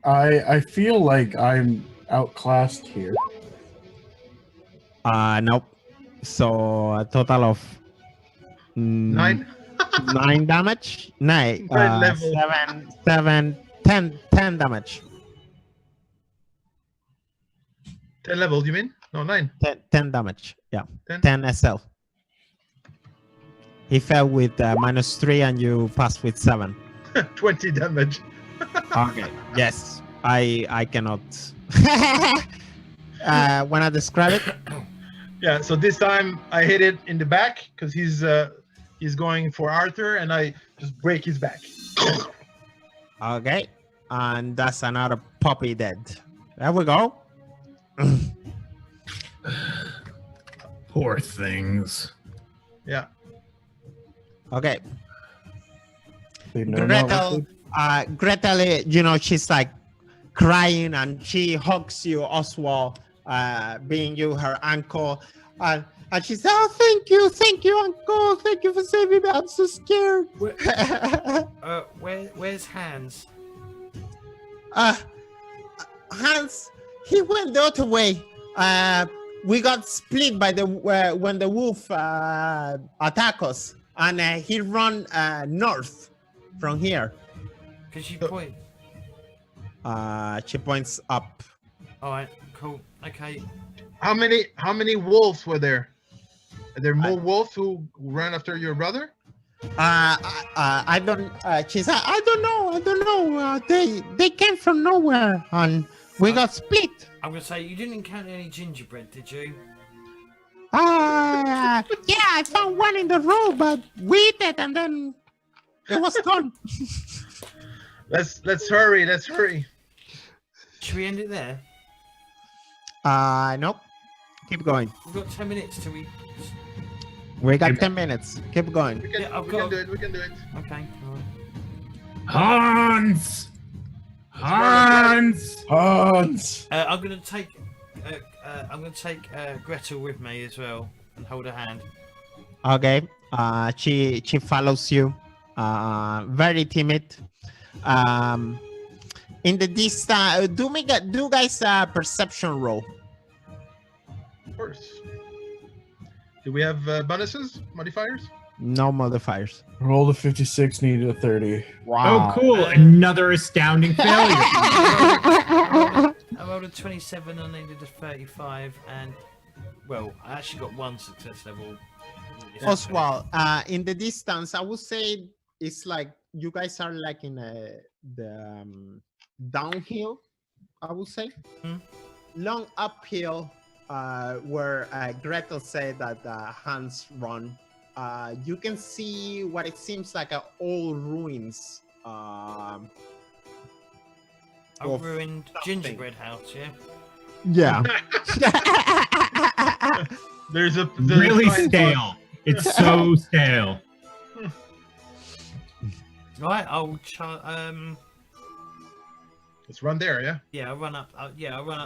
I feel like I'm outclassed here.
Nope. So a total of
9.
9 damage. 9.
Nine level.
10 damage.
10 level, you mean? No, 9.
10 damage. Yeah.
10?
10 SL. He fell with -3 and you passed with 7.
20 damage.
Okay. Yes. I cannot. When I describe it.
Yeah, so this time I hit it in the back because he's going for Artur, and I just break his back.
Okay. And that's another puppy dead. There we go.
Poor things.
Yeah.
Okay.
They know not what
Gretel, Gretel, you know, she's like crying and she hugs you, Oswald, being you her uncle. And she says, oh, thank you, uncle. Thank you for saving me. I'm so scared.
Where's Hans?
Hans, he went the other way. We got split by the when the wolf attacked us, and he run north from here.
Could you point?
She points up.
All right, cool. Okay.
How many wolves were there? Are there more wolves who ran after your brother?
I don't. She said, I don't know. They came from nowhere, and we got split.
I'm gonna say you didn't encounter any gingerbread, did you?
Yeah, I found one in the road, but we ate it, and then it was gone.
Let's hurry. Let's hurry.
Should we end it there?
Nope. Keep going.
We've got 10 minutes till we.
We got 10 minutes. Keep going.
We can,
Yeah, I've
we
got-
can do it. We can do it.
Okay. All right.
Hans! Hans!
Hans!
I'm gonna take. Gretel with me as well and hold her hand.
Okay. She follows you. Very timid. In the distance, do guys perception roll.
Of course. Do we have bonuses, modifiers?
No modifiers.
Rolled a 56, needed a 30.
Oh, cool. Another astounding failure.
I rolled a 27 and needed a 35, and well, I actually got 1 success level.
Oswald, in the distance, I would say it's like you guys are like in the downhill, I would say.
Hmm.
Long uphill, where Gretel said that Hans run. You can see what it seems like old ruins.
A
of
ruined
something.
gingerbread house, yeah.
Yeah.
There's a
Really
sign for-
stale. It's so stale.
Right, I'll
Let's run there, yeah.
yeah, I'll run up. I'll run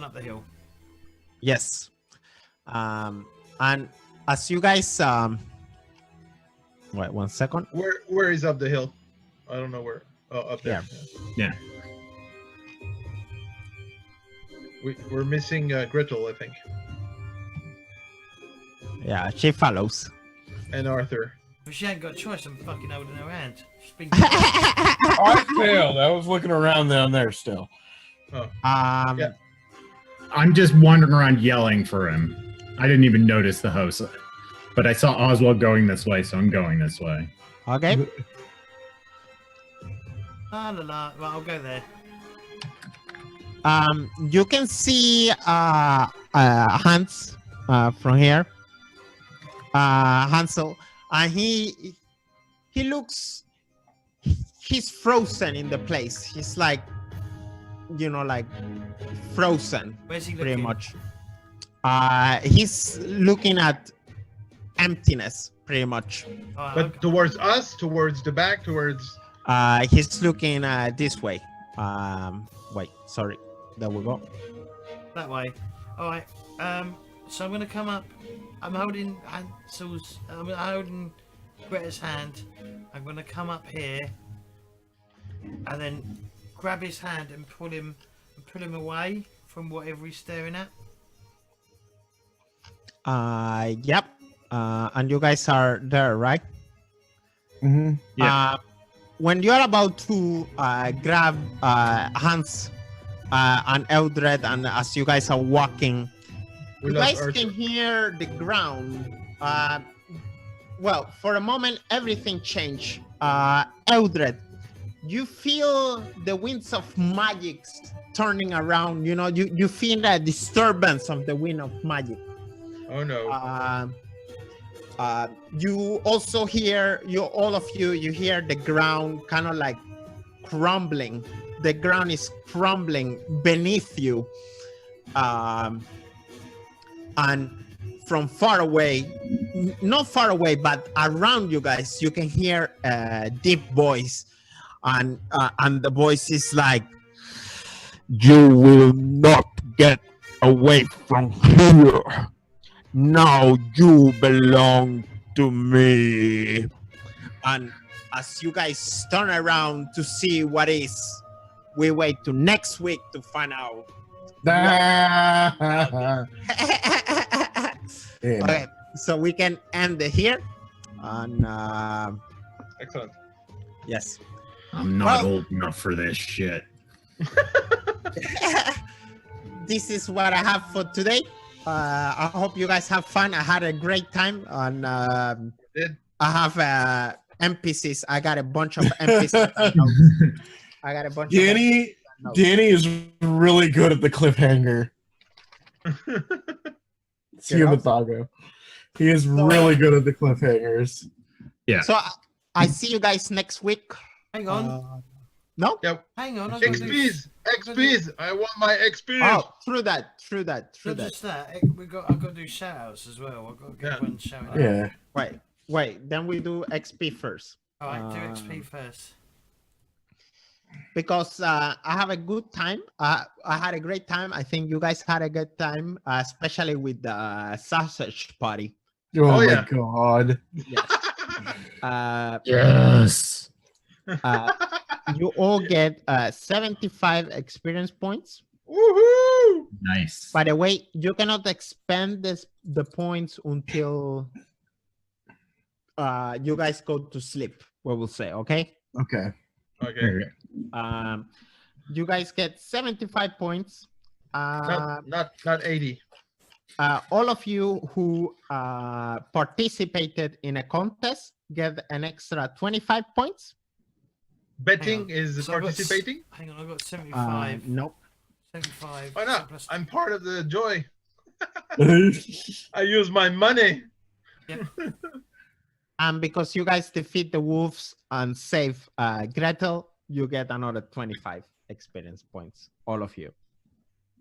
up the hill.
Yes. And as you guys wait 1 second.
Where is up the hill? I don't know where. Oh, up there.
Yeah.
We're missing Gretel, I think,
Yeah, she follows.
and Artur.
But she ain't got a choice. I'm fucking holding her hand. She's been-
I failed. I was looking around down there still.
Yeah.
I'm just wandering around yelling for him. I didn't even notice the host. But I saw Oswald going this way, so I'm going this way.
Okay.
la la la. Right, I'll go there.
You can see Hans from here. Hansel, and he looks. He's frozen in the place. He's like, like frozen,
Where's he
pretty
looking?
much. He's looking at emptiness, pretty much.
All right,
But towards us, towards the back, towards.
He's looking this way. Wait, sorry. There we go.
that way. All right. So I'm gonna come up. I'm holding Hansel's. I'm holding Greta's hand. I'm gonna come up here, and then grab his hand and pull him away from whatever he's staring at.
Yep. And you guys are there, right?
Mm-hmm.
Yeah.
When you're about to grab Hans and Eodred, and as you guys are walking,
We
you
love
guys
Artur.
can hear the ground. Well, for a moment, everything changed. Eodred, you feel the winds of magic turning around. You know, you feel the disturbance of the wind of magic.
Oh no.
You also hear, all of you hear the ground kind of like crumbling. The ground is crumbling beneath you. And from far away, not far away, but around you guys, you can hear a deep voice. And the voice is like, "You will not get away from here. Now you belong to me." And as you guys turn around to see what is, we wait to next week to find out.
Damn.
Okay, so we can end it here. And
Excellent.
yes.
I'm not old enough for this shit.
This is what I have for today. I hope you guys have fun. I had a great time. And
Did.
I have NPCs. I got a bunch of NPCs. I got a bunch of
Danny is really good at the cliffhanger. Humathago. He is really good at the cliffhangers.
Yeah.
So I see you guys next week.
Hang on.
No?
Yep.
Hang on. I've got to do-
XPs. I want my XPs.
Oh, through that.
Not just that. I've got to do shout outs as well. I've got to get one shout out.
Yeah.
Wait. Then we do XP first.
All right, do XP first.
Because I have a good time. I had a great time. I think you guys had a good time, especially with the sausage party.
Oh, my
yeah.
god.
Yes.
Yes.
You all get 75 experience points.
Woohoo!
Nice.
By the way, you cannot expend the points until you guys go to sleep. We will say, okay?
Okay.
Okay.
You guys get 75 points.
Not 80.
All of you who participated in a contest get an extra 25 points.
Betting is
So I've got
participating.
Hang on, I've got 75.
Nope.
75.
Why not?
plus-
I'm part of the joy. I use my money.
And because you guys defeat the wolves and save Gretel, you get another 25 experience points. All of you.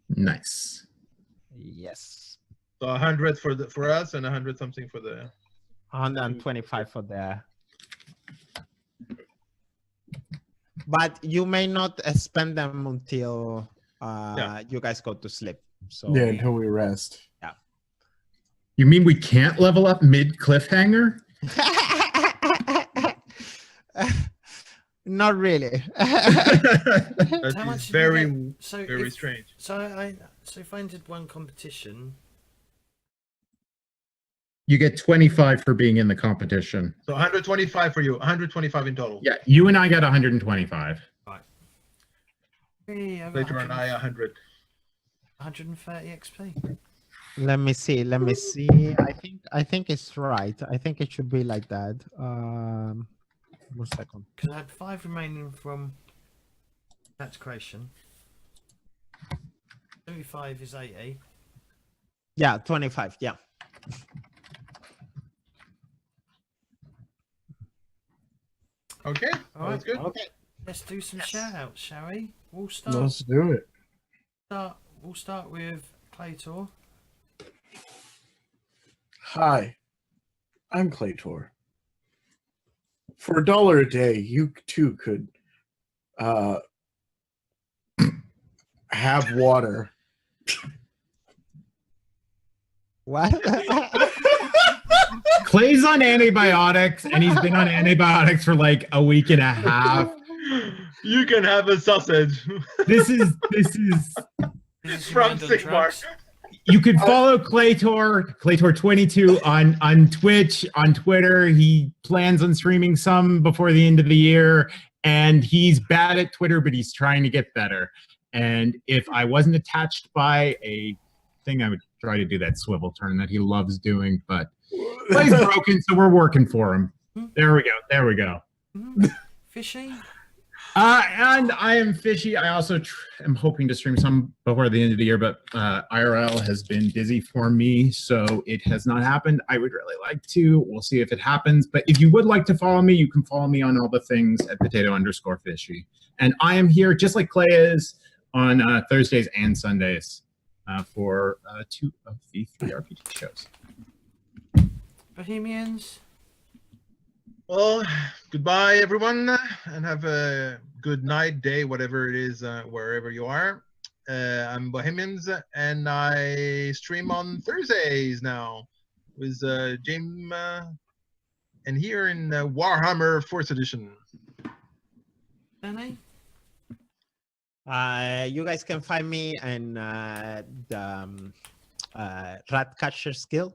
Nice.
Yes.
So 100 for us and 100 something for the.
125 for the. But you may not spend them until you guys go to sleep. So
Yeah, until we rest.
You mean we can't level up mid cliffhanger?
Not really.
That
How much
is
did you
very,
get? So
very
if,
strange.
So if I entered one competition,
You get 25 for being in the competition.
So 125 for you. 125 in total.
Yeah, you and I got 125.
hey, I got
Later on, I 100.
130 XP.
Let me see. I think it's right. I think it should be like that. 1 second.
Because I had 5 remaining from that creation. 75 is 80.
Yeah, 25. Yeah.
Okay,
All
that's
right.
good.
Okay.
Let's do some shout outs, shall we? We'll start.
Let's do it.
We'll start with Claytor.
Hi, I'm Claytor. For $1 a day, you too could have water.
What?
Clay's on antibiotics, and he's been on antibiotics for like a week and a half.
You can have a sausage
This is
This is your
from
mind on
Sigmar.
drugs?
you can follow Claytor22 on Twitch, on Twitter. He plans on streaming some before the end of the year, and he's bad at Twitter, but he's trying to get better. And if I wasn't attached by a thing, I would try to do that swivel turn that he loves doing, but he's broken, so we're working for him. There we go.
Fishy?
And I am Fishy. I also am hoping to stream some before the end of the year, but IRL has been busy for me, so it has not happened. I would really like to. We'll see if it happens. But if you would like to follow me, you can follow me on all the things at potato_fishy. And I am here, just like Clay is, on Thursdays and Sundays for 2 of the 3 RPG shows.
Bohemians?
Well, goodbye, everyone, and have a good night, day, whatever it is, wherever you are. I'm Bohemians, and I stream on Thursdays now with James, and here in Warhammer 4th Edition.
Danny?
You guys can find me in the Ratcatcher skill.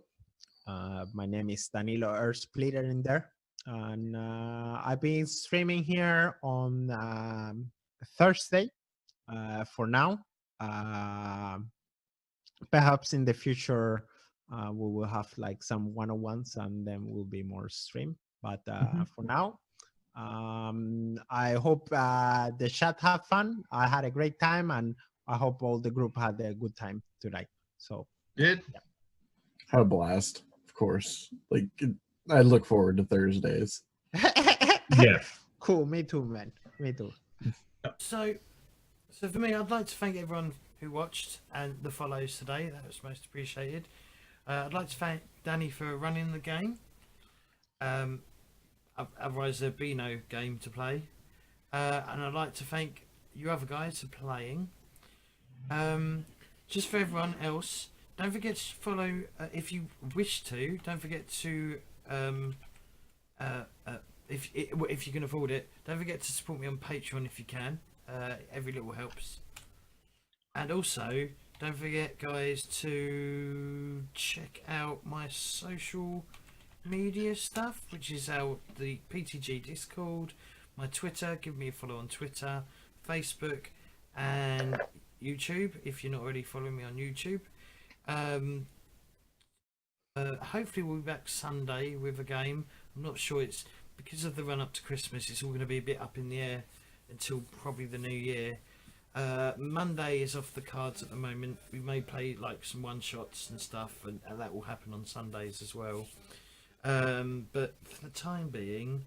My name is Danilo Earthsplitter in there. And I've been streaming here on Thursday for now. Perhaps in the future we will have like some one-on-ones and then will be more stream. But for now, I hope the chat had fun. I had a great time, and I hope all the group had a good time tonight. So
Did?
Had a blast, of course. Like, I look forward to Thursdays.
Yeah.
Cool. Me too, man. Me too.
So for me, I'd like to thank everyone who watched and the follows today. That was most appreciated. I'd like to thank Danny for running the game. Otherwise there'd be no game to play. And I'd like to thank you other guys for playing. Just for everyone else, don't forget to follow, if you wish to, don't forget to, if you can afford it, don't forget to support me on Patreon if you can. Every little helps. And also, don't forget, guys, to check out my social media stuff, which is the PTG Discord, my Twitter. Give me a follow on Twitter, Facebook, and YouTube if you're not already following me on YouTube. Hopefully we'll be back Sunday with a game. I'm not sure, it's because of the run up to Christmas, it's all going to be a bit up in the air until probably the new year. Monday is off the cards at the moment. We may play like some one shots and stuff, and that will happen on Sundays as well. But for the time being,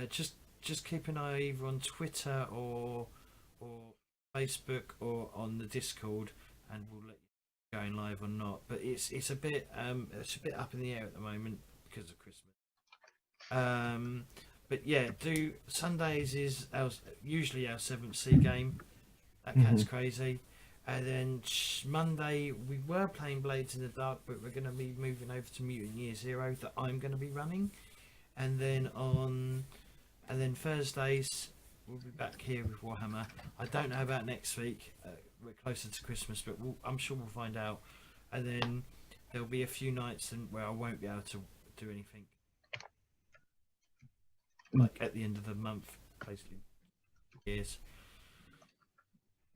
just keep an eye either on Twitter or Facebook or on the Discord, and we'll let you know going live or not. But it's a bit up in the air at the moment because of Christmas. But yeah, Sundays is usually our 7th C game. That cat's crazy. And then Monday we were playing Blades in the Dark, but we're going to be moving over to Mutant Year Zero that I'm going to be running. And then Thursdays we'll be back here with Warhammer. I don't know about next week. We're closer to Christmas, but I'm sure we'll find out. And then there'll be a few nights where I won't be able to do anything. Like at the end of the month, basically. Years.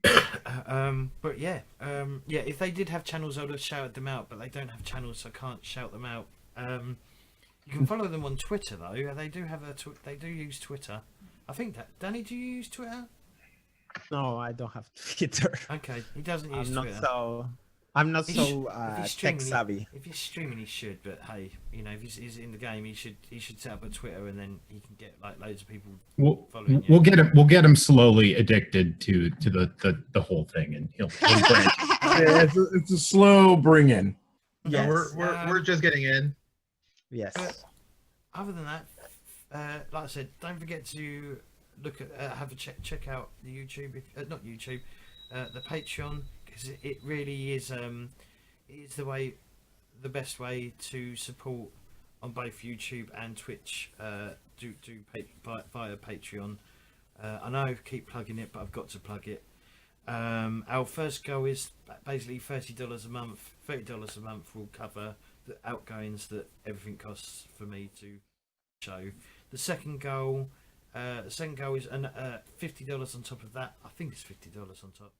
But yeah, if they did have channels, I would have shouted them out, but they don't have channels, so I can't shout them out. You can follow them on Twitter though. They do have they do use Twitter. I think that Danny, do you use Twitter?
No, I don't have Twitter.
Okay, he doesn't use Twitter.
I'm not so tech savvy.
If he's streaming, he should. But hey, if he's in the game, he should set up a Twitter, and then he can get like loads of people following.
We'll get him slowly addicted to the whole thing, and he'll branch.
Yeah, it's a slow bring in.
Yeah,
Yes.
we're just getting in.
Yes.
Other than that, like I said, don't forget to look at have a check out the YouTube, not YouTube, the Patreon, because it really is the best way to support on both YouTube and Twitch. Do via Patreon. I know I keep plugging it, but I've got to plug it. Our first goal is basically $30 a month. $30 a month will cover the outgoings that everything costs for me to show. The second goal is $50 on top of that. I think it's $50 on top.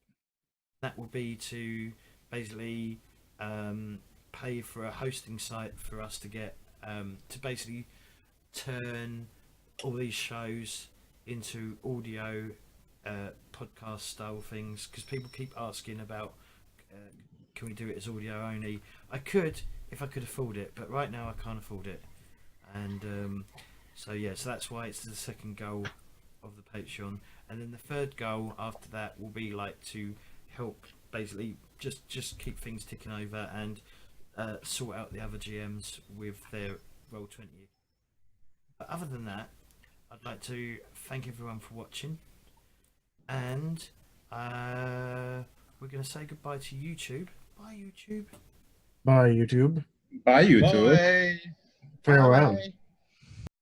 That will be to basically pay for a hosting site for us to get to basically turn all these shows into audio podcast style things, because people keep asking about can we do it as audio only. I could if I could afford it, but right now I can't afford it, and so that's why it's the second goal of the Patreon. And then the third goal after that will be like to help basically just keep things ticking over and sort out the other GMs with their Roll20. But other than that, I'd like to thank everyone for watching, and we're going to say goodbye to YouTube. Bye YouTube.
Bye, YouTube.
Bye, YouTube.
Bye.
Farewell.
Bye.